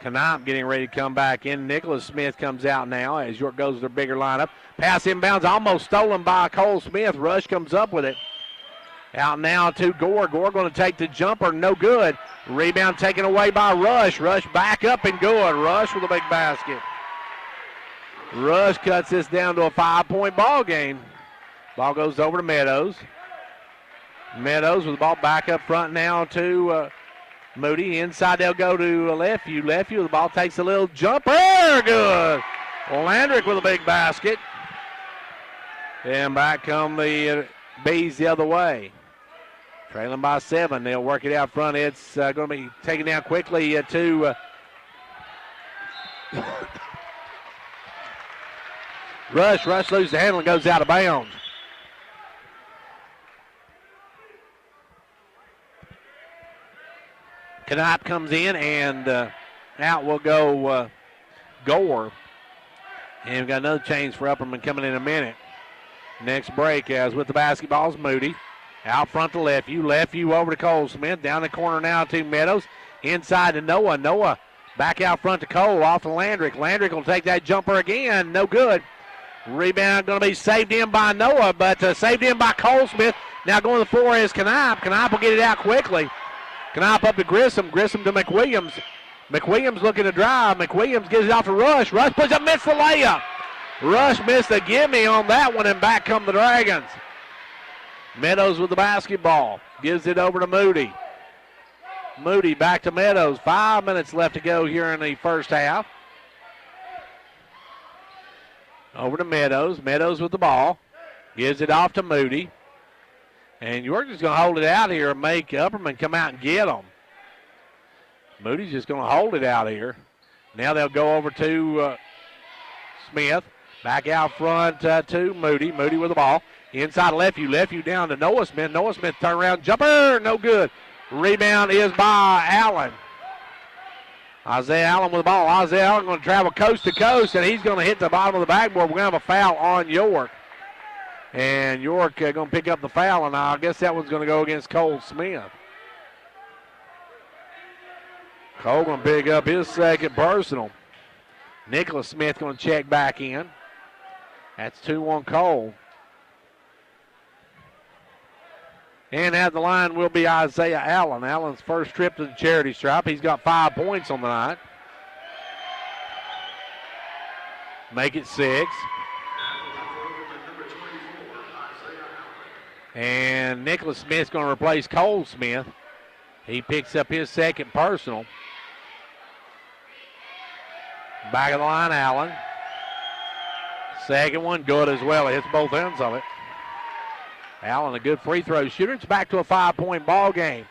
Knapp getting ready to come back in. Nicholas Smith comes out now as York goes to their bigger lineup. Pass inbounds, almost stolen by Cole Smith. Rush comes up with it. Out now to Gore. Gore going to take the jumper, no good. Rebound taken away by Rush. Rush back up and good. Rush with a big basket. Rush cuts this down to a 5-point ball game. Ball goes over to Meadows. Meadows with the ball back up front now to Moody. Inside they'll go to Lefeview. Lefeview, the ball takes a little jumper. Good. Landrick with a big basket. And back come the Bees the other way. Trailing by 7. They'll work it out front. It's going to be taken down quickly to Rush. Rush loses the handle and goes out of bounds. Knapp comes in, and out will go Gore. And we've got another change for Upperman coming in a minute. Next break, as with the basketball is Moody. Out front to Lefeview. Lefeview over to Cole Smith. Down the corner now to Meadows. Inside to Noah. Noah back out front to Cole. Off to Landrick. Landrick will take that jumper again. No good. Rebound going to be saved in by Noah, but saved in by Cole Smith. Now going to the floor is Knapp. Knapp will get it out quickly. Knapp up to Grissom. Grissom to McWilliams. McWilliams looking to drive. McWilliams gives it off to Rush. Rush puts up, missed the layup. Rush missed a gimme on that one, and back come the Dragons. Meadows with the basketball. Gives it over to Moody. Moody back to Meadows. 5 minutes left to go here in the first half. Over to Meadows. Meadows with the ball. Gives it off to Moody. And York is going to hold it out here and make Upperman come out and get them. Moody's just going to hold it out here. Now they'll go over to Smith. Back out front to Moody. Moody with the ball. Inside Lefeview. Lefeview down to Noah Smith. Noah Smith turn around. Jumper. No good. Rebound is by Allen. Isaiah Allen with the ball. Isaiah Allen going to travel coast to coast, and he's going to hit the bottom of the backboard. We're going to have a foul on York. And York going to pick up the foul, and I guess that one's going to go against Cole Smith. Cole going to pick up his second personal. Nicholas Smith going to check back in. That's 2 on Cole. And at the line will be Isaiah Allen. Allen's first trip to the charity stripe. He's got 5 points on the night. Make it 6. And Nicholas Smith's going to replace Cole Smith. He picks up his second personal. Back of the line, Allen. Second one, good as well. It hits both ends of it. Allen, a good free throw shooter. It's back to a 5-point ball game.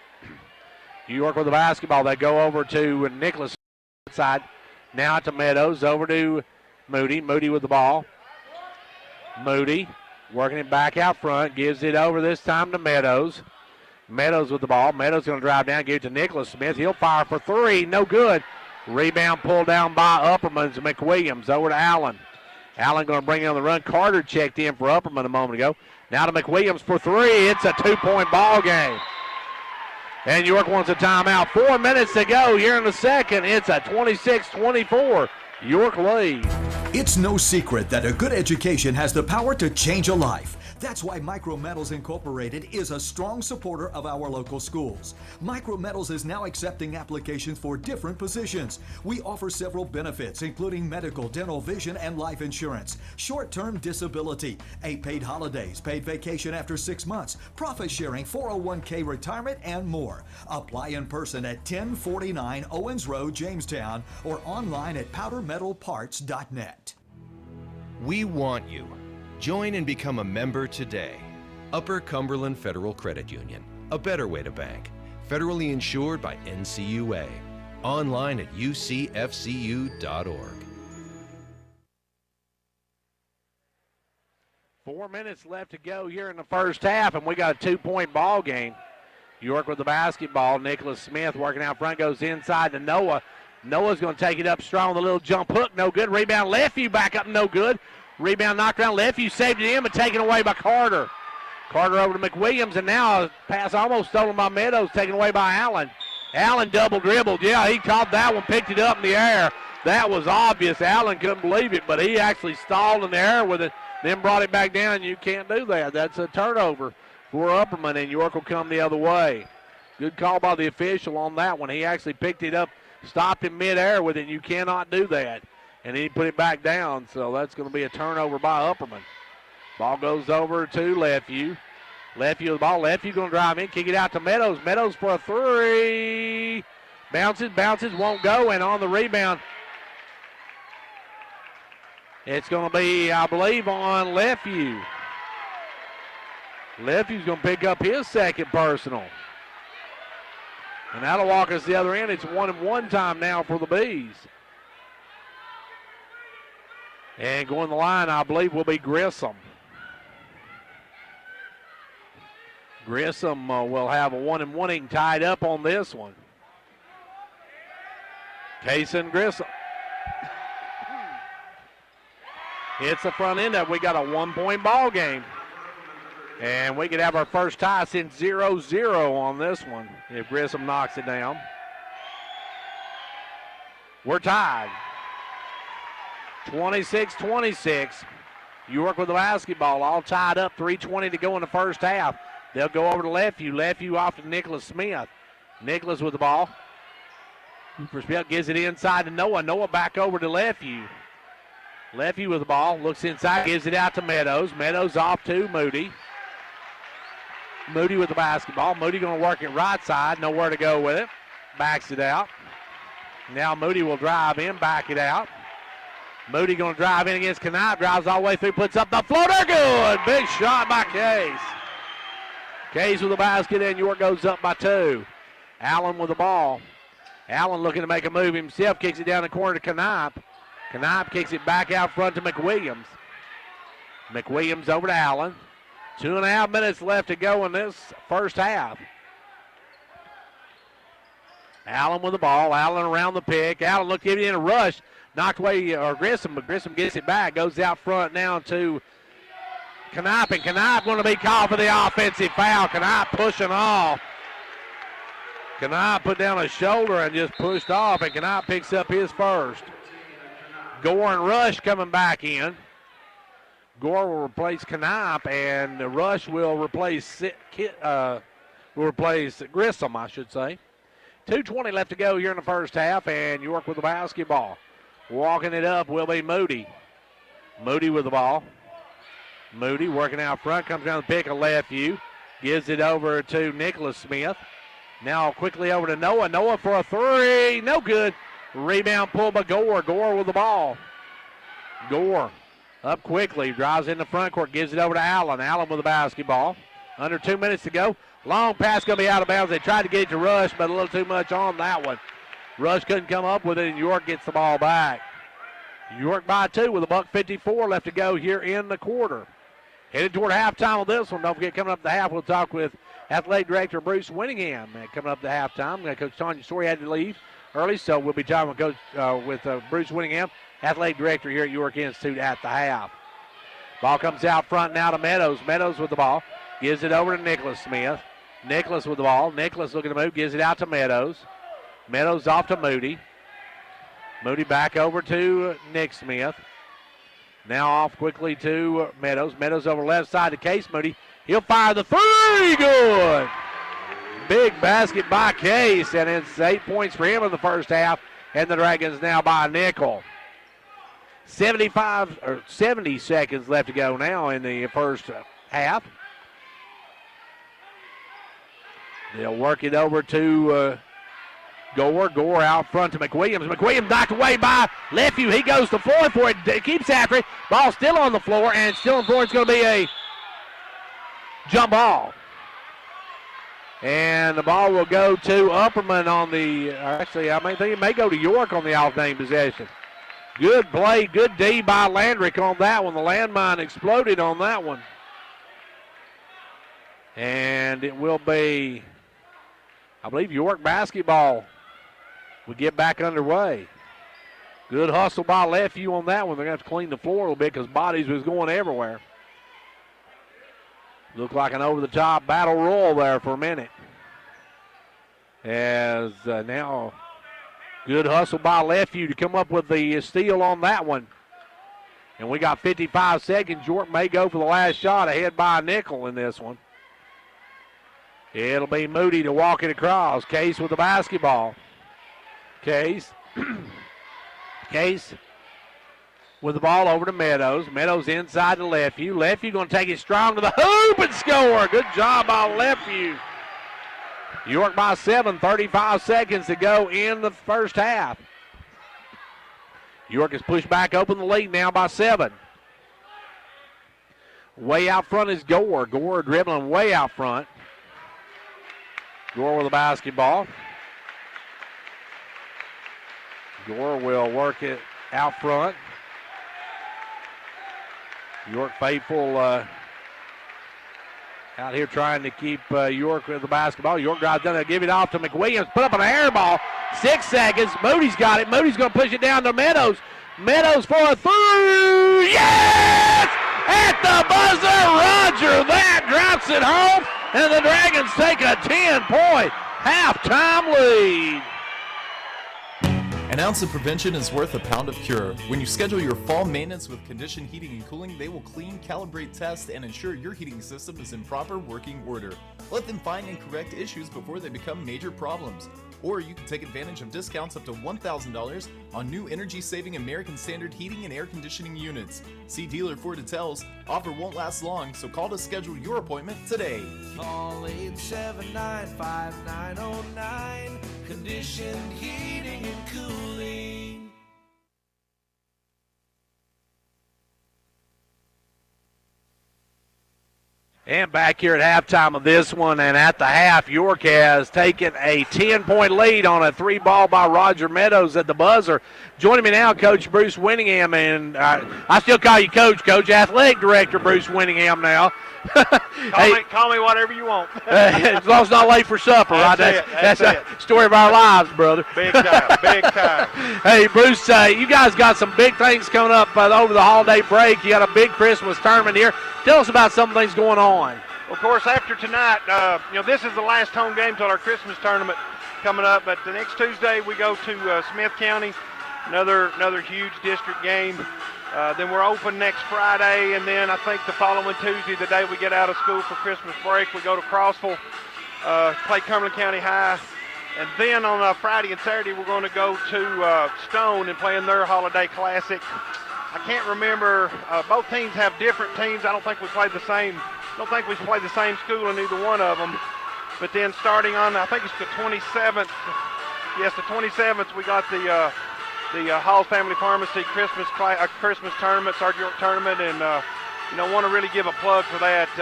New York with the basketball. They go over to Nicholas side. Now to Meadows. Over to Moody. Moody with the ball. Moody working it back out front. Gives it over this time to Meadows. Meadows with the ball. Meadows going to drive down, give it to Nicholas Smith. He'll fire for three. No good. Rebound pulled down by Upperman's McWilliams. Over to Allen. Allen going to bring in on the run. Carter checked in for Upperman a moment ago. Now to McWilliams for three. It's a 2-point ball game. And York wants a timeout. 4 minutes to go here in the second. It's a 26-24 York lead. It's no secret that a good education has the power to change a life. That's why Micrometals Incorporated is a strong supporter of our local schools. Micrometals is now accepting applications for different positions. We offer several benefits, including medical, dental, vision, and life insurance, short-term disability, 8 paid holidays, paid vacation after 6 months, profit sharing, 401k retirement, and more. Apply in person at 1049 Owens Road, Jamestown, or online at powdermetalparts.net. We want you. Join and become a member today. Upper Cumberland Federal Credit Union, a better way to bank. Federally insured by NCUA. Online at ucfcu.org. 4 minutes left to go here in the first half, and we got a 2-point ball game. York with the basketball. Nicholas Smith working out front, goes inside to Noah. Noah's going to take it up strong. The little jump hook, no good. Rebound, Lefevue back up, no good. Rebound knocked around. Lefevue saved it in, but taken away by Carter. Carter over to McWilliams, and now a pass almost stolen by Meadows, taken away by Allen. Allen double dribbled. Yeah, he caught that one, picked it up in the air. That was obvious. Allen couldn't believe it, but he actually stalled in the air with it, then brought it back down. You can't do that. That's a turnover for Upperman, and York will come the other way. Good call by the official on that one. He actually picked it up, stopped in midair with it, and you cannot do that. And then he put it back down, so that's going to be a turnover by Upperman. Ball goes over to Lefevue. Lefevue with the ball. Lefevue going to drive in, kick it out to Meadows. Meadows for a three. Bounces, won't go, and on the rebound, it's going to be, I believe, on Lefevue. Lefevue's going to pick up his second personal. And that'll walk us the other end. It's 1-and-1 time now for the Bees. And going the line, I believe, will be Grissom. Grissom will have a 1-and-1 tied up on this one. Kaysen Grissom. It's the front end of it. We got a 1-point ball game. And we could have our first tie since 0-0 on this one if Grissom knocks it down. We're tied. 26-26. York with the basketball, all tied up. 3:20 to go in the first half. They'll go over to Lefevue. Lefevue off to Nicholas Smith. Nicholas with the ball. Cooper Smith gives it inside to Noah. Noah back over to Lefevue. Lefevue with the ball, looks inside, gives it out to Meadows. Meadows off to Moody. Moody with the basketball. Moody going to work it right side, nowhere to go with it. Backs it out. Now Moody will drive in, back it out. Moody going to drive in against Knight, drives all the way through, puts up the floater, good. Big shot by Case. Case with the basket, and York goes up by 2. Allen with the ball. Allen looking to make a move himself, kicks it down the corner to Knight. Knight kicks it back out front to McWilliams. McWilliams over to Allen. 2.5 minutes left to go in this first half. Allen with the ball. Allen around the pick. Allen looked at it in a rush. Knocked away Grissom, but Grissom gets it back. Goes out front now to Knight, and Knight going to be called for the offensive foul. Knight pushing off. Knight put down a shoulder and just pushed off, and Knight picks up his first. Gore and Rush coming back in. Gore will replace Knight, and the Rush will replace Grissom, I should say. 2:20 left to go here in the first half, and York with the basketball. Walking it up will be Moody. Moody with the ball. Moody working out front, comes down the pick of Lefevue. Gives it over to Nicholas Smith. Now quickly over to Noah. Noah for a three. No good. Rebound pulled by Gore. Gore with the ball. Gore up quickly. Drives in the front court. Gives it over to Allen. Allen with the basketball. Under 2 minutes to go. Long pass going to be out of bounds. They tried to get it to Rush, but a little too much on that one. Rush couldn't come up with it, and York gets the ball back. York by 2 with $1:54 left to go here in the quarter. Headed toward halftime with this one. Don't forget, coming up the half, we'll talk with Athletic Director Bruce Winningham. Coming up the halftime, Coach Tanya Story had to leave early, so we'll be talking with Bruce Winningham, Athletic Director here at York Institute at the half. Ball comes out front now to Meadows. Meadows with the ball. Gives it over to Nicholas Smith. Nicholas with the ball. Nicholas looking to move. Gives it out to Meadows. Meadows off to Moody. Moody back over to Nick Smith. Now off quickly to Meadows. Meadows over left side to Case Moody. He'll fire the three. Good. Big basket by Case, and it's 8 points for him in the first half. And the Dragons now by a nickel. 70 seconds left to go now in the first half. They'll work it over to Gore. Gore out front to McWilliams. McWilliams knocked away by Lefew. He goes to the floor for it. Keeps after it. Ball still on the floor, and still on the floor. It's going to be a jump ball. And the ball will go to Upperman on the, actually, I think it may go to York on the off-name possession. Good play, good D by Landrick on that one. The landmine exploded on that one. And it will be, I believe, York basketball will get back underway. Good hustle by Lefew on that one. They're going to have to clean the floor a little bit because bodies was going everywhere. Looked like an over-the-top battle royal there for a minute. As now, good hustle by Lefew to come up with the steal on that one. And we got 55 seconds. York may go for the last shot, ahead by a nickel in this one. It'll be Moody to walk it across. Case with the basketball. Case. Case with the ball over to Meadows. Meadows inside to Lefew. Lefew going to take it strong to the hoop and score. Good job by Lefew. York by 7, 35 seconds to go in the first half. York has pushed back, open the lead now by 7. Way out front is Gore. Gore dribbling way out front. Gore with the basketball. Gore will work it out front. York faithful out here trying to keep York with the basketball. York drives down there, give it off to McWilliams. Put up an air ball. 6 seconds. Moody's got it. Moody's going to push it down to Meadows. Meadows for a three. Yes! At the buzzer, Roger that drops it home, and the Dragons take a 10-point halftime lead. An ounce of prevention is worth a pound of cure. When you schedule your fall maintenance with Condition Heating and Cooling, they will clean, calibrate, test, and ensure your heating system is in proper working order. Let them find and correct issues before they become major problems. Or you can take advantage of discounts up to $1,000 on new energy-saving American Standard heating and air conditioning units. See dealer for details. Offer won't last long, so call to schedule your appointment today. Call 879-5909. Conditioned heating and cooling. And back here at halftime of this one, and at the half, York has taken a 10-point lead on a 3-ball by Roger Meadows at the buzzer. Joining me now, Coach Bruce Winningham, and I still call you Coach, Athletic Director Bruce Winningham now. Call me whatever you want. As long as it's not late for supper, right? That's the story of our lives, brother. Big time. Hey, Bruce, you guys got some big things coming up over the holiday break. You got a big Christmas tournament here. Tell us about some things going on. Of course, after tonight, this is the last home game till our Christmas tournament coming up. But the next Tuesday we go to Smith County, another huge district game. Then we're open next Friday, and then I think the following Tuesday, the day we get out of school for Christmas break, we go to Crossville, play Cumberland County High. And then on Friday and Saturday, we're going to go to Stone and play in their Holiday Classic. I can't remember. Both teams have different teams. I don't think we play the same school in either one of them. But then starting on, I think it's the 27th. Yes, the 27th, we got the Hall's Family Pharmacy Christmas tournament, Sergeant York tournament, and want to really give a plug for that.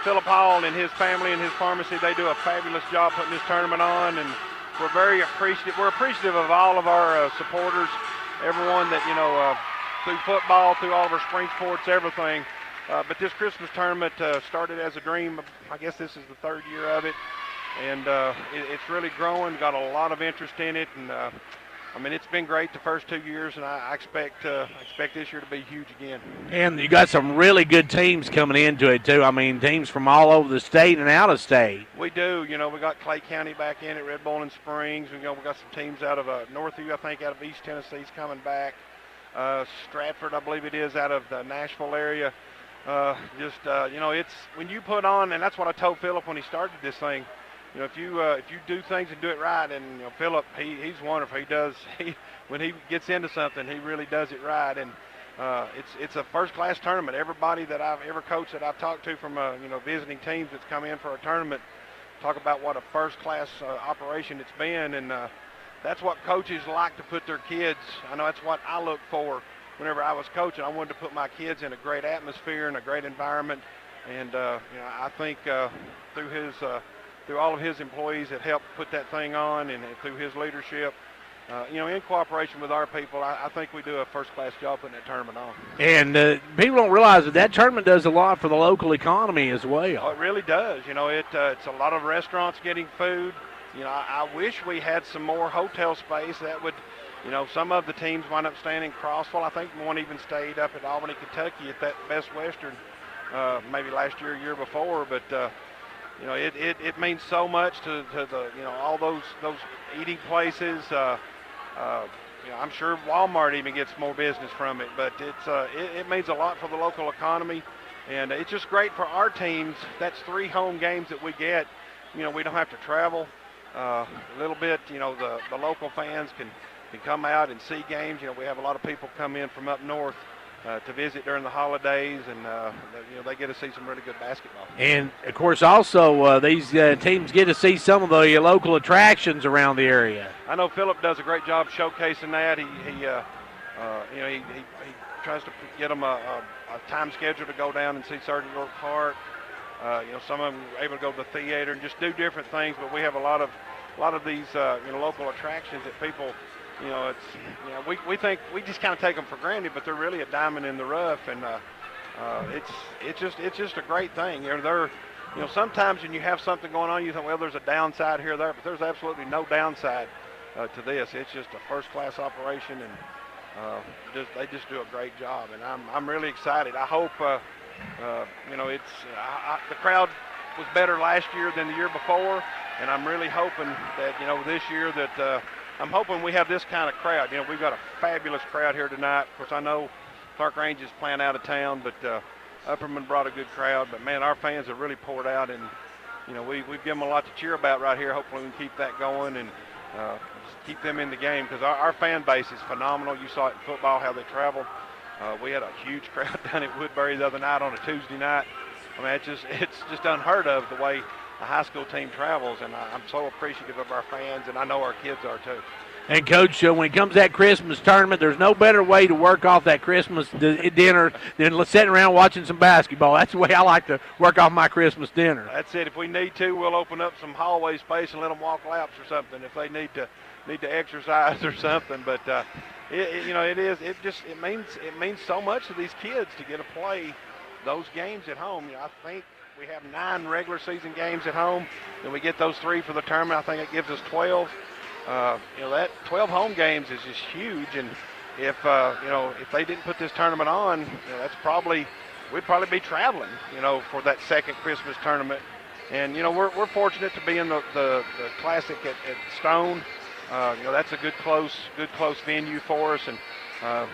Philip Hall and his family and his pharmacy, they do a fabulous job putting this tournament on, and we're very appreciative. We're appreciative of all of our supporters, everyone that through football, through all of our spring sports, everything. But this Christmas tournament started as a dream. I guess this is the third year of it, and it's really growing. Got a lot of interest in it, and I mean, it's been great the first 2 years, and I expect this year to be huge again. And you got some really good teams coming into it, too. I mean, teams from all over the state and out of state. We do. You know, we got Clay County back in it, Red Bowling Springs. We got some teams out of Northview, I think, out of East Tennessee's coming back. Stratford, I believe it is, out of the Nashville area. You know, it's when you put on, and that's what I told Philip when he started this thing. You know, if you do things and do it right, and you know, Philip, he's wonderful. When he gets into something, he really does it right, and it's a first-class tournament. Everybody that I've ever coached that I've talked to from you know, visiting teams that's come in for a tournament talk about what a first-class operation it's been, and that's what coaches like to put their kids. I know that's what I look for whenever I was coaching. I wanted to put my kids in a great atmosphere and a great environment, and you know, I think through all of his employees that helped put that thing on, and through his leadership, you know, in cooperation with our people, I think we do a first-class job putting that tournament on. And people don't realize that tournament does a lot for the local economy as well. Oh, it really does. You know, it's a lot of restaurants getting food. You know, I wish we had some more hotel space. That would, you know, some of the teams wind up staying in Crossville. I think one even stayed up at Albany, Kentucky at that Best Western maybe last year, year before, but you know, it means so much to the, you know, all those eating places. You know, I'm sure Walmart even gets more business from it, but it means a lot for the local economy, and it's just great for our teams. That's 3 home games that we get. You know, we don't have to travel a little bit. You know, the local fans can come out and see games. You know, we have a lot of people come in from up north to visit during the holidays, and you know, they get to see some really good basketball. And of course, also these teams get to see some of the local attractions around the area. I know Philip does a great job showcasing that. He you know, he tries to get them a time schedule to go down and see Sergeant York Park. You know, some of them are able to go to the theater and just do different things. But we have a lot of these you know, local attractions that people. You know, it's, you know, we think we just kind of take them for granted, but they're really a diamond in the rough, and it's just a great thing. You know, sometimes when you have something going on, you think, well, there's a downside here or there, but there's absolutely no downside to this. It's just a first-class operation, and they just do a great job, and I'm really excited. I hope you know, the crowd was better last year than the year before, and I'm really hoping that, you know, this year that. I'm hoping we have this kind of crowd. You know, we've got a fabulous crowd here tonight. Of course, I know Clark Range is playing out of town, but Upperman brought a good crowd. But, man, our fans have really poured out, and, you know, we've given them a lot to cheer about right here. Hopefully we can keep that going and just keep them in the game, because our fan base is phenomenal. You saw it in football, how they travel. We had a huge crowd down at Woodbury the other night on a Tuesday night. I mean, it's just unheard of the way a high school team travels, and I'm so appreciative of our fans, and I know our kids are too. And, Coach, when it comes to that Christmas tournament, there's no better way to work off that Christmas dinner than sitting around watching some basketball. That's the way I like to work off my Christmas dinner. That's it. If we need to, we'll open up some hallway space and let them walk laps or something if they need to exercise or something. But you know, it means so much to these kids to get to play those games at home. You know, I think we have 9 regular season games at home, and we get those 3 for the tournament. I think it gives us 12. You know, that 12 home games is just huge, and if you know, if they didn't put this tournament on, you know, we'd probably be traveling, you know, for that second Christmas tournament. And you know, we're fortunate to be in the Classic at Stone. You know, that's a good close venue for us, and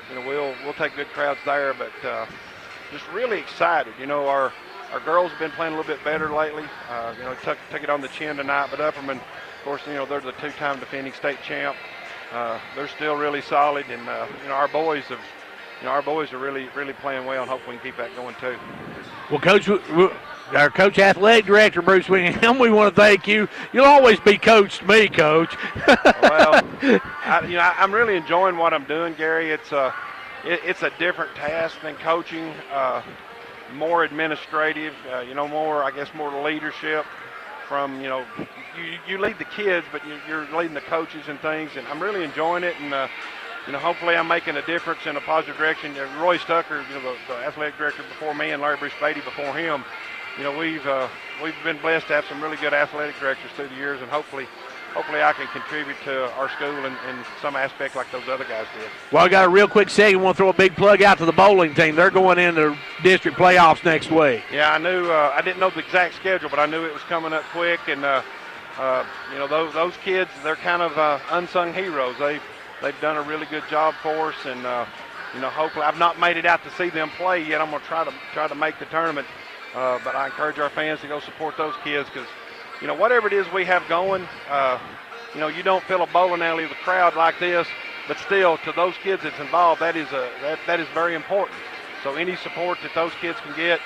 you know, we'll take good crowds there. But just really excited. You know, our girls have been playing a little bit better lately. You know, took it on the chin tonight, but Upperman, of course, you know, they're the 2-time defending state champ. They're still really solid, and you know, our boys are really playing well, and hopefully we can keep that going too. Well, Coach, our Coach Athletic Director, Bruce Wingham, we want to thank you. You'll always be Coach to me, Coach. Well, you know, I'm really enjoying what I'm doing, Gary. It's a different task than coaching, more administrative, you know, more leadership from, you know, you lead the kids, but you're leading the coaches and things, and I'm really enjoying it. And hopefully I'm making a difference in a positive direction. Roy Stucker, the athletic director before me, and Larry Bruce Beatty before him, we've been blessed to have some really good athletic directors through the years, and hopefully I can contribute to our school in some aspect like those other guys did. Well, I got a real quick second. Want to throw a big plug out to the bowling team. They're going into district playoffs next week. Yeah, I knew. I didn't know the exact schedule, but I knew it was coming up quick. And those kids, they're kind of unsung heroes. They've done a really good job for us, and hopefully I've not made it out to see them play yet. I'm going to try to make the tournament, but I encourage our fans to go support those kids because. Whatever it is we have going, you don't fill a bowling alley with a crowd like this, but still, to those kids that's involved, that is very important. So any support that those kids can get,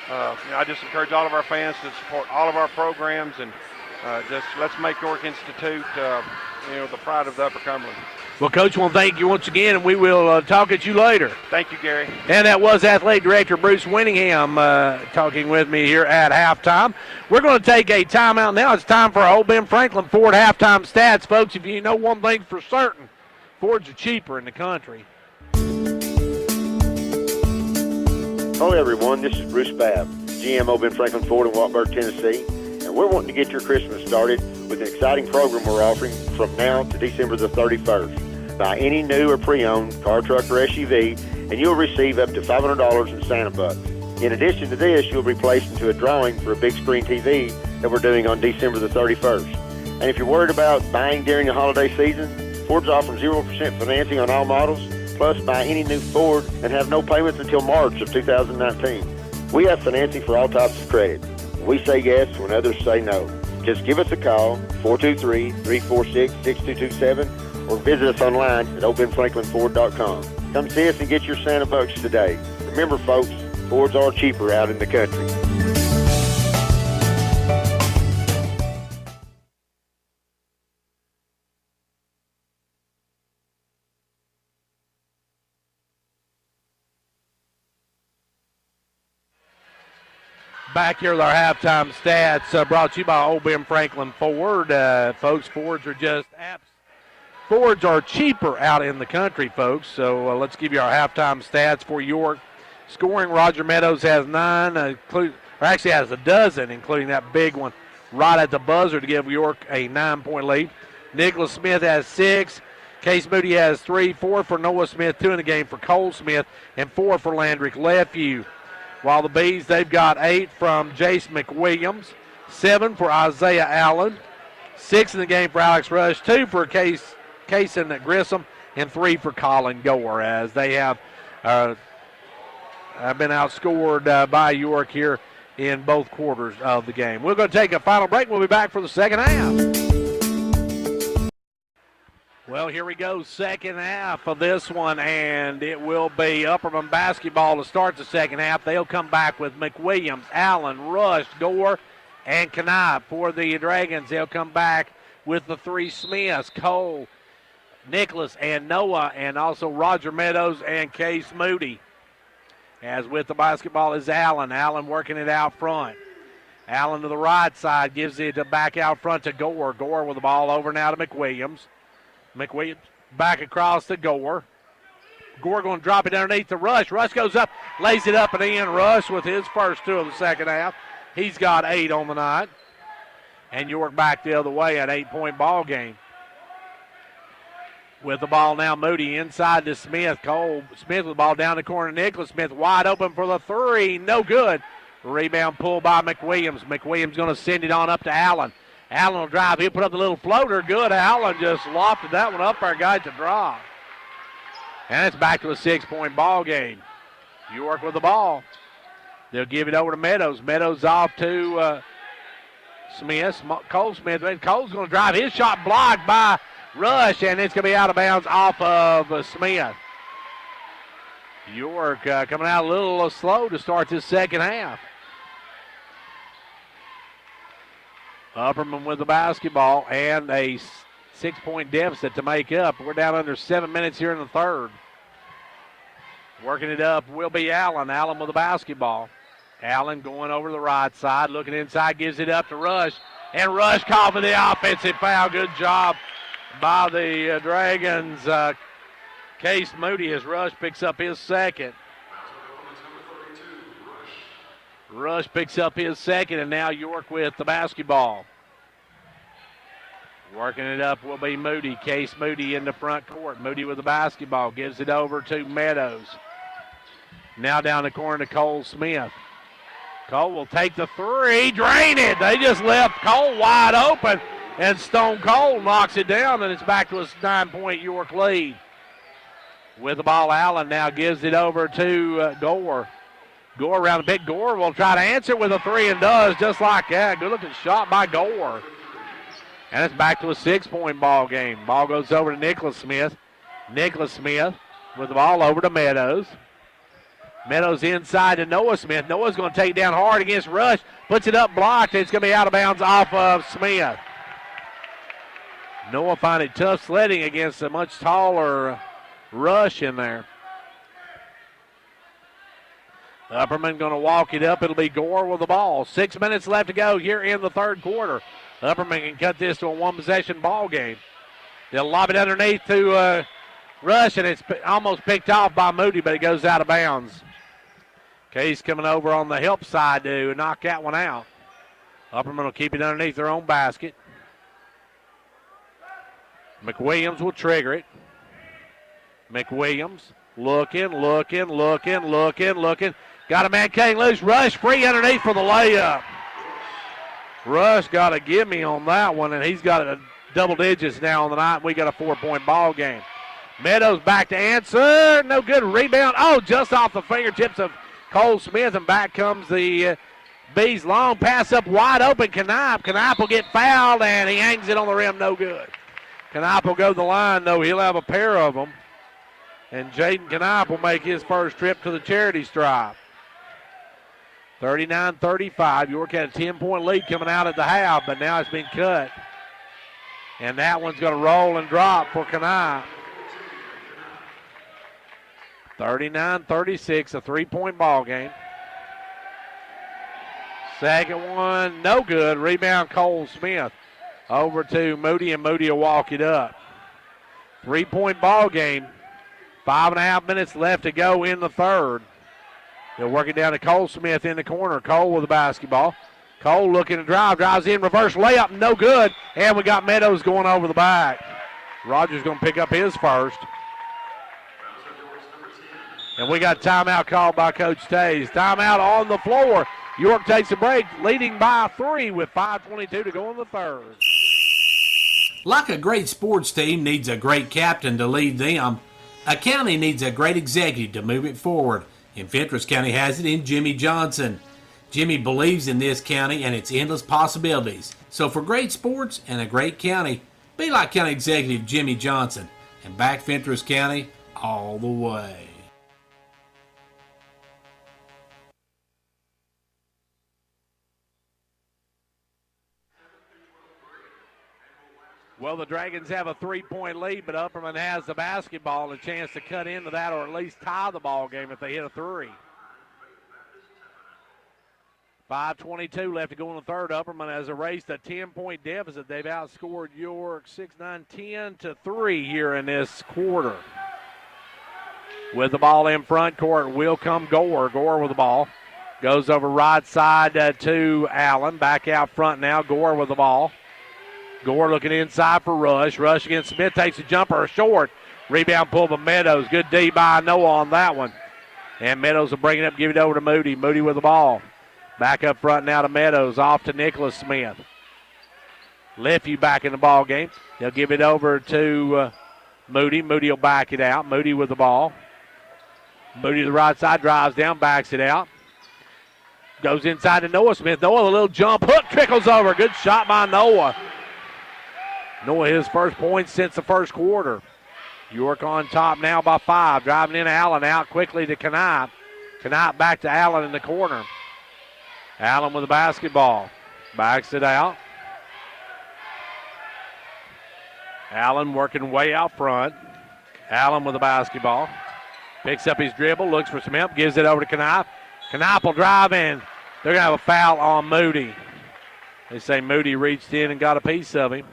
I just encourage all of our fans to support all of our programs, and just let's make York Institute, the pride of the Upper Cumberland. Well, Coach, I want to thank you once again, and we will talk at you later. Thank you, Gary. And that was Athletic Director Bruce Winningham talking with me here at halftime. We're going to take a timeout now. It's time for our Old Ben Franklin Ford halftime stats. Folks, if you know one thing for certain, Fords are cheaper in the country. Hello, everyone. This is Bruce Babb, GM Old Ben Franklin Ford in Wartburg, Tennessee. And we're wanting to get your Christmas started with an exciting program we're offering from now to December the 31st. Buy any new or pre-owned car, truck, or SUV, and you'll receive up to $500 in Santa Bucks. In addition to this, you'll be placed into a drawing for a big screen TV that we're doing on December the 31st. And if you're worried about buying during the holiday season, Ford's offering 0% financing on all models, plus buy any new Ford and have no payments until March of 2019. We have financing for all types of credit. We say yes when others say no. Just give us a call, 423-346-6227, or visit us online at oldbenfranklinford.com. Come see us and get your Santa Bucks today. Remember, folks, Fords are cheaper out in the country. Back here with our halftime stats brought to you by Old Ben Franklin Ford. Folks, Fords are just apps. Fords are cheaper out in the country, folks. So let's give you our halftime stats for York. Scoring, Roger Meadows has 9, actually has a dozen, including that big one right at the buzzer to give York a 9-point lead. Nicholas Smith has 6. Case Moody has 3, 4 for Noah Smith, 2 in the game for Cole Smith, and 4 for Landrick Lefew. While the Bees, they've got 8 from Jace McWilliams, 7 for Isaiah Allen, 6 in the game for Alex Rush, 2 for Kaysen Grissom, and 3 for Colin Gore, as they have been outscored by York here in both quarters of the game. We're going to take a final break. We'll be back for the second half. Well, here we go, second half of this one, and it will be Upperman basketball to start the second half. They'll come back with McWilliams, Allen, Rush, Gore, and Knipe. For the Dragons, they'll come back with the 3 Smiths, Cole, Nicholas, and Noah, and also Roger Meadows and Case Moody. As with the basketball is Allen. Allen working it out front. Allen to the right side, gives it back out front to Gore. Gore with the ball over now to McWilliams. McWilliams back across to Gore. Gore going to drop it underneath the Rush. Rush goes up, lays it up and in. Rush with his first 2 of the second half. He's got 8 on the night. And York back the other way at 8-point ball game. With the ball now, Moody inside to Smith. Cole Smith with the ball down the corner. Nicholas Smith wide open for the 3. No good. Rebound pulled by McWilliams. McWilliams going to send it on up to Allen. Allen will drive. He'll put up the little floater. Good. Allen just lofted that one up. Our guy to draw. And it's back to a 6-point ball game. York with the ball. They'll give it over to Meadows. Meadows off to Smith. Cole Smith. Cole's going to drive. His shot blocked by Rush, and it's going to be out of bounds off of Smith. York coming out a little slow to start this second half. Upperman with the basketball and a 6-point deficit to make up. We're down under 7 minutes here in the third. Working it up will be Allen. Allen with the basketball. Allen going over the right side, looking inside, gives it up to Rush. And Rush called for the offensive foul. Good job by the Dragons Case Moody as Rush picks up his second. Rush picks up his second, and now York with the basketball. Working it up will be Moody. Case Moody in the front court. Moody with the basketball. Gives it over to Meadows. Now down the corner to Cole Smith. Cole will take the three. Drain it. They just left Cole wide open, and Stone Cold knocks it down, and it's back to a 9-point York lead. With the ball, Allen now gives it over to Gore. Gore around the big. Gore will try to answer with a three and does just like that. Good looking shot by Gore. And it's back to a 6-point ball game. Ball goes over to Nicholas Smith. Nicholas Smith with the ball over to Meadows. Meadows inside to Noah Smith. Noah's going to take it down hard against Rush. Puts it up blocked. It's going to be out of bounds off of Smith. Noah finding it tough sledding against a much taller Rush in there. Upperman going to walk it up. It'll be Gore with the ball. 6 minutes left to go here in the third quarter. Upperman can cut this to a one-possession ball game. They'll lob it underneath to Rush, and it's almost picked off by Moody, but it goes out of bounds. Case coming over on the help side to knock that one out. Upperman will keep it underneath their own basket. McWilliams will trigger it. McWilliams looking. Got a man cutting loose. Rush free underneath for the layup. Rush got a gimme on that one, and he's got a double digits now on the night. We got a 4-point ball game. Meadows back to answer. No good. Rebound. Oh, just off the fingertips of Cole Smith, and back comes the Bees. Long pass up wide open. Knipe will get fouled, and he hangs it on the rim. No good. Knipe will go to the line, though. He'll have a pair of them. And Jaden Knipe will make his first trip to the charity stripe. 39-35. York had a 10-point lead coming out at the half, but now it's been cut. And that one's going to roll and drop for Knipe. 39-36, a 3-point ball game. Second one, no good. Rebound, Cole Smith. Over to Moody, and Moody will walk it up. 3-point ball game. 5.5 minutes left to go in the third. They'll work it down to Cole Smith in the corner. Cole with the basketball. Cole looking to drive. Drives in, reverse layup, no good. And we got Meadows going over the back. Rogers going to pick up his first. And we got timeout called by Coach Tays. Timeout on the floor. York takes a break, leading by 3 with 5:22 to go in the third. Like a great sports team needs a great captain to lead them, a county needs a great executive to move it forward. And Fentress County has it in Jimmy Johnson. Jimmy believes in this county and its endless possibilities. So for great sports and a great county, be like County Executive Jimmy Johnson and back Fentress County all the way. Well, the Dragons have a 3-point lead, but Upperman has the basketball and a chance to cut into that or at least tie the ball game if they hit a three. 5:22 left to go in the third. Upperman has erased a 10-point deficit. They've outscored York 6-9, 10-3 here in this quarter. With the ball in front court will come Gore. Gore with the ball. Goes over right side to Allen. Back out front now. Gore with the ball. Gore looking inside for Rush. Rush against Smith, takes a jumper short. Rebound pull by Meadows. Good D by Noah on that one. And Meadows will bring it up, give it over to Moody. Moody with the ball. Back up front now to Meadows. Off to Nicholas Smith. Lefty back in the ball game. They'll give it over to Moody. Moody will back it out. Moody with the ball. Moody to the right side, drives down, backs it out. Goes inside to Noah Smith. Noah, a little jump hook, trickles over. Good shot by Noah. Noah his first point since the first quarter. York on top now by 5. Driving in Allen, out quickly to Knipe. Knipe back to Allen in the corner. Allen with the basketball. Backs it out. Allen working way out front. Allen with the basketball. Picks up his dribble, looks for some help, gives it over to Knipe. Knipe will drive in. They're going to have a foul on Moody. They say Moody reached in and got a piece of him.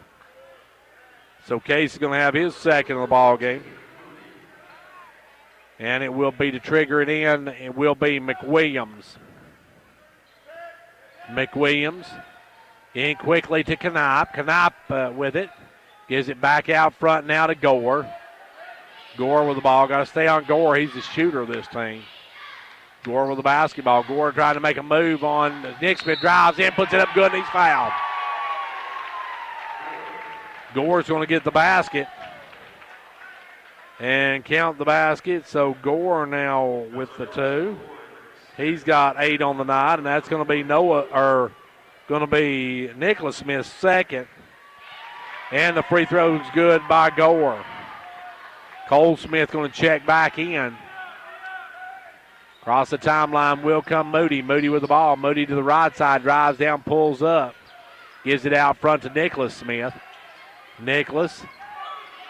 So Case is going to have his second of the ball game. And it will be to trigger it in. It will be McWilliams. McWilliams in quickly to Knapp. Knapp with it. Gives it back out front now to Gore. Gore with the ball. Got to stay on Gore. He's the shooter of this team. Gore with the basketball. Gore trying to make a move on Nick Smith. Drives in, puts it up good, and he's fouled. Gore's going to get the basket and count the basket. So Gore now with the 2. He's got 8 on the night, and that's going to be Nicholas Smith's second. And the free throw's good by Gore. Cole Smith going to check back in. Across the timeline will come Moody. Moody with the ball. Moody to the right side, drives down, pulls up. Gives it out front to Nicholas Smith. Nicholas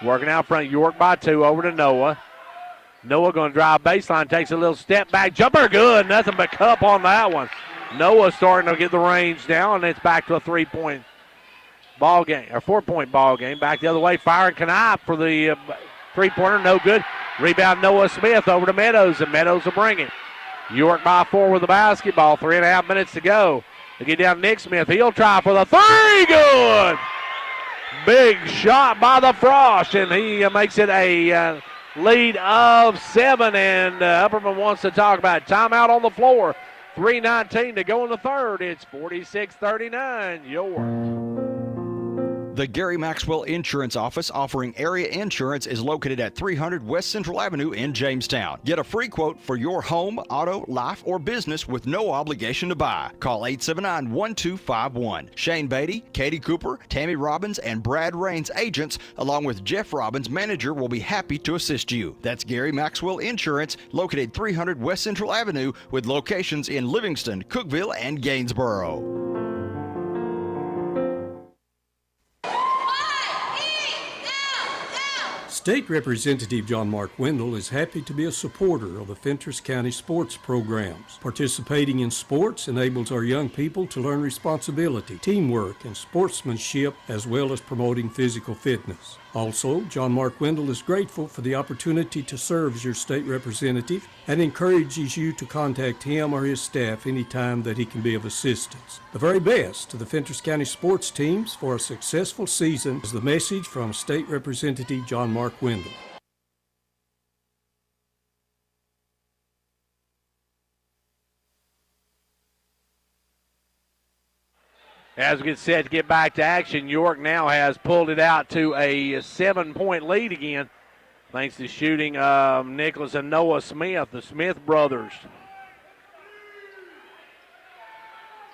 working out front. York by 2 over to Noah. Noah going to drive baseline, takes a little step back. Jumper good. Nothing but cup on that one. Noah starting to get the range now, and it's back to a 3-point ball game, or 4-point ball game. Back the other way, firing Knapp for the three-pointer. No good. Rebound Noah Smith over to Meadows, and Meadows will bring it. York by 4 with the basketball. 3.5 minutes to go. They get down Nick Smith. He'll try for the 3. Good. Big shot by the Frost, and he makes it a lead of 7. And Upperman wants to talk about it. Timeout on the floor. 3:19 to go in the third. It's 46-39. York. The Gary Maxwell Insurance Office offering area insurance is located at 300 West Central Avenue in Jamestown. Get a free quote for your home, auto, life, or business with no obligation to buy. Call 879-1251. Shane Beatty, Katie Cooper, Tammy Robbins, and Brad Rains agents, along with Jeff Robbins, manager, will be happy to assist you. That's Gary Maxwell Insurance, located 300 West Central Avenue with locations in Livingston, Cookeville, and Gainsboro. State Representative John Mark Wendell is happy to be a supporter of the Fentress County sports programs. Participating in sports enables our young people to learn responsibility, teamwork, and sportsmanship, as well as promoting physical fitness. Also, John Mark Wendell is grateful for the opportunity to serve as your state representative and encourages you to contact him or his staff anytime that he can be of assistance. The very best to the Fentress County sports teams for a successful season is the message from State Representative John Mark Wendell. As we get set to get back to action, York now has pulled it out to a 7-point lead again, thanks to shooting of Nicholas and Noah Smith, the Smith brothers,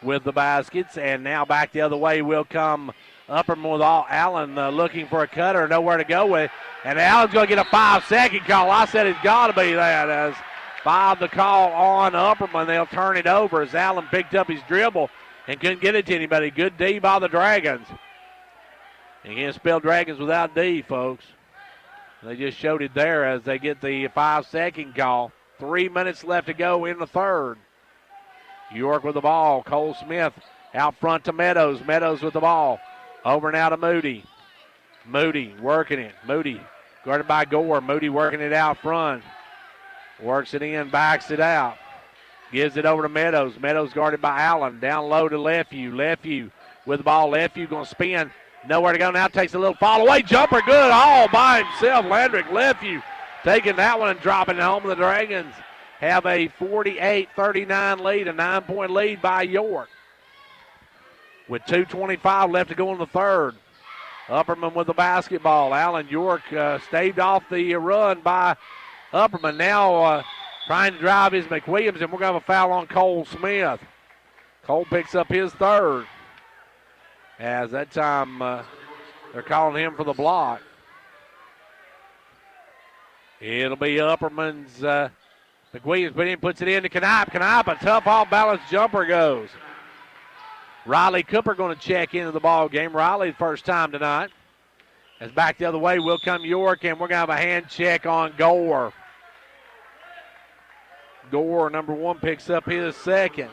with the baskets. And now back the other way will come Upperman with Allen looking for a cutter, nowhere to go with. And Allen's going to get a 5-second call. I said it's got to be that, as 5 the call on Upperman. They'll turn it over as Allen picked up his dribble and couldn't get it to anybody. Good D by the Dragons. You can't spell Dragons without D, folks. They just showed it there as they get the 5-second call. 3 minutes left to go in the third. York with the ball. Cole Smith out front to Meadows. Meadows with the ball. Over now to Moody. Moody working it. Moody guarded by Gore. Moody working it out front. Works it in, backs it out. Gives it over to Meadows. Meadows guarded by Allen. Down low to Lefevue. Lefevue with the ball. Lefevue going to spin. Nowhere to go now. Takes a little fall away. Jumper good all by himself. Landrick Lefevue taking that one and dropping it home. The Dragons have a 48-39 lead, a 9-point lead by York. With 2:25 left to go in the third. Upperman with the basketball. Allen York staved off the run by Upperman. Now trying to drive is McWilliams, and we're going to have a foul on Cole Smith. Cole picks up his third. As that time they're calling him for the block. It'll be Upperman's McWilliams, but he puts it in to Knapp. Knapp, a tough off-balance jumper goes. Riley Cooper going to check into the ball game. Riley, first time tonight. As back the other way will come York, and we're going to have a hand check on Gore. Gore, number 1, picks up his second.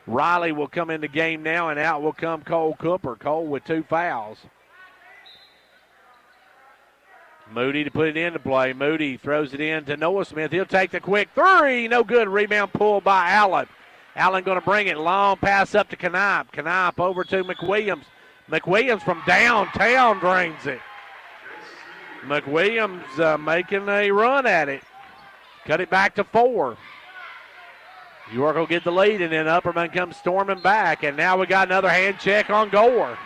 Riley will come in the game now, and out will come Cole Cooper. Cole with 2 fouls. Moody to put it into play. Moody throws it in to Noah Smith. He'll take the quick three. No good. Rebound pulled by Allen. Allen going to bring it. Long pass up to Knipe. Knipe over to McWilliams. McWilliams from downtown drains it. McWilliams making a run at it. Cut it back to 4. York will get the lead, and then Upperman comes storming back. And now we got another hand check on Gore.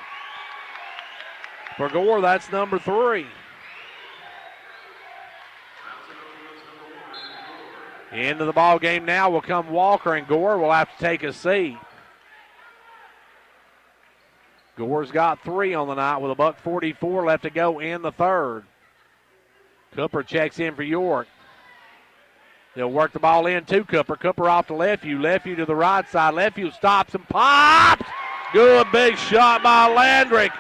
For Gore, that's number 3. Into the ball game now will come Walker, and Gore will have to take a seat. Gore's got 3 on the night with $1:44 left to go in the third. Cooper checks in for York. They'll work the ball in to Cooper. Cooper off to Lefevue. Lefevue to the right side. Lefevue stops and pops. Good big shot by Landrick.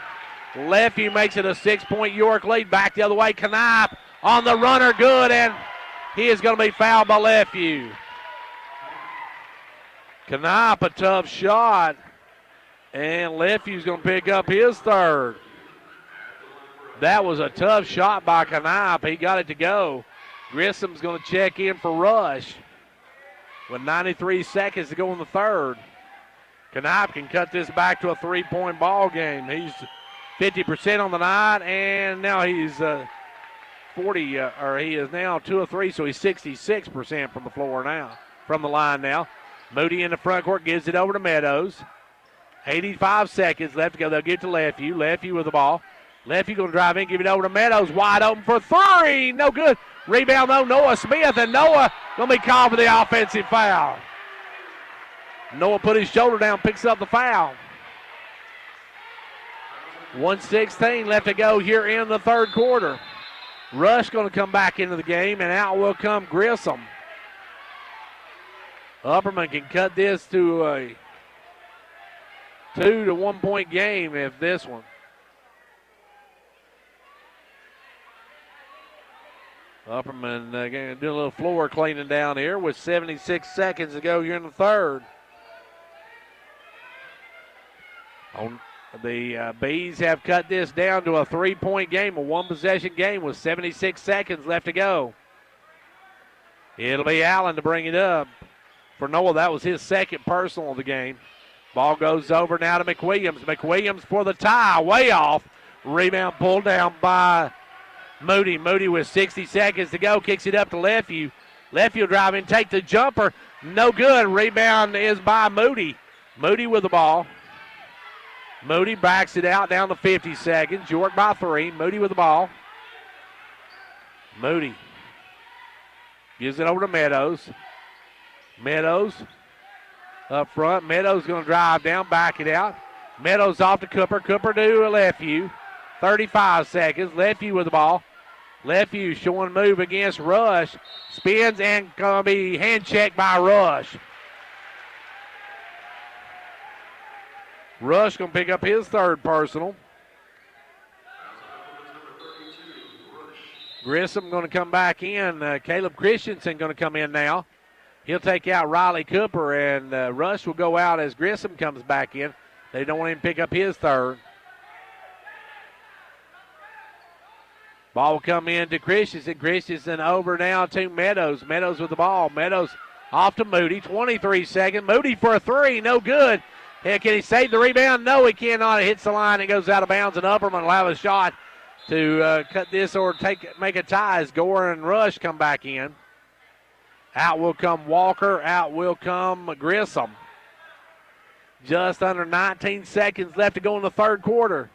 Lefevue makes it a 6-point York lead. Back the other way. Knipe on the runner. Good, and he is going to be fouled by Lefevue. Knipe, a tough shot. And Lefevue's going to pick up his third. That was a tough shot by Knipe. He got it to go. Grissom's going to check in for Rush with 93 seconds to go in the third. Knipe can cut this back to a 3-point ball game. He's 50% on the night, and now he's he is now 2 of 3, so he's 66% from the floor now, from the line now. Moody in the front court gives it over to Meadows. 85 seconds left to go. They'll get to Lefevue. Lefevue with the ball. Lefevue going to drive in, give it over to Meadows. Wide open for 3. No good. Rebound, though, Noah Smith, and Noah going to be called for the offensive foul. Noah put his shoulder down, picks up the foul. 1:16 left to go here in the third quarter. Rush going to come back into the game, and out will come Grissom. Upperman can cut this to a 2 to 1 point game if this one. Upperman doing a little floor cleaning down here with 76 seconds to go here in the third. The Bees have cut this down to a 3-point game, a 1-possession game with 76 seconds left to go. It'll be Allen to bring it up. For Noah, that was his second personal of the game. Ball goes over now to McWilliams. McWilliams for the tie, way off. Rebound pulled down by Moody. Moody with 60 seconds to go, kicks it up to Lefevue. Lefevue drive in, take the jumper. No good. Rebound is by Moody. Moody with the ball. Moody backs it out down to 50 seconds. York by 3. Moody with the ball. Moody gives it over to Meadows. Meadows up front. Meadows going to drive down, back it out. Meadows off to Cooper. Cooper to Lefevue. 35 seconds. Lefevue with the ball. Lefevue showing move against Rush. Spins and going to be hand checked by Rush. Rush going to pick up his third personal. Grissom going to come back in. Caleb Christensen going to come in now. He'll take out Riley Cooper, and Rush will go out as Grissom comes back in. They don't want him to pick up his third. Ball will come in to Christensen. Christensen over now to Meadows. Meadows with the ball. Meadows off to Moody. 23 seconds. Moody for a 3. No good. Heck, can he save the rebound? No, he cannot. It hits the line. It goes out of bounds, and Upperman will have a shot to cut this or make a tie as Gore and Rush come back in. Out will come Walker. Out will come Grissom. Just under 19 seconds left to go in the third quarter.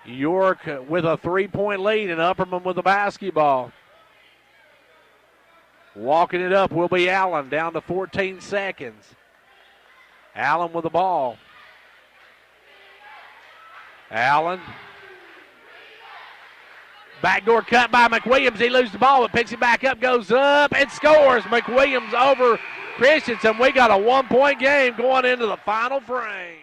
York with a 3-point lead and Upperman with the basketball. Walking it up will be Allen down to 14 seconds. Allen with the ball. Allen. Backdoor cut by McWilliams. He loses the ball, but picks it back up, goes up, and scores. McWilliams over Christensen. We got a 1-point game going into the final frame.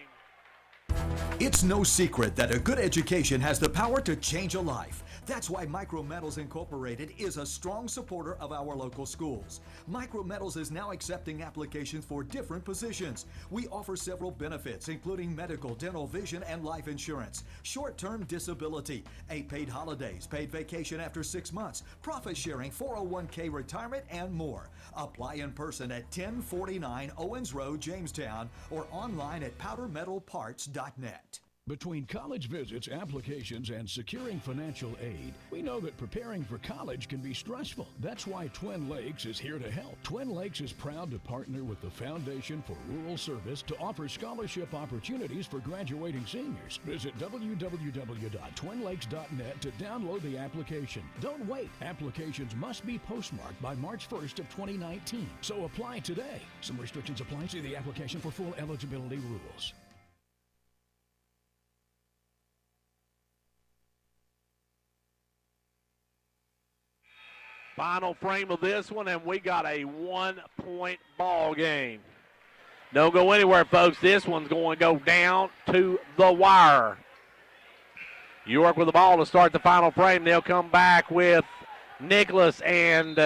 It's no secret that a good education has the power to change a life. That's why Micro Metals Incorporated is a strong supporter of our local schools. Micro Metals is now accepting applications for different positions. We offer several benefits, including medical, dental, vision, and life insurance, short-term disability, 8 paid holidays, paid vacation after 6 months, profit sharing, 401k retirement, and more. Apply in person at 1049 Owens Road, Jamestown, or online at powdermetalparts.net. Between college visits, applications, and securing financial aid, we know that preparing for college can be stressful. That's why Twin Lakes is here to help. Twin Lakes is proud to partner with the Foundation for Rural Service to offer scholarship opportunities for graduating seniors. Visit www.twinlakes.net to download the application. Don't wait. Applications must be postmarked by March 1st of 2019. So apply today. Some restrictions apply. See the application for full eligibility rules. Final frame of this one, and we got a 1-point ball game. Don't go anywhere, folks. This one's going to go down to the wire. York with the ball to start the final frame. They'll come back with Nicholas and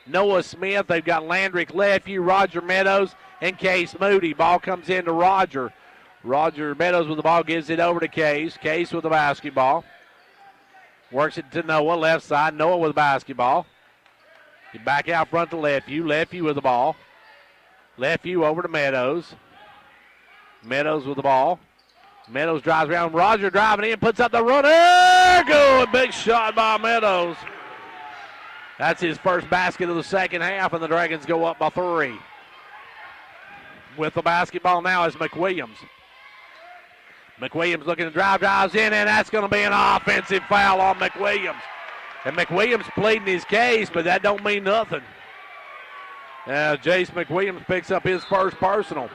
Noah Smith. They've got Landrick Lefevue, Roger Meadows, and Case Moody. Ball comes into Roger. Roger Meadows with the ball, gives it over to Case. Case with the basketball. Works it to Noah, left side. Noah with the basketball. Back out front to Lefevue. Lefevue with the ball. Lefevue over to Meadows. Meadows with the ball. Meadows drives around. Roger driving in, puts up the runner. Good, big shot by Meadows. That's his first basket of the second half, and the Dragons go up by 3. With the basketball now is McWilliams. McWilliams looking to drives in, and that's going to be an offensive foul on McWilliams. And McWilliams pleading his case, but that don't mean nothing. Jace McWilliams picks up his first personal.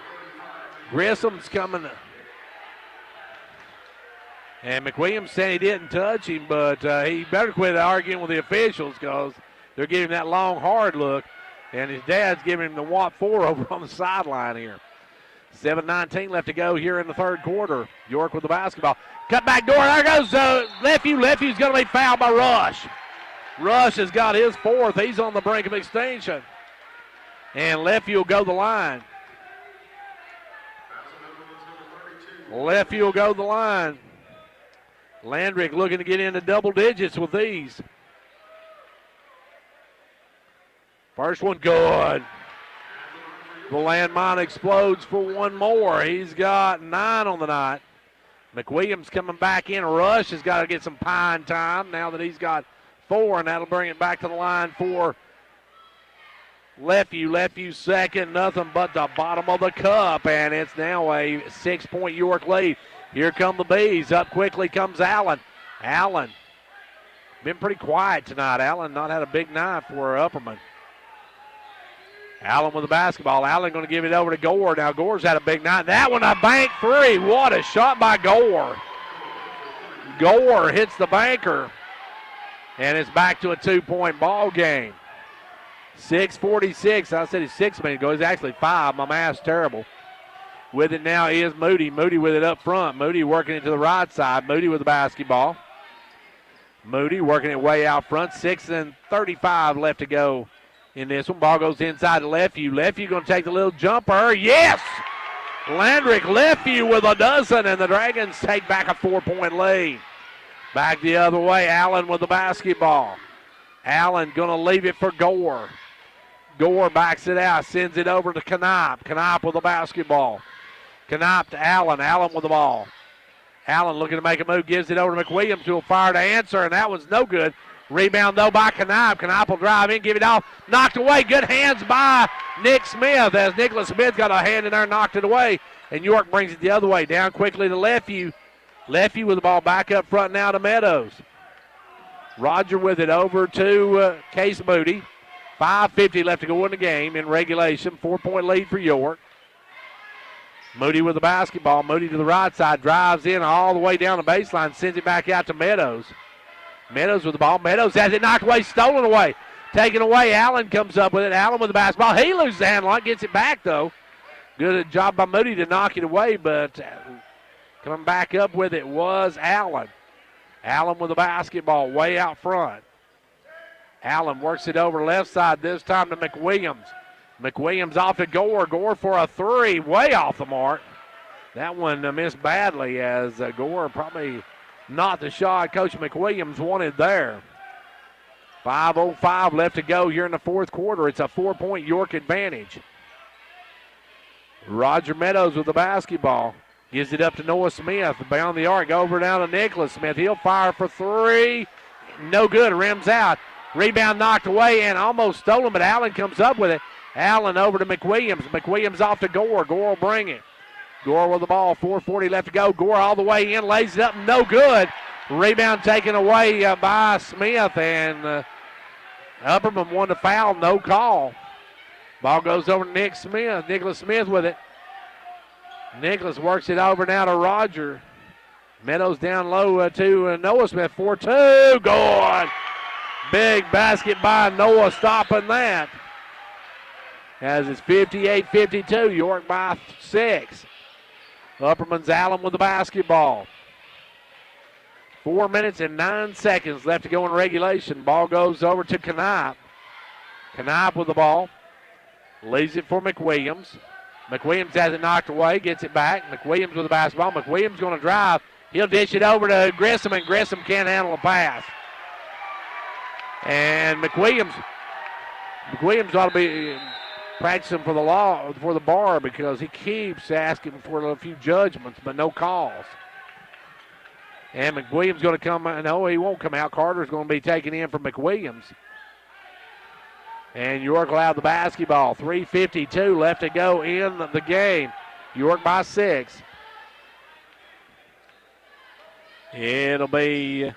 Grissom's coming. And McWilliams said he didn't touch him, but he better quit arguing with the officials because they're giving him that long, hard look. And his dad's giving him the WAP 4 over on the sideline here. 7:19 left to go here in the third quarter. York with the basketball. Cut back door. There goes Lefevue. Lefevue's going to be fouled by Rush. Rush has got his 4th. He's on the brink of extinction. And Lefevue will go the line. Lefevue will go the line. Landrick looking to get into double digits with these. First one good. The landmine explodes for one more. He's got 9 on the night. McWilliams coming back in. Rush has got to get some pine time now that he's got 4, and that'll bring it back to the line for Lefevue. Lefevue second, nothing but the bottom of the cup, and it's now a 6-point York lead. Here come the Bees. Up quickly comes Allen. Allen been pretty quiet tonight. Allen not had a big night for Upperman. Allen with the basketball. Allen going to give it over to Gore. Now Gore's had a big night. That one a bank 3. What a shot by Gore. Gore hits the banker. And it's back to a 2-point ball game. 6:46. I said he's 6 minutes ago. He's actually 5. My math's terrible. With it now is Moody. Moody with it up front. Moody working it to the right side. Moody with the basketball. Moody working it way out front. 6:35 left to go in this one. Ball goes inside to Lefevue. Lefevue going to take the little jumper. Yes! Landrick Lefevue with a dozen, and the Dragons take back a 4-point lead. Back the other way, Allen with the basketball. Allen going to leave it for Gore. Gore backs it out, sends it over to Knopp. Knopp with the basketball. Knopp to Allen. Allen with the ball. Allen looking to make a move, gives it over to McWilliams, who will fire to answer, and that was no good. Rebound, though, by Knopp. Knopp will drive in, give it off. Knocked away. Good hands by Nick Smith as Nicholas Smith got a hand in there, knocked it away. And York brings it the other way. Down quickly to Lefevue. Lefevue with the ball back up front now to Meadows. Roger with it over to Case Moody. 5:50 left to go in the game in regulation. 4-point lead for York. Moody with the basketball. Moody to the right side. Drives in all the way down the baseline. Sends it back out to Meadows. Meadows with the ball. Meadows has it knocked away, stolen away. Taken away. Allen comes up with it. Allen with the basketball. He loses the handle. Gets it back, though. Good job by Moody to knock it away, but coming back up with it was Allen. Allen with the basketball way out front. Allen works it over left side, this time to McWilliams. McWilliams off to Gore. Gore for a three, way off the mark. That one missed badly as Gore probably not the shot Coach McWilliams wanted there. 5:05 left to go here in the fourth quarter. It's a 4-point York advantage. Roger Meadows with the basketball. Gives it up to Noah Smith. Bound the arc. Over down to Nicholas Smith. He'll fire for three. No good. Rims out. Rebound knocked away and almost stolen, but Allen comes up with it. Allen over to McWilliams. McWilliams off to Gore. Gore will bring it. Gore with the ball. 4:40 left to go. Gore all the way in. Lays it up. No good. Rebound taken away by Smith, and Upperman won the foul. No call. Ball goes over to Nicholas Smith with it. Nicholas works it over now to Roger. Meadows down low to Noah Smith. 4-2. Good. Big basket by Noah stopping that. As it's 58-52. York by 6. Upperman's Allen with the basketball. 4 minutes and 9 seconds left to go in regulation. Ball goes over to Knipe. Knipe with the ball. Leaves it for McWilliams. McWilliams has it knocked away, gets it back. McWilliams with the basketball. McWilliams going to drive. He'll dish it over to Grissom, and Grissom can't handle a pass. And McWilliams ought to be practicing for the bar because he keeps asking for a few judgments, but no calls. And McWilliams going to come. No, he won't come out. Carter's going to be taken in for McWilliams. And York will have the basketball. 3:52 left to go in the game. York by 6. It'll be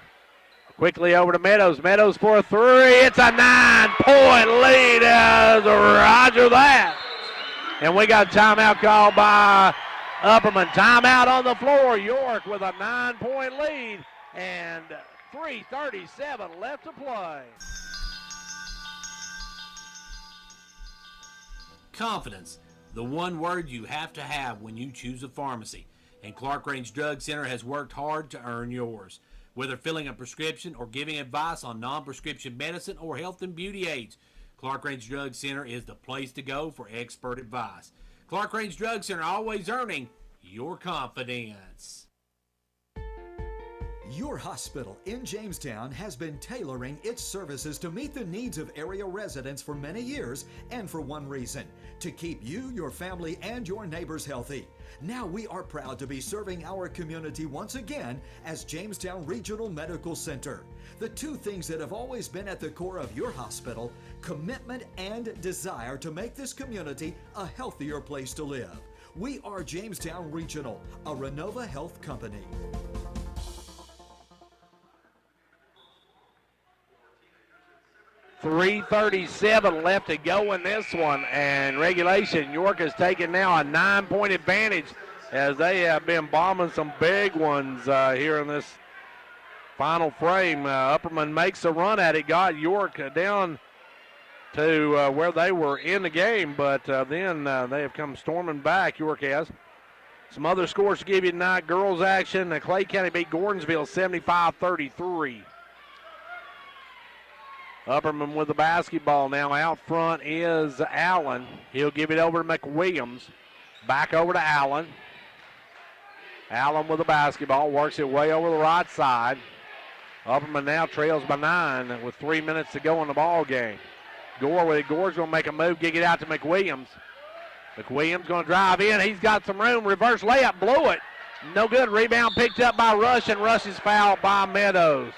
quickly over to Meadows. Meadows for a three. It's a 9-point lead as Roger that. And we got a timeout called by Upperman. Timeout on the floor. York with a 9-point lead and 3:37 left to play. Confidence, the one word you have to have when you choose a pharmacy. And Clark Range Drug Center has worked hard to earn yours. Whether filling a prescription or giving advice on non-prescription medicine or health and beauty aids, Clark Range Drug Center is the place to go for expert advice. Clark Range Drug Center, always earning your confidence. Your hospital in Jamestown has been tailoring its services to meet the needs of area residents for many years, and for one reason: to keep you, your family, and your neighbors healthy. Now we are proud to be serving our community once again as Jamestown Regional Medical Center. The two things that have always been at the core of your hospital: commitment and desire to make this community a healthier place to live. We are Jamestown Regional, a Renova Health company. 3:37 left to go in this one, and regulation. York has taken now a 9-point advantage as they have been bombing some big ones here in this final frame. Upperman makes a run at it, got York down to where they were in the game, but then they have come storming back. York has. Some other scores to give you tonight. Girls action. Clay County beat Gordonsville 75-33. Upperman with the basketball now. Out front is Allen. He'll give it over to McWilliams. Back over to Allen. Allen with the basketball. Works it way over the right side. Upperman now trails by 9 with 3 minutes to go in the ball game. Gore with it. Gore's going to make a move. Get it out to McWilliams. McWilliams going to drive in. He's got some room. Reverse layup. Blew it. No good. Rebound picked up by Rush, and Rush is fouled by Meadows.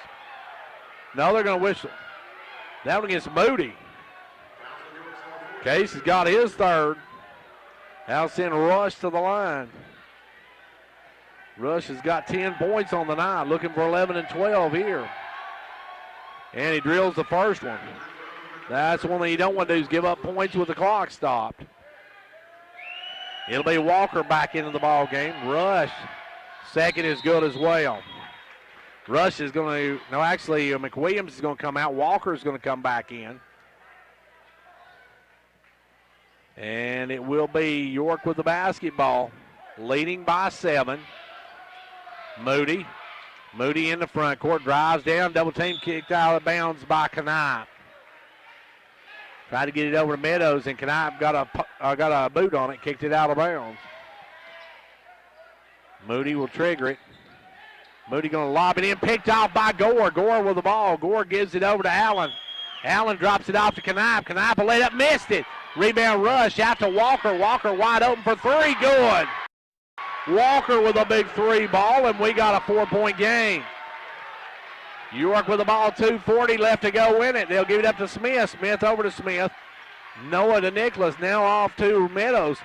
No, they're going to whistle. That one against Moody. Case has got his third. Now send Rush to the line. Rush has got 10 points on the night, looking for 11 and 12 here. And he drills the first one. That's one thing you don't want to do is give up points with the clock stopped. It'll be Walker back into the ball game. Rush, second is good as well. Rush is going to, no, actually, McWilliams is going to come out. Walker is going to come back in. And it will be York with the basketball, leading by 7. Moody Moody in the front court, drives down, double team, kicked out of bounds by Knipe. Tried to get it over to Meadows, and Knipe got a boot on it, kicked it out of bounds. Moody will trigger it. Moody going to lob it in, picked off by Gore. Gore with the ball. Gore gives it over to Allen. Allen drops it off to Knipe. Knipe will lay it up, missed it. Rebound rush out to Walker. Walker wide open for three, good. Walker with a big three ball, and we got a 4-point game. York with the ball, 2:40 left to go in it. They'll give it up to Smith. Smith over to Smith. Noah to Nicholas, now off to Meadows.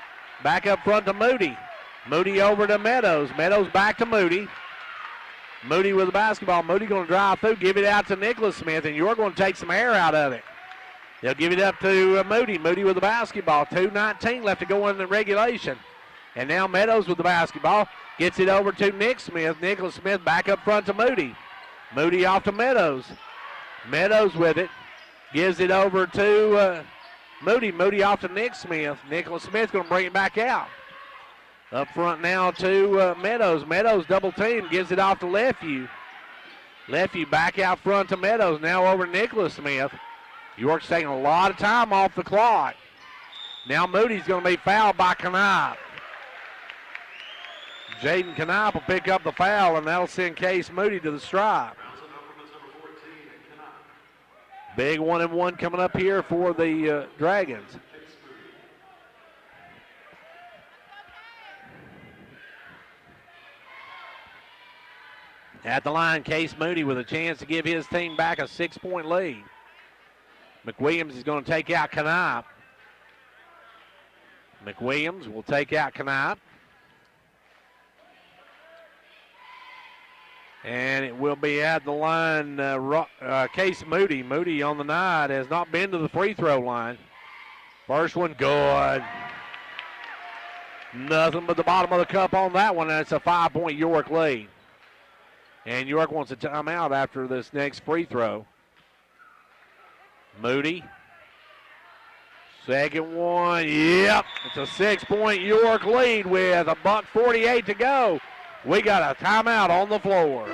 Back up front to Moody. Moody over to Meadows. Meadows back to Moody. Moody with the basketball. Moody going to drive through, give it out to Nicholas Smith, and York going to take some air out of it. They'll give it up to Moody. Moody with the basketball. 2:19 left to go in the regulation. And now Meadows with the basketball. Gets it over to Nick Smith. Nicholas Smith back up front to Moody. Moody off to Meadows. Meadows with it. Gives it over to Moody. Moody off to Nick Smith. Nicholas Smith going to bring it back out. Up front now to Meadows. Meadows double team. Gives it off to Lefeview. Lefeview back out front to Meadows. Now over to Nicholas Smith. York's taking a lot of time off the clock. Now Moody's going to be fouled by Knipe. Jaden Knipe will pick up the foul, and that'll send Case Moody to the stripe. Big 1-and-1 coming up here for the Dragons. At the line, Case Moody with a chance to give his team back a 6-point lead. McWilliams is going to take out Knipe. McWilliams will take out Knipe. And it will be at the line, Case Moody. Moody on the night has not been to the free throw line. First one, good. Nothing but the bottom of the cup on that one. That's a 5-point York lead. And York wants a timeout after this next free throw. Moody. Second one, yep. It's a 6-point York lead with $1:48 to go. We got a timeout on the floor.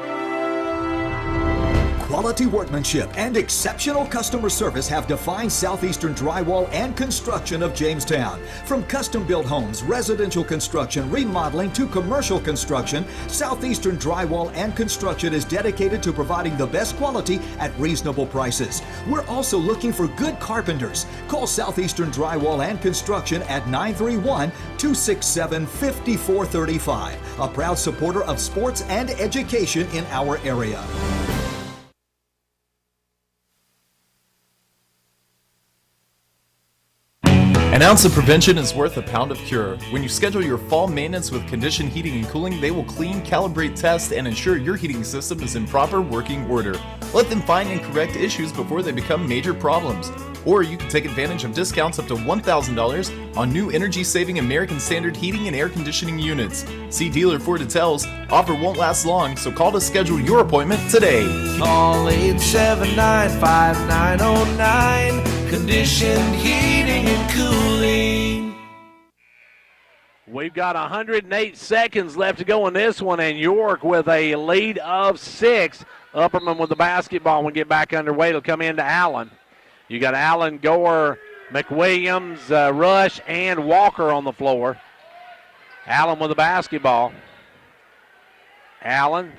Quality workmanship and exceptional customer service have defined Southeastern Drywall and Construction of Jamestown. From custom-built homes, residential construction, remodeling to commercial construction, Southeastern Drywall and Construction is dedicated to providing the best quality at reasonable prices. We're also looking for good carpenters. Call Southeastern Drywall and Construction at 931-267-5435, a proud supporter of sports and education in our area. An ounce of prevention is worth a pound of cure. When you schedule your fall maintenance with Condition Heating and Cooling, they will clean, calibrate, test, and ensure your heating system is in proper working order. Let them find and correct issues before they become major problems. Or you can take advantage of discounts up to $1,000 on new energy-saving American Standard heating and air conditioning units. See dealer for details. Offer won't last long, so call to schedule your appointment today. Call 879-5909. Conditioned heating and cooling. We've got 108 seconds left to go in this one, and York with a lead of 6. Upperman with the basketball. When we get back underway, it'll come into Allen. You got Allen, Gore, McWilliams, Rush, and Walker on the floor. Allen with the basketball. Allen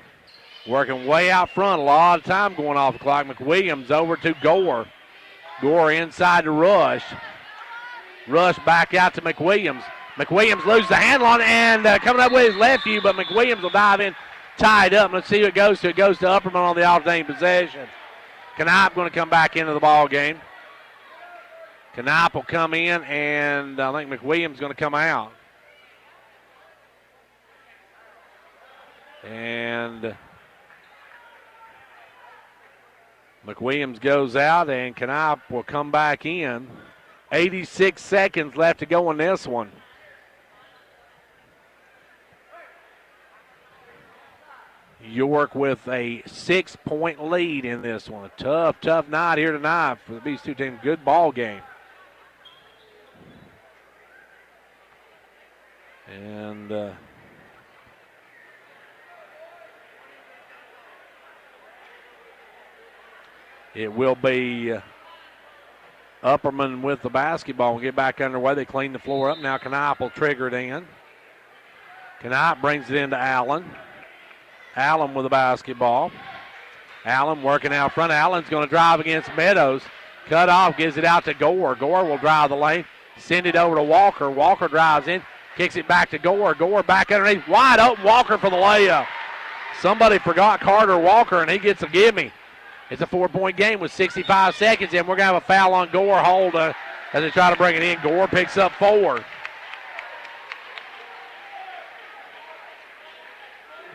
working way out front. A lot of time going off the clock. McWilliams over to Gore. Gore inside to Rush. Rush back out to McWilliams. McWilliams loses the handle on it and coming up with his left view, but McWilliams will dive in, tied up. Let's see who it goes to. It goes to Upperman on the alternating possession. Knipe going to come back into the ball game. Knipe will come in, and I think McWilliams going to come out. And McWilliams goes out, and Knipe will come back in. 86 seconds left to go in this one. York with a 6-point lead in this one. A tough night here tonight for these two teams. Good ball game. And It will be Upperman with the basketball. We'll get back underway. They clean the floor up. Now Knipe will trigger it in. Knipe brings it into Allen. Allen with the basketball. Allen working out front. Allen's going to drive against Meadows. Cut off, gives it out to Gore. Gore will drive the lane. Send it over to Walker. Walker drives in. Kicks it back to Gore. Gore back underneath. Wide open Walker for the layup. Somebody forgot Carter Walker, and he gets a gimme. It's a 4-point game with 65 seconds, and we're going to have a foul on Gore. Hold as they try to bring it in. Gore picks up 4.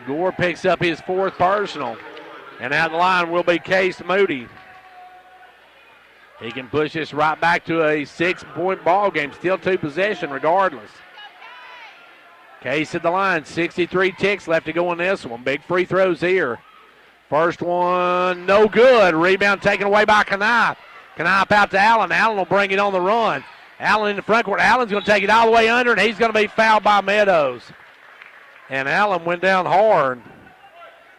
Gore picks up his 4th personal. And out the line will be Case Moody. He can push this right back to a 6-point ball game. Still 2 possession regardless. Case at the line. 63 ticks left to go in this one. Big free throws here. First one, no good. Rebound taken away by Knipe. Knipe out to Allen. Allen will bring it on the run. Allen in the front court. Allen's going to take it all the way under, and he's going to be fouled by Meadows. And Allen went down hard.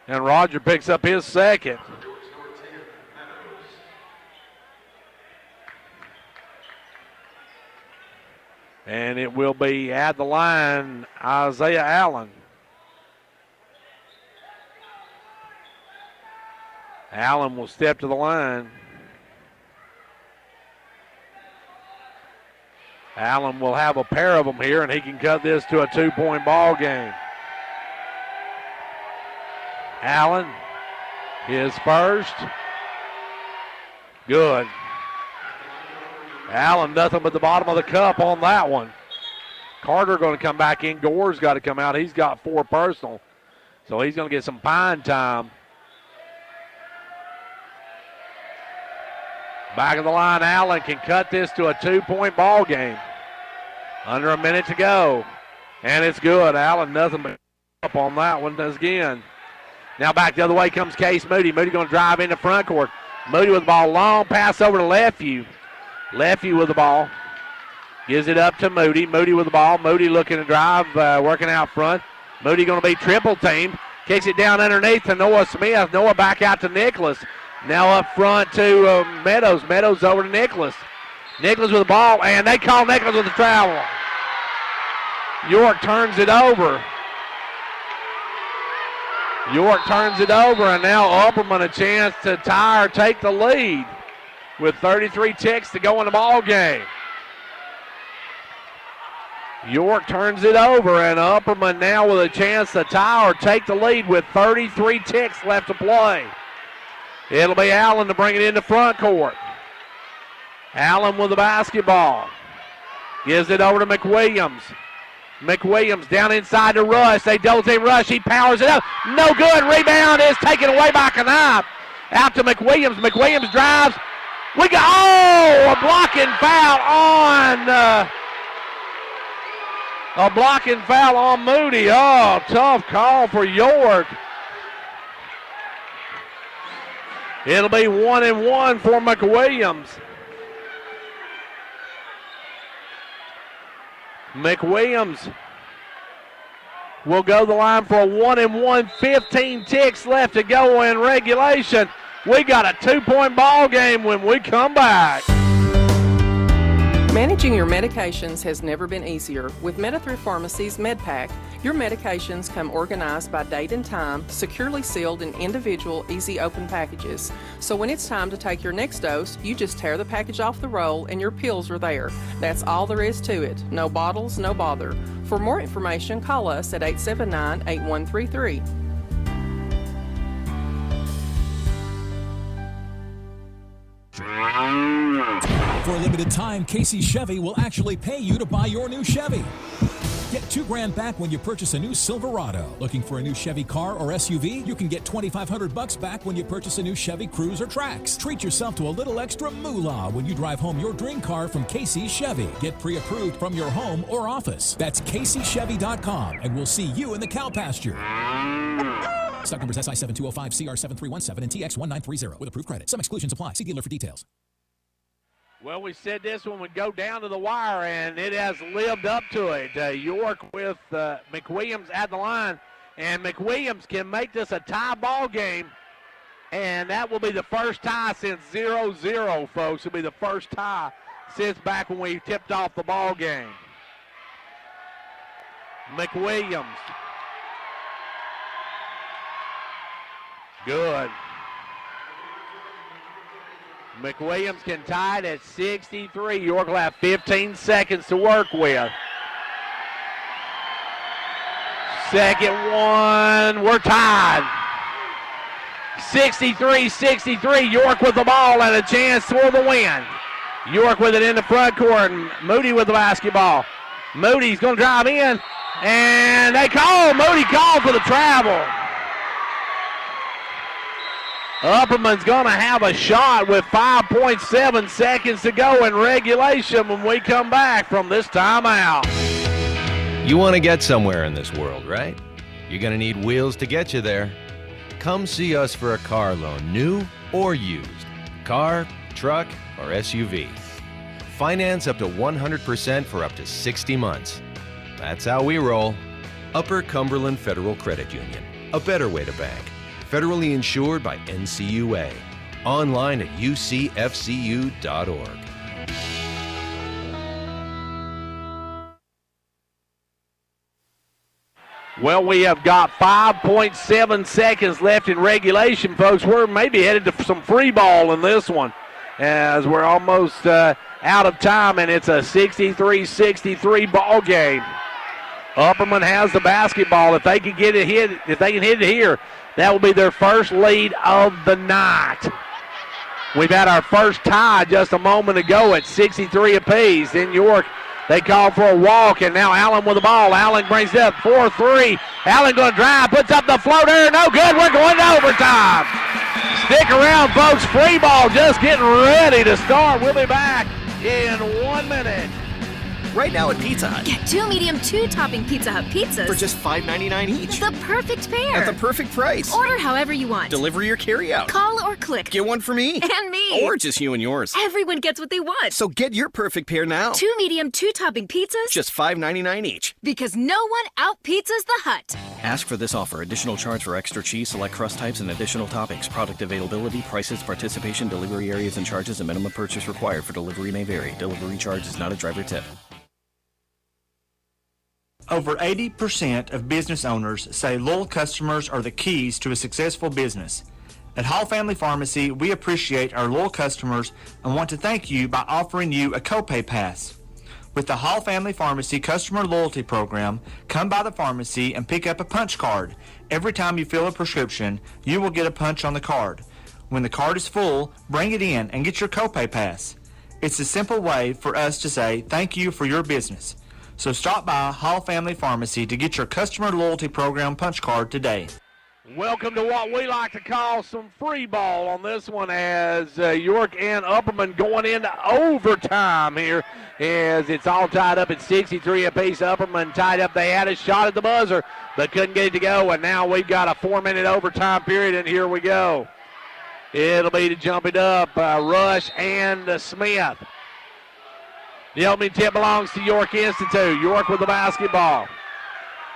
And Roger picks up his 2nd. And it will be at the line, Isaiah Allen. Allen will step to the line. Allen will have a pair of them here, and he can cut this to a 2-point ball game. Allen, his first. Good. Allen, nothing but the bottom of the cup on that one. Carter going to come back in. Gore's got to come out. He's got 4 personal, so he's going to get some pine time. Back of the line, Allen can cut this to a 2-point ball game. Under a minute to go, and it's good. Allen, nothing but up on that one again. Now back the other way comes Case Moody. Moody going to drive into front court. Moody with the ball, long pass over to Lefevue. Lefevue with the ball. Gives it up to Moody. Moody with the ball. Moody looking to drive, working out front. Moody going to be triple teamed. Kicks it down underneath to Noah Smith. Noah back out to Nicholas. Now up front to Meadows. Meadows over to Nicholas. Nicholas with the ball, and they call Nicholas with the travel. York turns it over. York turns it over, and now Upperman a chance to tie or take the lead with 33 ticks to go in the ball game. York turns it over, and Upperman now with a chance to tie or take the lead with 33 ticks left to play. It'll be Allen to bring it into front court. Allen with the basketball. Gives it over to McWilliams. McWilliams down inside to Rush. They double team Rush. He powers it up. No good. Rebound is taken away by Knipe. Out to McWilliams. McWilliams drives. We got, a blocking foul on Moody. Oh, tough call for York. It'll be 1-1 for McWilliams. McWilliams will go to the line for a 1-1, 15 ticks left to go in regulation. We got a 2-point ball game when we come back. Managing your medications has never been easier. With Meta-Thrift Pharmacy's MedPack, your medications come organized by date and time, securely sealed in individual, easy open packages. So when it's time to take your next dose, you just tear the package off the roll and your pills are there. That's all there is to it. No bottles, no bother. For more information, call us at 879-8133. For a limited time, Casey Chevy will actually pay you to buy your new Chevy. Get $2,000 back when you purchase a new Silverado. Looking for a new Chevy car or SUV? You can get $2,500 back when you purchase a new Chevy Cruze or Trax. Treat yourself to a little extra moolah when you drive home your dream car from Casey Chevy. Get pre-approved from your home or office. That's CaseyChevy.com, and we'll see you in the cow pasture. Stock numbers SI7205, CR7317, and TX1930 with approved credit. Some exclusions apply. See dealer for details. Well, we said this one would go down to the wire, and it has lived up to it. York with McWilliams at the line, and McWilliams can make this a tie ball game And that will be the first tie since 0-0, folks. It'll be the first tie since back when we tipped off the ball game. McWilliams. Good. McWilliams can tie it at 63. York will have 15 seconds to work with. Second one, we're tied. 63-63, York with the ball and a chance for the win. York with it in the front court, and Moody with the basketball. Moody's going to drive in, and they call. Moody called for the travel. Upperman's going to have a shot with 5.7 seconds to go in regulation when we come back from this timeout. You want to get somewhere in this world, right? You're going to need wheels to get you there. Come see us for a car loan, new or used. Car, truck, or SUV. Finance up to 100% for up to 60 months. That's how we roll. Upper Cumberland Federal Credit Union. A better way to bank. Federally insured by NCUA. Online at ucfcu.org. Well, we have got 5.7 seconds left in regulation, folks. We're maybe headed to some free ball in this one as we're almost out of time, and it's a 63-63 ball game. Upperman has the basketball. If they can get it hit, if they can hit it here, that will be their first lead of the night. We've had our first tie just a moment ago at 63 apiece. In York, they call for a walk, and now Allen with the ball. Allen brings it up 4-3. Allen going to drive, puts up the floater. No good. We're going to overtime. Stick around, folks. Free ball just getting ready to start. We'll be back in 1 minute. Right now at Pizza Hut. Get 2 medium 2-topping Pizza Hut pizzas For just $5.99 each. The perfect pair. At the perfect price. Order however you want. Delivery or carry out. Call or click. Get one for me. And me. Or just you and yours. Everyone gets what they want. So get your perfect pair now. 2 medium 2-topping pizzas. Just $5.99 each. Because no one out-pizzas the Hut. Ask for this offer. Additional charge for extra cheese, select crust types, and additional toppings. Product availability, prices, participation, delivery areas, and charges. A minimum purchase required for delivery may vary. Delivery charge is not a driver tip. Over 80% of business owners say loyal customers are the keys to a successful business. At Hall Family Pharmacy, we appreciate our loyal customers and want to thank you by offering you a copay pass. With the Hall Family Pharmacy Customer Loyalty Program, come by the pharmacy and pick up a punch card. Every time you fill a prescription, you will get a punch on the card. When the card is full, bring it in and get your copay pass. It's a simple way for us to say thank you for your business. So stop by Hall Family Pharmacy to get your Customer Loyalty Program punch card today. Welcome to what we like to call some free ball on this one as York and Upperman going into overtime here as it's all tied up at 63 apiece. Upperman tied up. They had a shot at the buzzer but couldn't get it to go, and now we've got a 4-minute overtime period, and here we go. It'll be to jump it up, Rush and Smith. The opening tip belongs to York Institute. York with the basketball.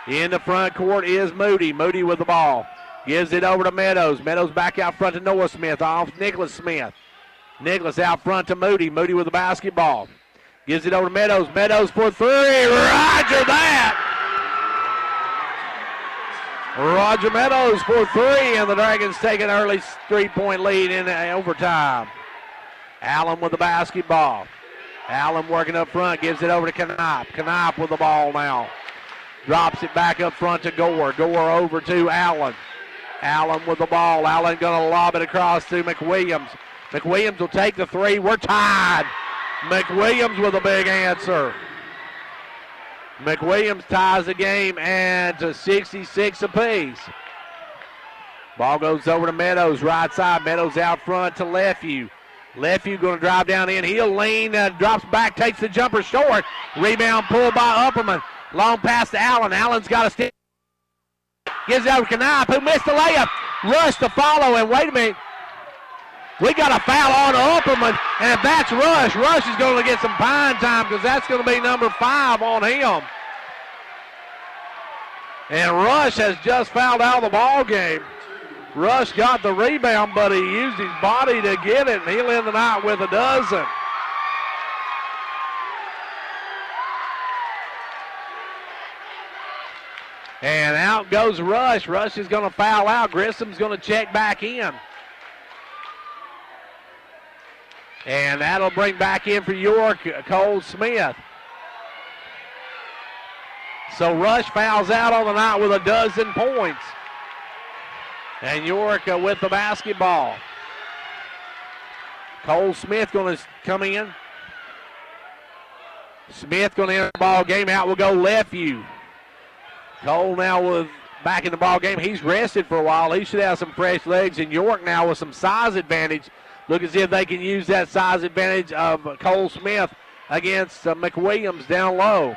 In the front court is Moody. Moody with the ball. Gives it over to Meadows. Meadows back out front to Noah Smith. Off Nicholas Smith. Nicholas out front to Moody. Moody with the basketball. Gives it over to Meadows. Meadows for 3. Roger that. Roger Meadows for 3. And the Dragons take an early 3-point lead in overtime. Allen with the basketball. Allen working up front, gives it over to Knapp. Knapp with the ball now. Drops it back up front to Gore. Gore over to Allen. Allen with the ball. Allen going to lob it across to McWilliams. McWilliams will take the 3. We're tied. McWilliams with a big answer. McWilliams ties the game and to 66 apiece. Ball goes over to Meadows, right side. Meadows out front to Lefevue. Lefevue going to drive down in. He'll lean, drops back, takes the jumper short. Rebound pulled by Upperman. Long pass to Allen. Allen's got a stick. Gives it over to Knapp, who missed the layup. Rush to follow, and wait a minute. We got a foul on Upperman, and if that's Rush, Rush is going to get some pine time because that's going to be number 5 on him. And Rush has just fouled out of the ball game. Rush got the rebound, but he used his body to get it, and he'll end the night with a dozen. And out goes Rush. Rush is going to foul out. Grissom's going to check back in. And that'll bring back in for York Cole Smith. So Rush fouls out on the night with a dozen points. And York with the basketball. Cole Smith going to come in. Smith going to enter the ball game. Out will go Lefevue. Cole now back in the ball game. He's rested for a while. He should have some fresh legs. And York now with some size advantage. Look as if they can use that size advantage of Cole Smith against McWilliams down low.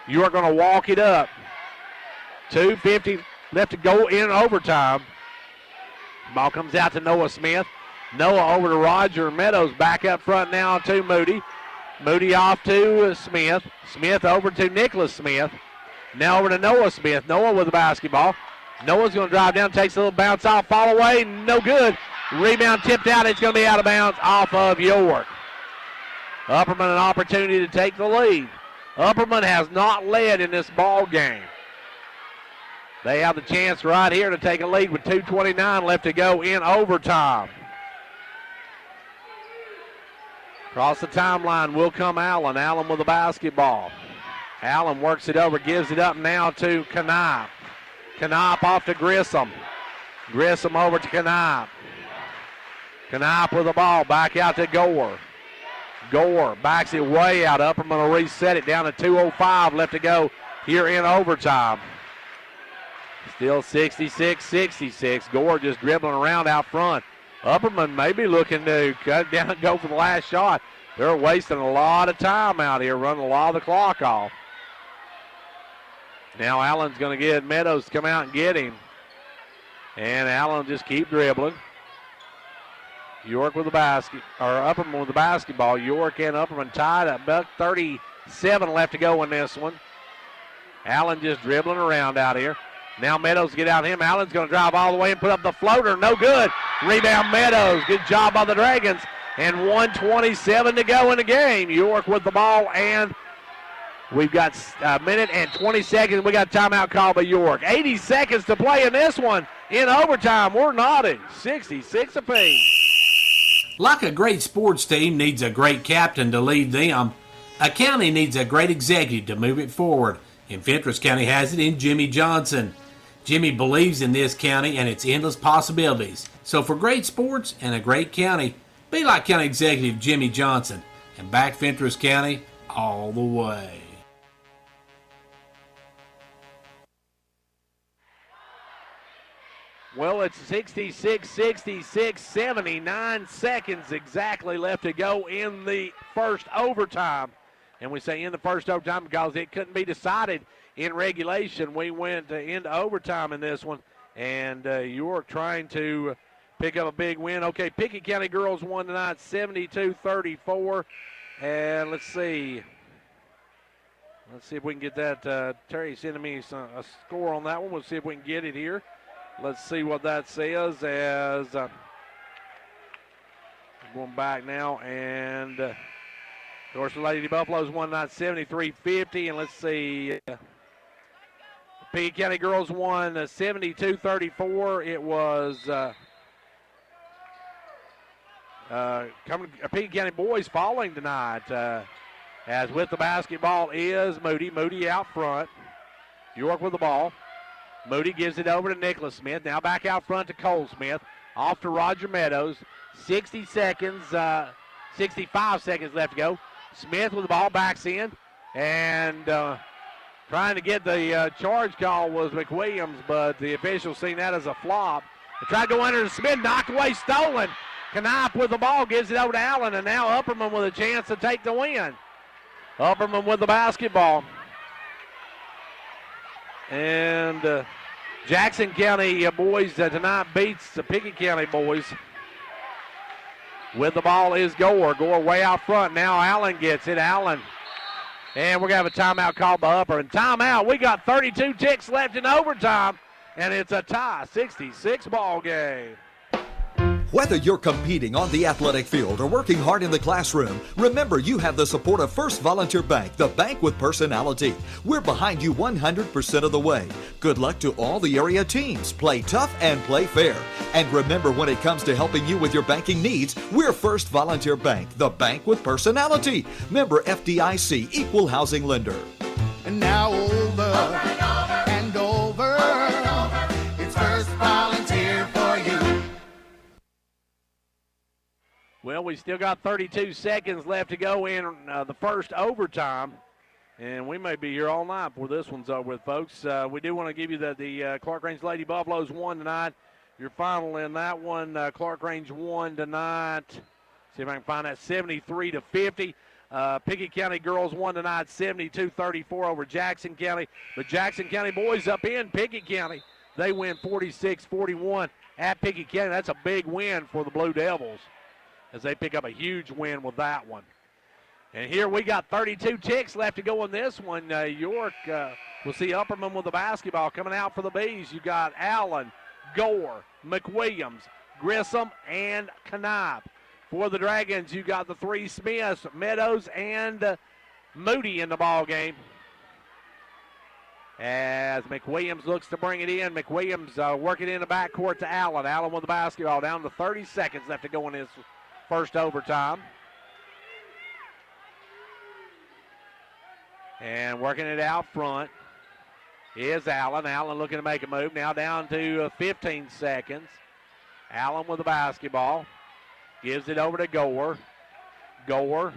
York going to walk it up. 2:50 left to go in overtime. Ball comes out to Noah Smith. Noah over to Roger Meadows. Back up front now to Moody. Moody off to Smith. Smith over to Nicholas Smith. Now over to Noah Smith. Noah with the basketball. Noah's going to drive down, takes a little bounce off, fall away, no good. Rebound tipped out. It's going to be out of bounds off of York. Upperman an opportunity to take the lead. Upperman has not led in this ball game. They have the chance right here to take a lead with 2:29 left to go in overtime. Across the timeline will come Allen. Allen with the basketball. Allen works it over, gives it up now to Knapp. Knapp off to Grissom. Grissom over to Knapp. Knapp with the ball, back out to Gore. Gore backs it way out. Upperman will reset it down to 2:05 left to go here in overtime. Still 66-66. Gore just dribbling around out front. Upperman may be looking to cut down and go for the last shot. They're wasting a lot of time out here, running a lot of the clock off. Now Allen's going to get Meadows to come out and get him. And Allen just keep dribbling. York with the Upperman with the basketball. York and Upperman tied at about 37 left to go in this one. Allen just dribbling around out here. Now Meadows get out him. Allen's going to drive all the way and put up the floater. No good. Rebound Meadows. Good job by the Dragons. And 1:27 to go in the game. York with the ball, and we've got a minute and 20 seconds. We got a timeout call by York. 80 seconds to play in this one. In overtime, we're nodding. 66 apiece. Like a great sports team needs a great captain to lead them, a county needs a great executive to move it forward. And Fentress County has it in Jimmy Johnson. Jimmy believes in this county and its endless possibilities. So for great sports and a great county, be like County Executive Jimmy Johnson and back Fentress County all the way. Well, it's 66-66, 79 seconds exactly left to go in the first overtime. And we say in the first overtime because it couldn't be decided in regulation. We went into overtime in this one, and York trying to pick up a big win. Okay, Pickett County girls won tonight 72-34. And let's see if we can get that. Terry sending me a score on that one. We'll see if we can get it here. Let's see what that says as going back now. And, of course, the Lady Buffaloes won tonight 73-50. And let's see. Pickett County girls won 72-34. It was Pickett County boys falling tonight. As with the basketball is Moody. Moody out front. York with the ball. Moody gives it over to Nicholas Smith. Now back out front to Cole Smith. Off to Roger Meadows. 65 seconds left to go. Smith with the ball, backs in. And trying to get the charge call was McWilliams, but the official seen that as a flop. They tried to go under to Smith, knocked away, stolen. Knapp with the ball, gives it over to Allen, and now Upperman with a chance to take the win. Upperman with the basketball. And Jackson County boys tonight beats the Pickett County boys. With the ball is Gore. Gore way out front. Now Allen gets it. Allen. And we're going to have a timeout called by Upper. And timeout. We got 32 ticks left in overtime. and it's a tie, 66 ball game. Whether you're competing on the athletic field or working hard in the classroom, remember you have the support of First Volunteer Bank, the bank with personality. We're behind you 100% of the way. Good luck to all the area teams. Play tough and play fair. And remember, when it comes to helping you with your banking needs, we're First Volunteer Bank, the bank with personality. Member FDIC, Equal Housing Lender. And now over and over, it's First Volunteer for you. Well, we still got 32 seconds left to go in the first overtime, and we may be here all night before this one's over with, folks. We do want to give you the Clark Range Lady Buffaloes won tonight. Your final in that one, Clark Range won tonight. See if I can find that, 73-50. Pickett County girls won tonight, 72-34 over Jackson County. But Jackson County boys up in Pickett County, they win 46-41 at Pickett County. That's a big win for the Blue Devils, as they pick up a huge win with that one. And here we got 32 ticks left to go in this one. York will see Upperman with the basketball coming out for the Bees. You got Allen, Gore, McWilliams, Grissom, and Knapp. For the Dragons, you got the three Smiths, Meadows, and Moody in the ball game. As McWilliams looks to bring it in, McWilliams working in the backcourt to Allen. Allen with the basketball, down to 30 seconds left to go in this first overtime. And working it out front is Allen. Allen looking to make a move. Now down to 15 seconds. Allen with the basketball. Gives it over to Gore. Gore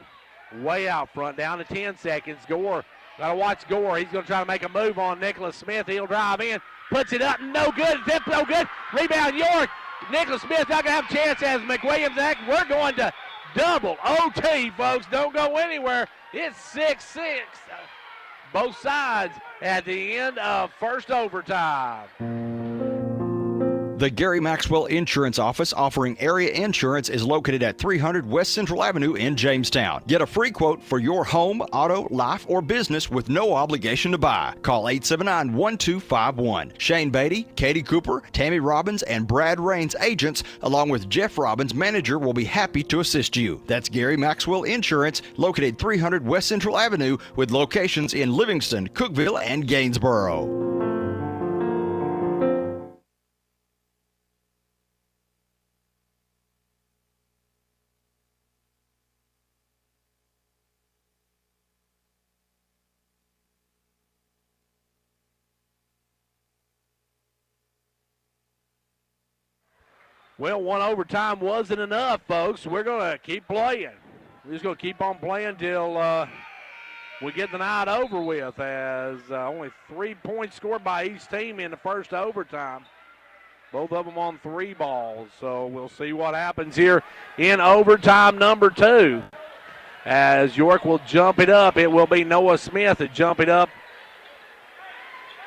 way out front, down to 10 seconds. Gore, got to watch Gore. He's going to try to make a move on Nicholas Smith. He'll drive in. Puts it up. No good. Tip, no good. Rebound York. Nicholas Smith not going to have a chance as McWilliams. We're going to double OT, folks. Don't go anywhere. It's 6-6. Both sides at the end of first overtime. The Gary Maxwell Insurance Office offering area insurance is located at 300 West Central Avenue in Jamestown. Get a free quote for your home, auto, life, or business with no obligation to buy. Call 879-1251. Shane Beatty, Katie Cooper, Tammy Robbins, and Brad Rains agents, along with Jeff Robbins, manager, will be happy to assist you. That's Gary Maxwell Insurance, located 300 West Central Avenue with locations in Livingston, Cookeville, and Gainsboro. Well, one overtime wasn't enough, folks. We're going to keep playing. We're just going to keep on playing till we get the night over with, as only 3 points scored by each team in the first overtime. Both of them on 3 balls. So we'll see what happens here in overtime number 2. As York will jump it up, it will be Noah Smith to jump it up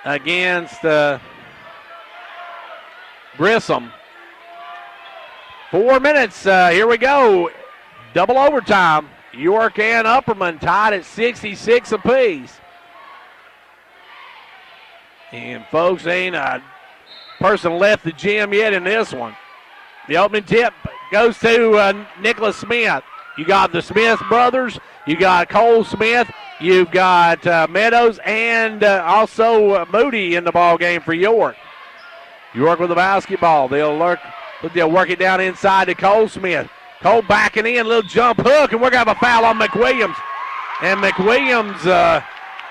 against Grissom. 4 minutes, here we go. Double overtime. York and Upperman tied at 66 apiece. And folks, ain't a person left the gym yet in this one. The opening tip goes to Nicholas Smith. You got the Smith brothers. You got Cole Smith. You've got Meadows and also Moody in the ball game for York. York with the basketball. They'll work it down inside to Cole Smith. Cole backing in, little jump hook, and we're going to have a foul on McWilliams. And McWilliams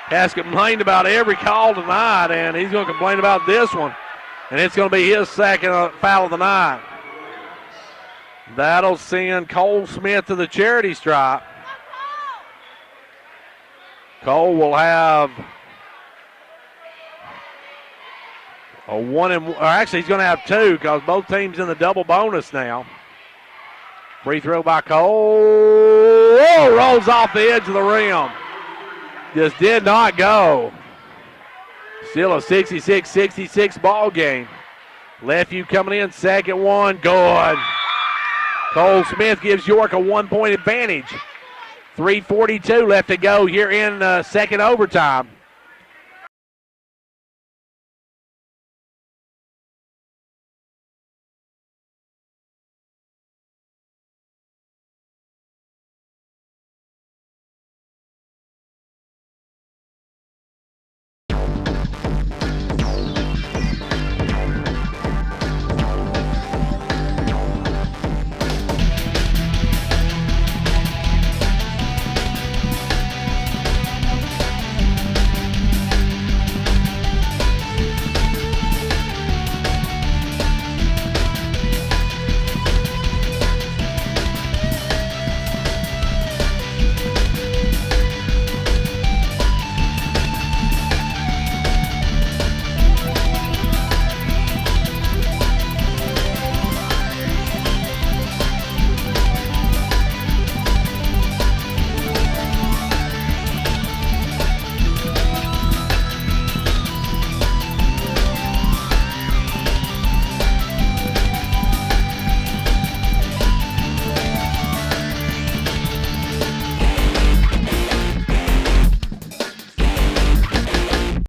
has complained about every call tonight, and he's going to complain about this one. And it's going to be his second foul of the night. That'll send Cole Smith to the charity stripe. Cole will have a actually he's going to have 2 because both teams in the double bonus now. Free throw by Cole. Oh, rolls off the edge of the rim. Just did not go. Still a 66-66 ball game. Leftview coming in, second one, good. Cole Smith gives York a 1-point advantage. 3:42 left to go here in second overtime.